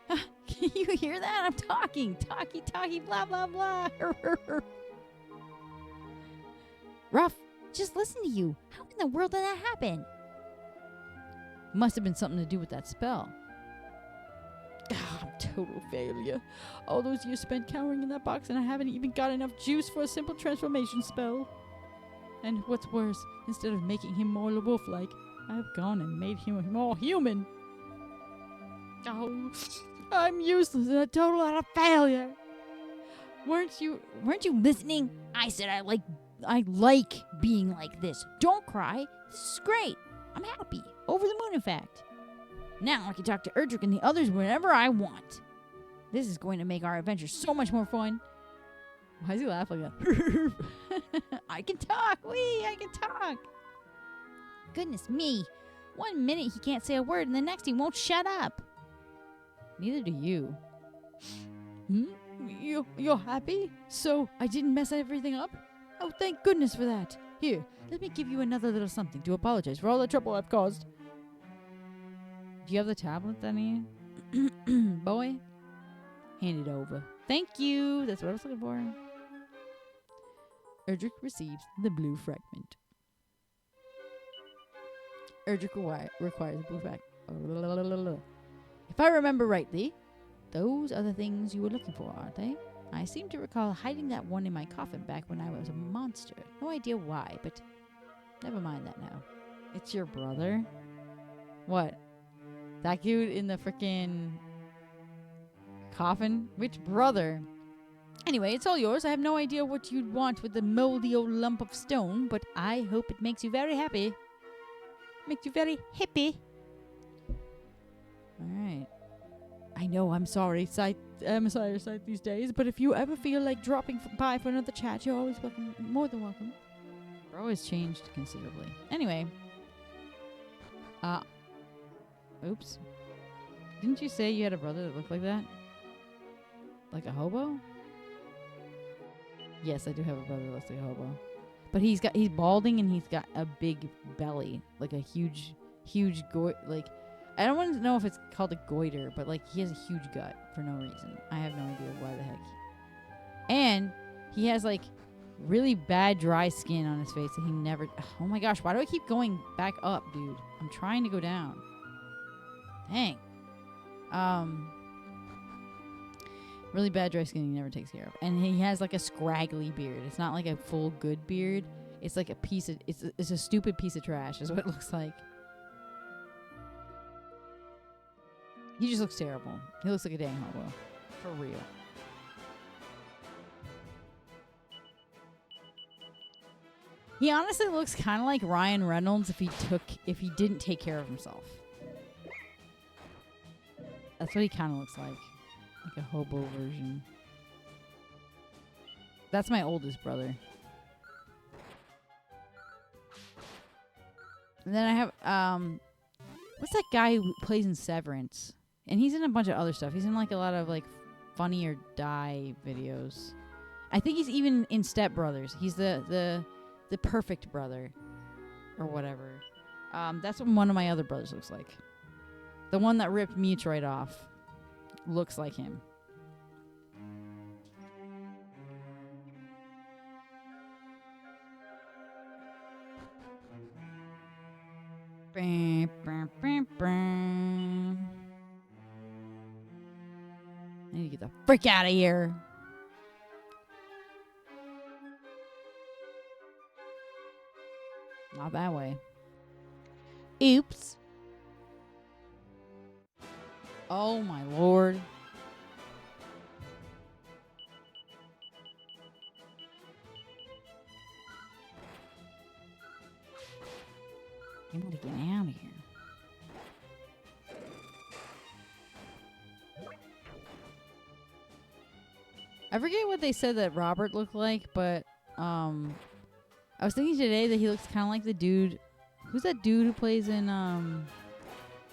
Can you hear that? I'm talking. Talky, blah, blah, blah. Ruff, just listen to you. How in the world did that happen? Must have been something to do with that spell. I'm total failure. All those years spent cowering in that box and I haven't even got enough juice for a simple transformation spell. And what's worse, instead of making him more wolf-like, I've gone and made him more human. Oh, I'm useless and a total utter failure. Weren't you listening? I said I like being like this. Don't cry. This is great. I'm happy. Over the moon, in fact. Now I can talk to Erdrick and the others whenever I want. This is going to make our adventure so much more fun. Why is he laughing like that? I can talk. I can talk. Goodness me. 1 minute he can't say a word and the next he won't shut up. Neither do you. You're happy? So I didn't mess everything up? Oh, thank goodness for that. Here, let me give you another little something to apologize for all the trouble I've caused. Do you have the tablet, Danny? Boy? Hand it over. Thank you. That's what I was looking for. Erdrick receives the blue fragment. Erdrick requires a blue fragment. If I remember rightly, those are the things you were looking for, aren't they? I seem to recall hiding that one in my coffin back when I was a monster. No idea why, but never mind that now. It's your brother? What? That dude in the frickin' coffin? Which brother? Anyway, it's all yours. I have no idea what you'd want with the moldy old lump of stone, but I hope it makes you very happy. Makes you very happy. Alright. I know, I'm sorry, Sight these days, but if you ever feel like dropping by for another chat, you're always welcome, more than welcome. We're always changed considerably. Anyway. Oops. Didn't you say you had a brother that looked like that? Like a hobo? Yes, I do have a brother that looks like a hobo. But he's balding and he's got a big belly. Like a huge I don't want to know if it's called a goiter, but like he has a huge gut for no reason. I have no idea why the heck. And he has like really bad dry skin on his face that he never... Oh my gosh, why do I keep going back up, dude? I'm trying to go down. Dang. Really bad dry skin he never takes care of. And he has like a scraggly beard. It's not like a full good beard. It's like a piece of... It's a stupid piece of trash is what it looks like. He just looks terrible. He looks like a dang hobo. For real. He honestly looks kind of like Ryan Reynolds if he didn't take care of himself. That's what he kind of looks like. Like a hobo version. That's my oldest brother. And then I have, what's that guy who plays in Severance? And he's in a bunch of other stuff. He's in like a lot of like Funny or Die videos. I think he's even in Step Brothers. He's the perfect brother. Or whatever. That's what one of my other brothers looks like. The one that ripped Metroid off looks like him. I need to get the frick out of here. Not that way. Oops. Oh my lord. I gotta get out of here. I forget what they said that Robert looked like, but I was thinking today that he looks kind of like the dude. Who's that dude who plays in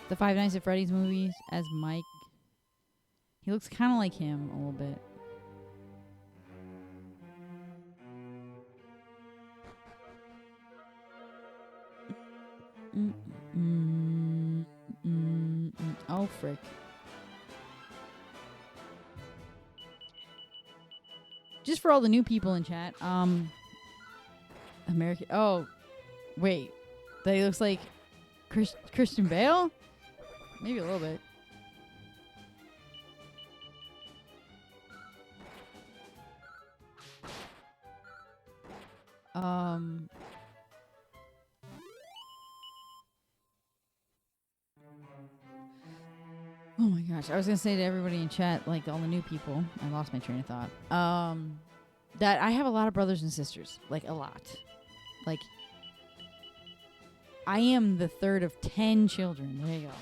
the Five Nights at Freddy's movies as Mike? He looks kind of like him a little bit. Oh, frick. Just for all the new people in chat, American... Oh, wait. That he looks like Christian Bale? Maybe a little bit. Oh my gosh. I was going to say to everybody in chat, like all the new people, I lost my train of thought, that I have a lot of brothers and sisters. Like, a lot. Like, I am the third of 10 children. There you go.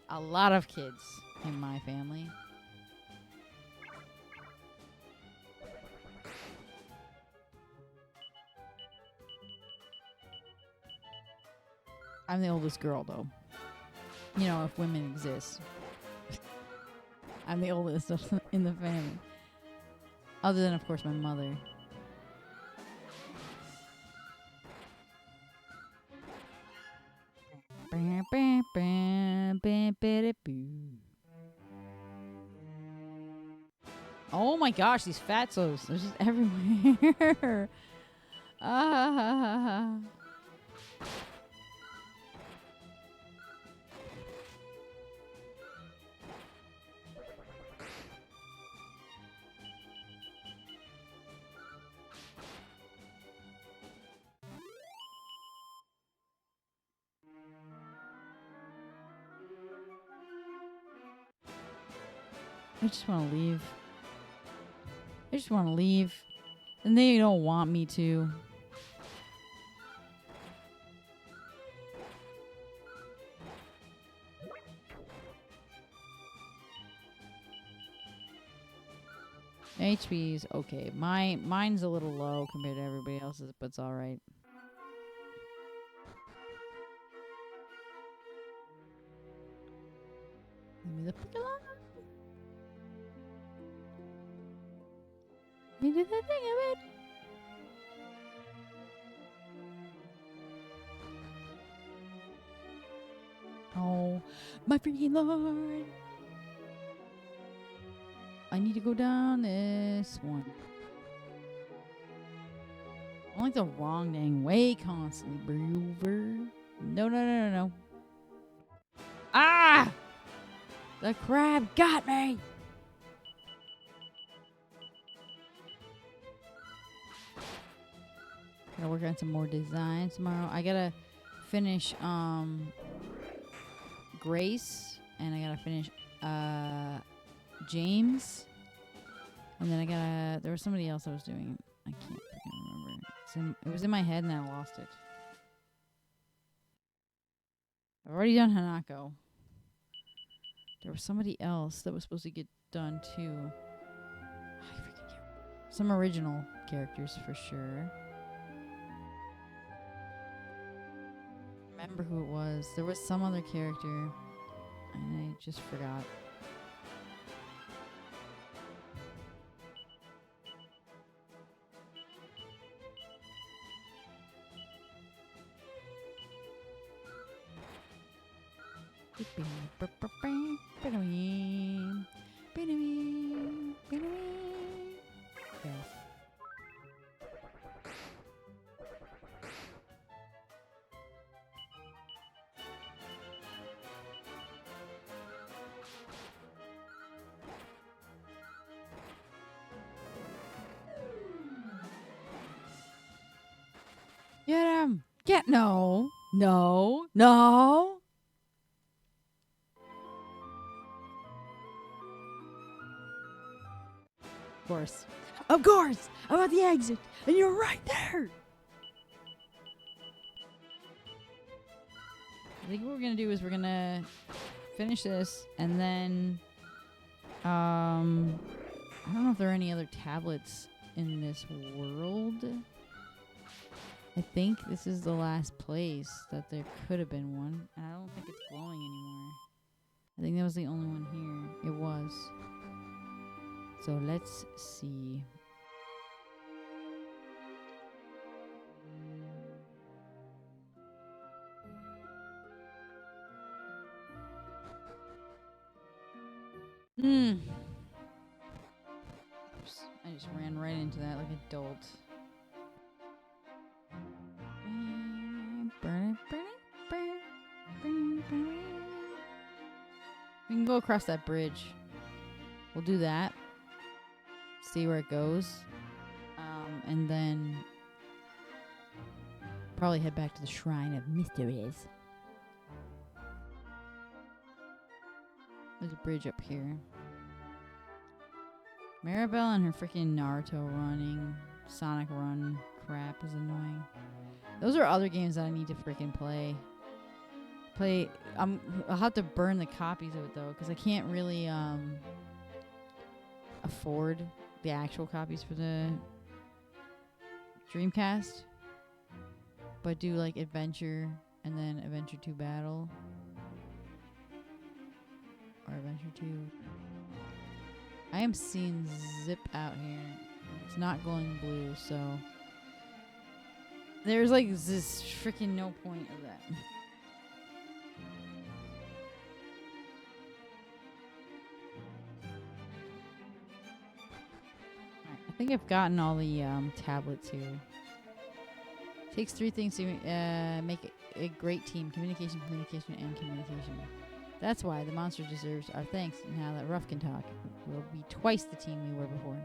A lot of kids in my family. I'm the oldest girl, though. You know, if women exist. I'm the oldest in the family. Other than, of course, my mother. Oh my gosh, these fatsos. They're just everywhere. Ah. I just want to leave. I just want to leave. And they don't want me to. HP is okay. Mine's a little low compared to everybody else's, but it's alright. Leave me the fuck alone. We did that thing of it. Oh, my freaking lord. I need to go down this one. I'm like the wrong dang way constantly, Broover. No. Ah! The crab got me! Gotta work on some more designs tomorrow. I gotta finish Grace, and I gotta finish James, and then I gotta. There was somebody else I was doing. I can't freaking remember. It was in my head, and I lost it. I've already done Hanako. There was somebody else that was supposed to get done too. I freaking can't remember. Some original characters for sure. Remember who it was. There was some other character, and I just forgot. Yes. Get him! No! Of course! I'm at the exit, and you're right there! I think what we're gonna do is we're gonna finish this, and then, I don't know if there are any other tablets in this world. I think this is the last place that there could have been one, and I don't think it's glowing anymore. I think that was the only one here. It was. So let's see. Oops. I just ran right into that like a dolt. We can go across that bridge. We'll do that. See where it goes. And then probably head back to the Shrine of Mysteries. There's a bridge up here. Maribel and her freaking Naruto running, Sonic run crap is annoying. Those are other games that I need to freaking play. I'll have to burn the copies of it though, because I can't really afford the actual copies for the Dreamcast. But do like Adventure and then Adventure 2 Battle. Or Adventure 2. I am seeing zip out here. It's not glowing blue, so there's like this freaking no point of that. Alright, I think I've gotten all the tablets here. Takes 3 things to make a great team: communication, communication, and communication. That's why the monster deserves our thanks. Now that Ruff can talk, we'll be twice the team we were before.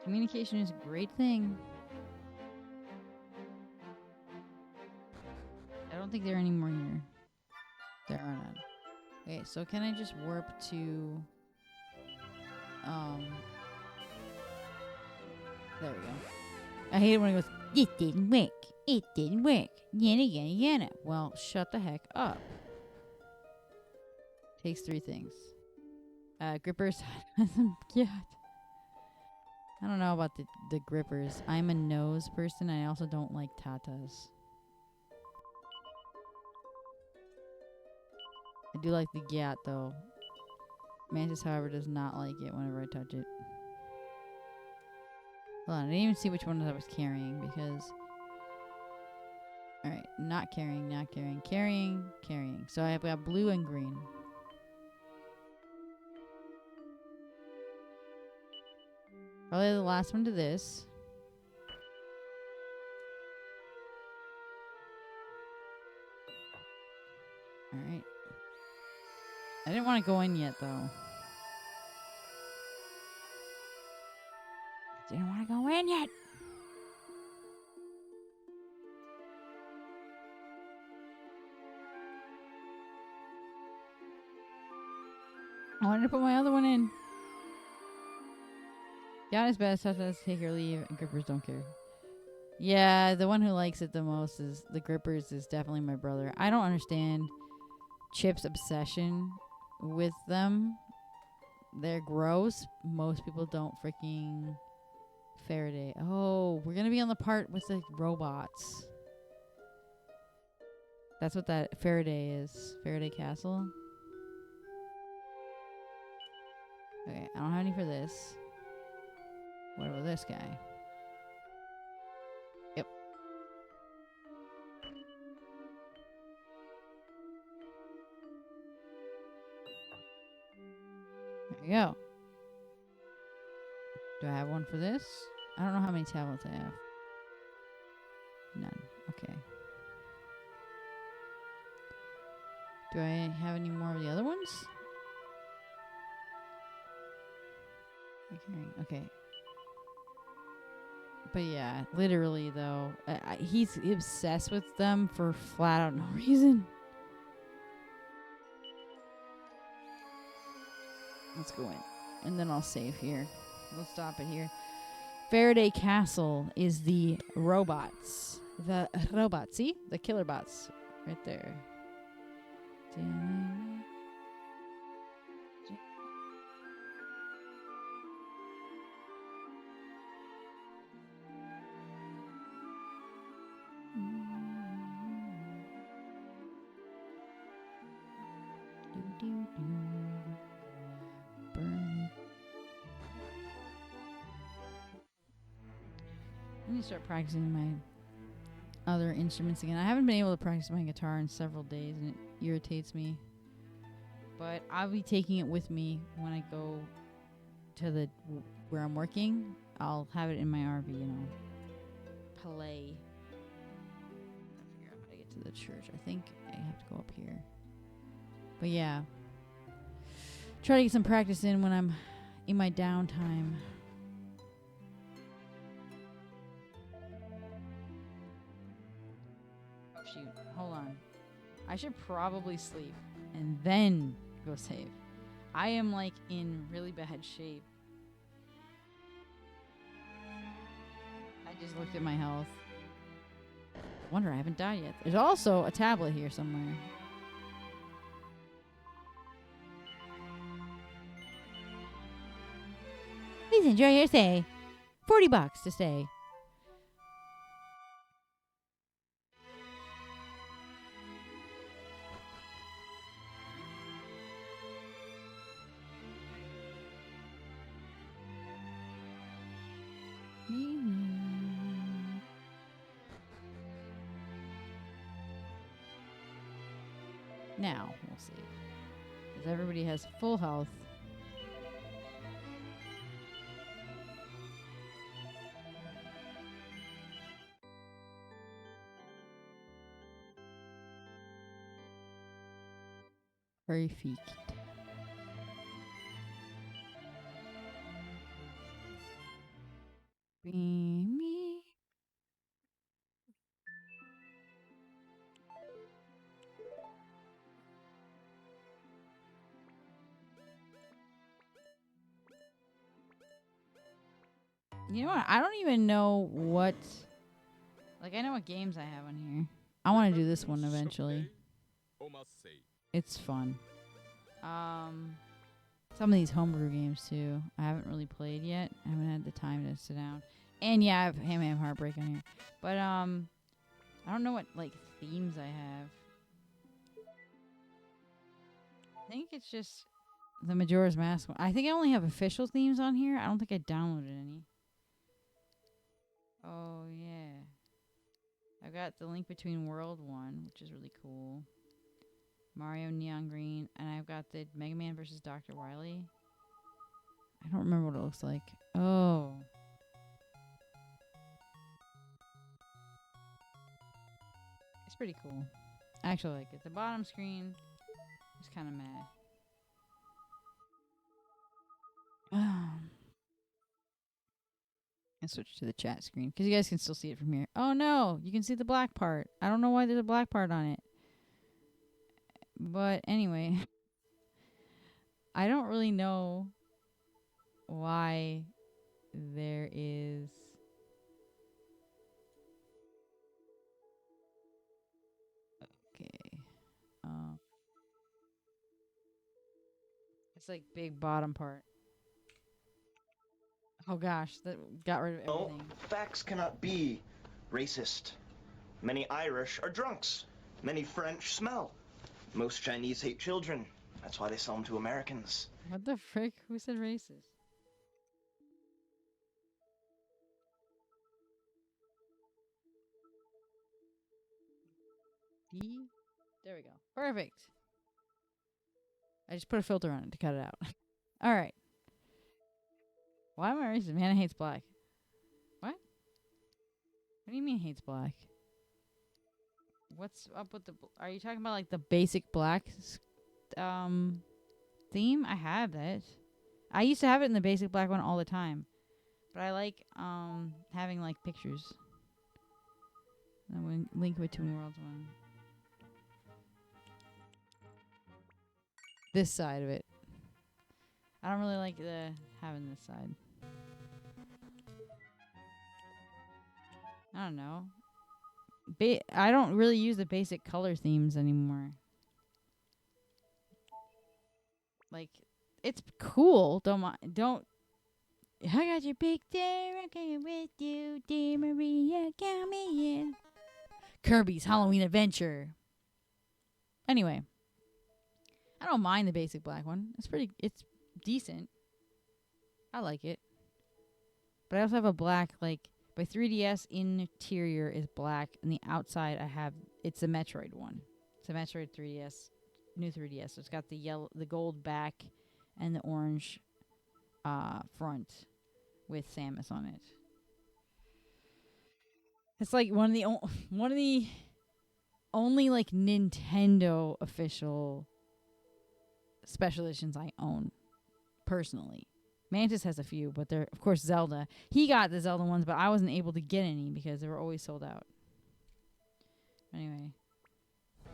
Communication is a great thing. I don't think there are any more here. There are none. Okay, so can I just warp to There we go. I hate it when it goes, it didn't work. It didn't work. Yana, yana, yana. Well, shut the heck up. Takes 3 things. Grippers. Yeah. I don't know about the grippers. I'm a nose person. I also don't like tatas. I do like the gyat, though. Mantis, however, does not like it whenever I touch it. Hold on, I didn't even see which one I was carrying because... Alright, not carrying, not carrying. Carrying, carrying. So I've got blue and green. Probably the last one to this. Alright. I didn't want to go in yet, though. Didn't want to go in yet. I wanted to put my other one in. Got his best. Has to take or leave, and grippers don't care. Yeah, the one who likes it the most is the grippers. Is definitely my brother. I don't understand Chip's obsession with them. They're gross. Most people don't freaking Faraday. Oh, we're gonna be on the part with the robots. That's what that Faraday is. Faraday Castle. Okay, I don't have any for this. What about this guy? Yep. There you go. Do I have one for this? I don't know how many tablets I have. None. Okay. Do I have any more of the other ones? Okay. But yeah, literally though, he's obsessed with them for flat out no reason. Let's go in. And then I'll save here. We'll stop it here. Faraday Castle is the robots. The robots. See? The killer bots. Right there. Burn. I need to start practicing my other instruments again. I haven't been able to practice my guitar in several days, and it irritates me. But I'll be taking it with me when I go to the where I'm working. I'll have it in my RV, you know. Play. I figure out how to get to the church. I think I have to go up here. But yeah. Try to get some practice in when I'm in my downtime. Oh shoot, hold on. I should probably sleep and then go save. I am like in really bad shape. I just looked at my health. Wonder I haven't died yet. There's also a tablet here somewhere. Please enjoy your stay. $40 to stay. Now, we'll see. Because everybody has full health. Perfect. Me. You know what? I don't even know what. Like, I know what games I have on here. I want to do this one eventually. It's fun. Some of these homebrew games too. I haven't really played yet. I haven't had the time to sit down. And yeah, I have Ham Heartbreak on here. But I don't know what like themes I have. I think it's just the Majora's Mask one. I think I only have official themes on here. I don't think I downloaded any. Oh yeah. I've got the Link Between World one, which is really cool. Mario Neon Green, and I've got the Mega Man vs. Dr. Wily. I don't remember what it looks like. Oh. It's pretty cool. I actually like it. The bottom screen is kind of meh. I switch to the chat screen because you guys can still see it from here. Oh no, you can see the black part. I don't know why there's a black part on it. But anyway, I don't really know why there is okay. It's like big bottom part. Oh gosh, that got rid of everything. No, facts cannot be racist. Many Irish are drunks. Many French smell. Most Chinese hate children. That's why they sell them to Americans. What the frick? Who said racist? There we go. Perfect. I just put a filter on it to cut it out. All right. Why am I racist? Man hates black. What? What do you mean hates black? What's up with the... Are you talking about like the basic black theme? I have it. I used to have it in the basic black one all the time. But I like having like pictures. The Link Between Worlds one. This side of it. I don't really like having this side. I don't know. I don't really use the basic color themes anymore. Like, it's cool. Don't. I got your picture. I'm coming with you, dear Maria. Count me in. Kirby's Halloween Adventure. Anyway, I don't mind the basic black one. It's decent. I like it. But I also have a black, like, my 3DS interior is black, and the outside it's a Metroid one. It's a Metroid 3DS, new 3DS. So it's got the gold back and the orange front with Samus on it. It's like one of the only like Nintendo official special editions I own personally. Mantis has a few, but they're of course Zelda. He got the Zelda ones, but I wasn't able to get any because they were always sold out. Anyway,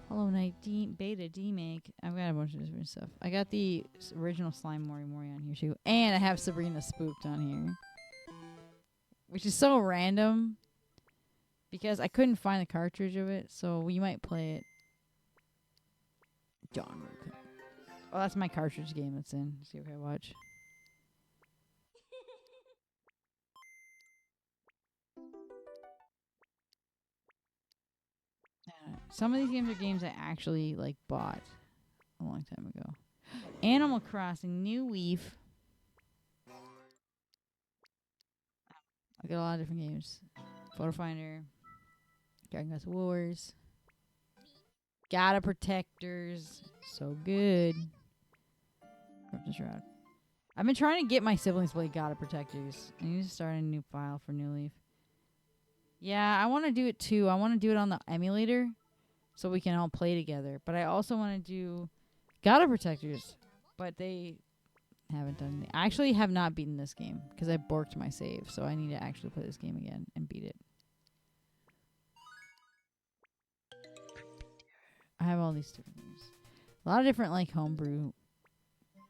Hollow Knight beta demake. I've got a bunch of different stuff. I got the original Slime Mori on here too, and I have Sabrina Spooked on here, which is so random because I couldn't find the cartridge of it, so you might play it. John. Oh, that's my cartridge game that's in. See if I watch. Some of these games are games I actually like bought a long time ago. Animal Crossing, New Leaf. I got a lot of different games. Photo Finder, Dragon Quest Wars, Gotta Protectors, so good. Corruption Shroud. I've been trying to get my siblings to play Gotta Protectors. I need to start a new file for New Leaf. Yeah, I want to do it too. I want to do it on the emulator so we can all play together. But I also want to do Gotta Protectors, but they haven't done anything. I actually have not beaten this game because I borked my save, so I need to actually play this game again and beat it. I have all these different things. A lot of different like homebrew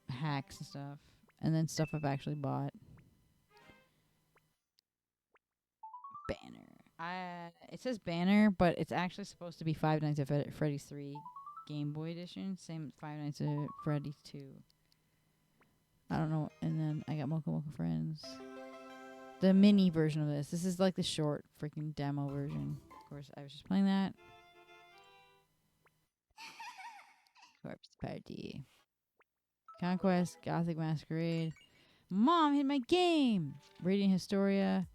hacks and stuff. And then stuff I've actually bought. Banner. It says Banner, but it's actually supposed to be Five Nights at Freddy's 3 Game Boy Edition. Same Five Nights at Freddy's 2. I don't know. And then I got Mocha Mocha Friends. The mini version of this. This is like the short freaking demo version. Of course, I was just playing that. Corpse Party. Conquest, Gothic Masquerade. Mom hit my game! Radiant Historia,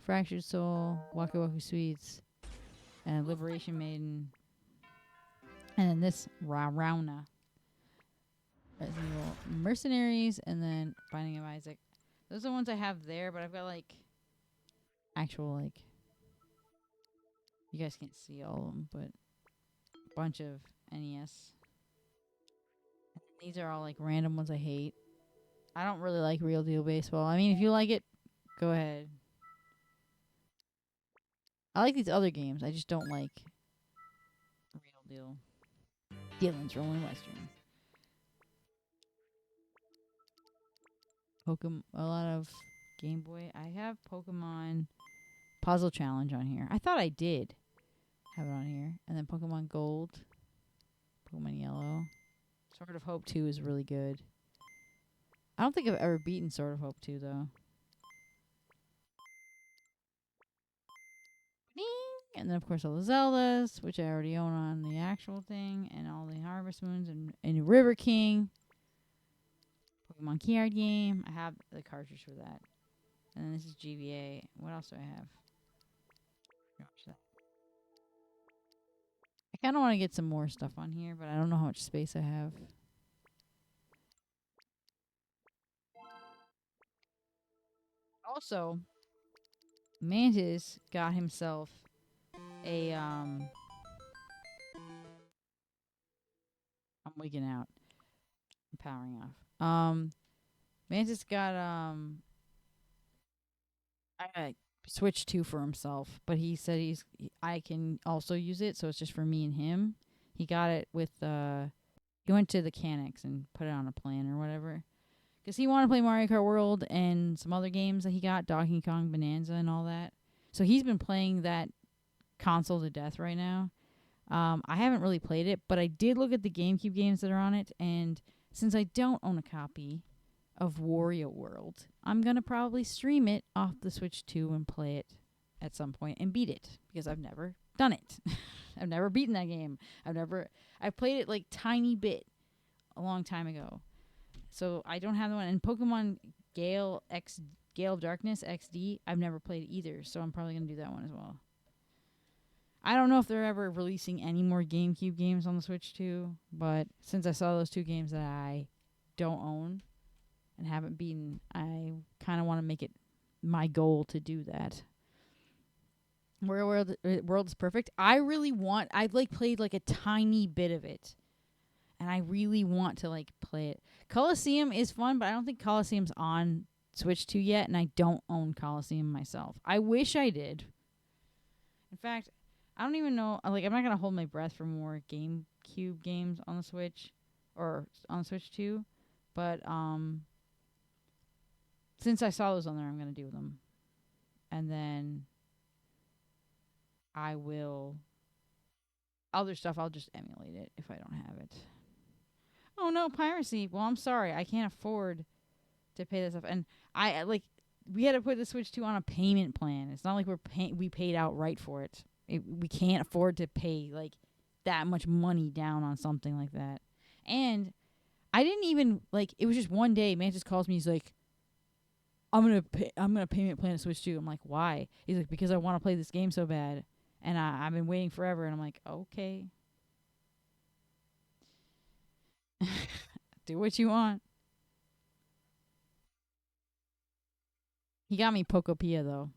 Fractured Soul, Waku Waku Sweets, and Liberation Maiden. And then this, Rauna. Resident Evil Mercenaries, and then Binding of Isaac. Those are the ones I have there, but I've got like actual like, you guys can't see all of them, but a bunch of NES. These are all like random ones I hate. I don't really like Real Deal Baseball. I mean, if you like it, go ahead. I like these other games. I just don't like Real Deal. Dylan's Rolling Western. A lot of Game Boy. I have Pokemon Puzzle Challenge on here. I thought I did have it on here. And then Pokemon Gold. Pokemon Yellow. Sword of Hope 2 is really good. I don't think I've ever beaten Sword of Hope 2, though. And then, of course, all the Zeldas, which I already own on the actual thing. And all the Harvest Moons and River King. Pokemon Card Game. I have the cartridge for that. And then this is GBA. What else do I have? I kind of want to get some more stuff on here, but I don't know how much space I have. Also, Mantis got himself a I'm wigging out. I'm powering off. Mantis got I Switch 2 for himself, but he said I can also use it, so it's just for me and him. He got it with he went to the Canucks and put it on a plan or whatever. Because he wanted to play Mario Kart World and some other games that he got, Donkey Kong Bonanza and all that. So he's been playing that console to death right now. I haven't really played it, but I did look at the GameCube games that are on it, and since I don't own a copy of Wario World, I'm going to probably stream it off the Switch 2 and play it at some point and beat it, because I've never done it. I've never beaten that game. I've played it like tiny bit a long time ago. So I don't have the one. And Pokemon Gale of Darkness XD, I've never played it either. So I'm probably going to do that one as well. I don't know if they're ever releasing any more GameCube games on the Switch 2. But since I saw those two games that I don't own and haven't beaten, I kind of want to make it my goal to do that. World is Perfect. I've like played like a tiny bit of it. And I really want to like play it. Coliseum is fun, but I don't think Coliseum's on Switch 2 yet, and I don't own Coliseum myself. I wish I did. In fact, I don't even know. Like, I'm not gonna hold my breath for more GameCube games on the Switch or on the Switch 2, but since I saw those on there, I'm gonna do them, and then I will. Other stuff, I'll just emulate it if I don't have it. Oh no, piracy. Well, I'm sorry. I can't afford to pay this stuff. And we had to put the Switch 2 on a payment plan. It's not like we paid outright for it. We can't afford to pay like that much money down on something like that. And I didn't even it was just one day Mantis calls me, he's like, I'm gonna payment plan a Switch 2. I'm like, why? He's like, because I want to play this game so bad. And I've been waiting forever, and I'm like, okay. Do what you want. He got me Pokopia, though.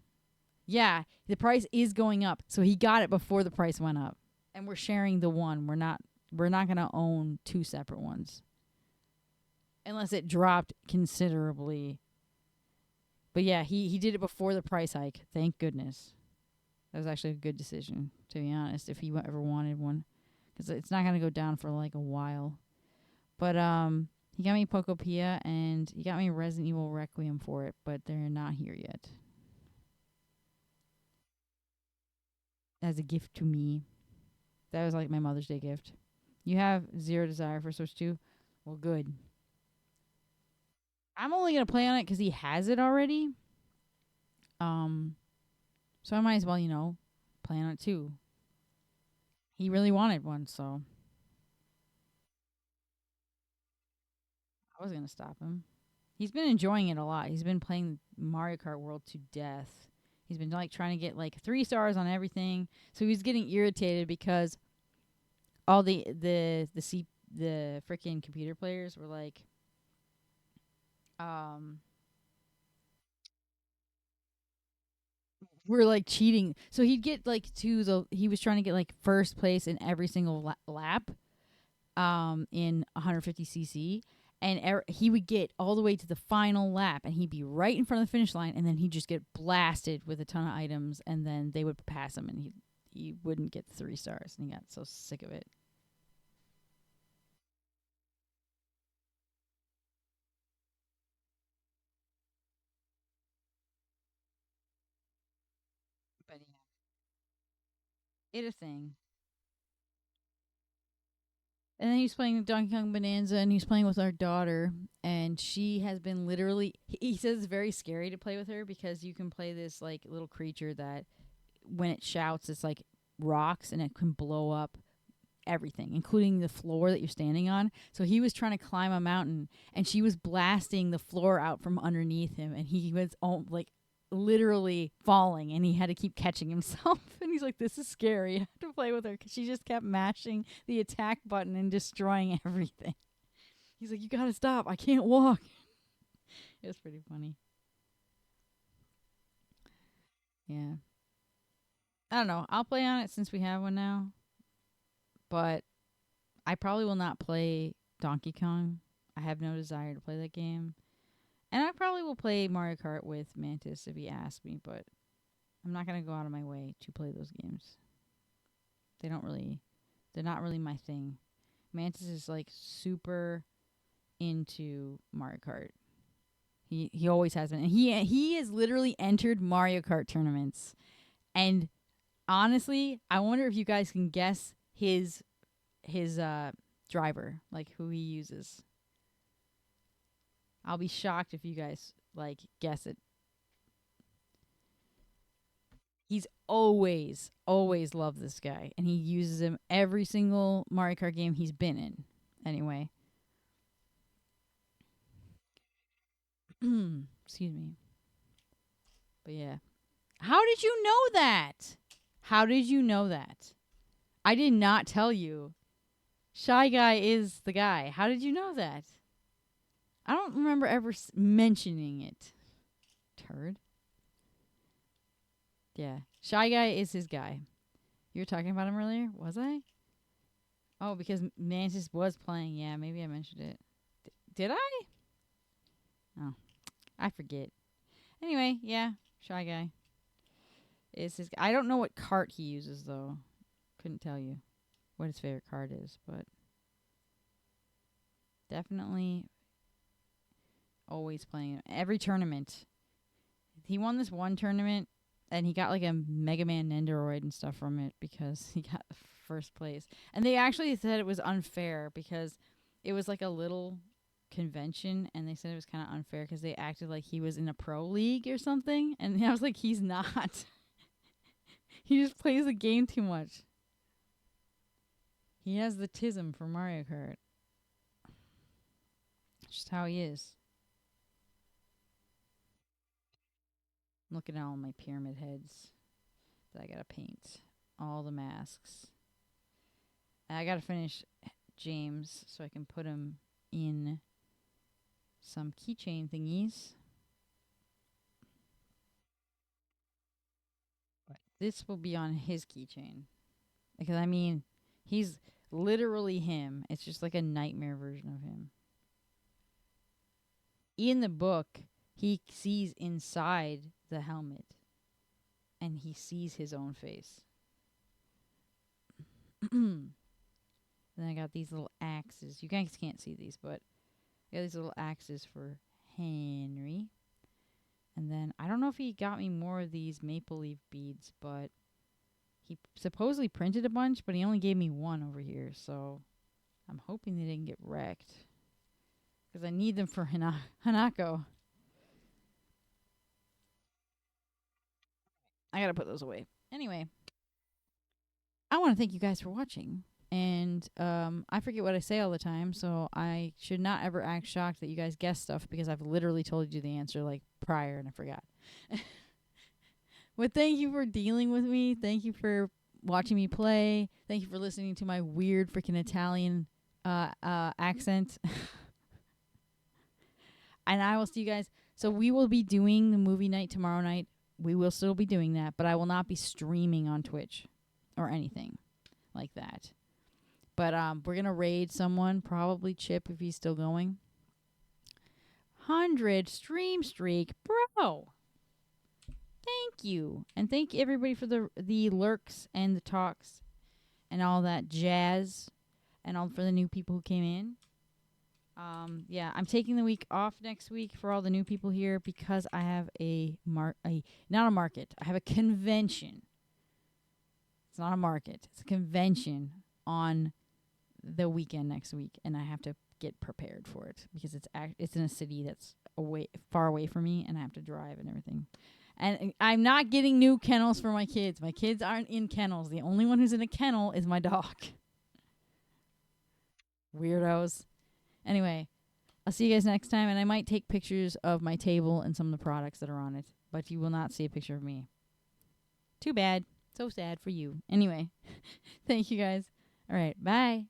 Yeah, the price is going up. So he got it before the price went up. And we're sharing the one. We're not going to own two separate ones. Unless it dropped considerably. But yeah, he did it before the price hike. Thank goodness. That was actually a good decision, to be honest, if he ever wanted one. Because it's not going to go down for like a while. But he got me Pokopia, and he got me Resident Evil Requiem for it, but they're not here yet. as a gift to me. That was like my Mother's Day gift. You have zero desire for Switch 2? Well, good. I'm only going to play on it because he has it already. So I might as well, play on it too. He really wanted one, so I was going to stop him. He's been enjoying it a lot. He's been playing Mario Kart World to death. He's been like trying to get like 3 stars on everything. So he's getting irritated because all the freaking computer players were like we're like cheating. So he'd get like he was trying to get like first place in every single lap in 150cc, and he would get all the way to the final lap and he'd be right in front of the finish line, and then he'd just get blasted with a ton of items, and then they would pass him and he wouldn't get 3 stars, and he got so sick of it. But yeah, it a thing. And then he's playing Donkey Kong Bonanza, and he's playing with our daughter, and she has been literally. He says it's very scary to play with her because you can play this like little creature that, when it shouts, it's like rocks, and it can blow up everything, including the floor that you're standing on. So he was trying to climb a mountain, and she was blasting the floor out from underneath him, and he was like literally falling, and he had to keep catching himself. And he's like, this is scary. I have to play with her because she just kept mashing the attack button and destroying everything. He's like, you gotta stop, I can't walk. It was pretty funny. Yeah, I don't know, I'll play on it since we have one now, but I probably will not play Donkey Kong. I have no desire to play that game. And I probably will play Mario Kart with Mantis if he asks me, but I'm not going to go out of my way to play those games. They're not really my thing. Mantis is like super into Mario Kart. He always has been. And he has literally entered Mario Kart tournaments. And honestly, I wonder if you guys can guess his driver, like who he uses. I'll be shocked if you guys like guess it. He's always loved this guy, and he uses him every single Mario Kart game he's been in. Anyway. Excuse me. But yeah. How did you know that? How did you know that? I did not tell you. Shy Guy is the guy. How did you know that? I don't remember ever mentioning it. Turd. Yeah. Shy Guy is his guy. You were talking about him earlier? Was I? Oh, because Mantis was playing. Yeah, maybe I mentioned it. Did I? Oh, I forget. Anyway, yeah. Shy Guy is his. I don't know what cart he uses, though. Couldn't tell you what his favorite cart is, but definitely always playing every tournament. He won this one tournament, and he got like a Mega Man Nendoroid and stuff from it because he got first place. And they actually said it was unfair because it was like a little convention, and they said it was kind of unfair because they acted like he was in a pro league or something. And I was like, he's not. He just plays the game too much. He has the tism for Mario Kart. Just how he is. I'm looking at all my pyramid heads that I gotta paint. All the masks. And I gotta finish James so I can put him in some keychain thingies. This will be on his keychain. Because, I mean, he's literally him. It's just like a nightmare version of him. In the book, he sees inside the helmet. And he sees his own face. Then I got these little axes. You guys can't see these, but I got these little axes for Henry. And then I don't know if he got me more of these maple leaf beads, but He supposedly printed a bunch, but he only gave me one over here, so I'm hoping they didn't get wrecked. Because I need them for Hanako. I gotta put those away. Anyway, I want to thank you guys for watching. And I forget what I say all the time, so I should not ever act shocked that you guys guess stuff because I've literally told you the answer like prior and I forgot. But thank you for dealing with me. Thank you for watching me play. Thank you for listening to my weird freaking Italian accent. And I will see you guys. So we will be doing the movie night tomorrow night. We will still be doing that, but I will not be streaming on Twitch or anything like that. But we're going to raid someone, probably Chip if he's still going. 100 stream streak. Bro. Thank you. And thank everybody for the lurks and the talks and all that jazz and all for the new people who came in. Yeah, I'm taking the week off next week for all the new people here because I have not a market. I have a convention. It's not a market. It's a convention on the weekend next week, and I have to get prepared for it because it's in a city that's far away from me, and I have to drive and everything. And I'm not getting new kennels for my kids. My kids aren't in kennels. The only one who's in a kennel is my dog. Weirdos. Anyway, I'll see you guys next time, and I might take pictures of my table and some of the products that are on it, but you will not see a picture of me. Too bad. So sad for you. Anyway, thank you guys. All right, bye.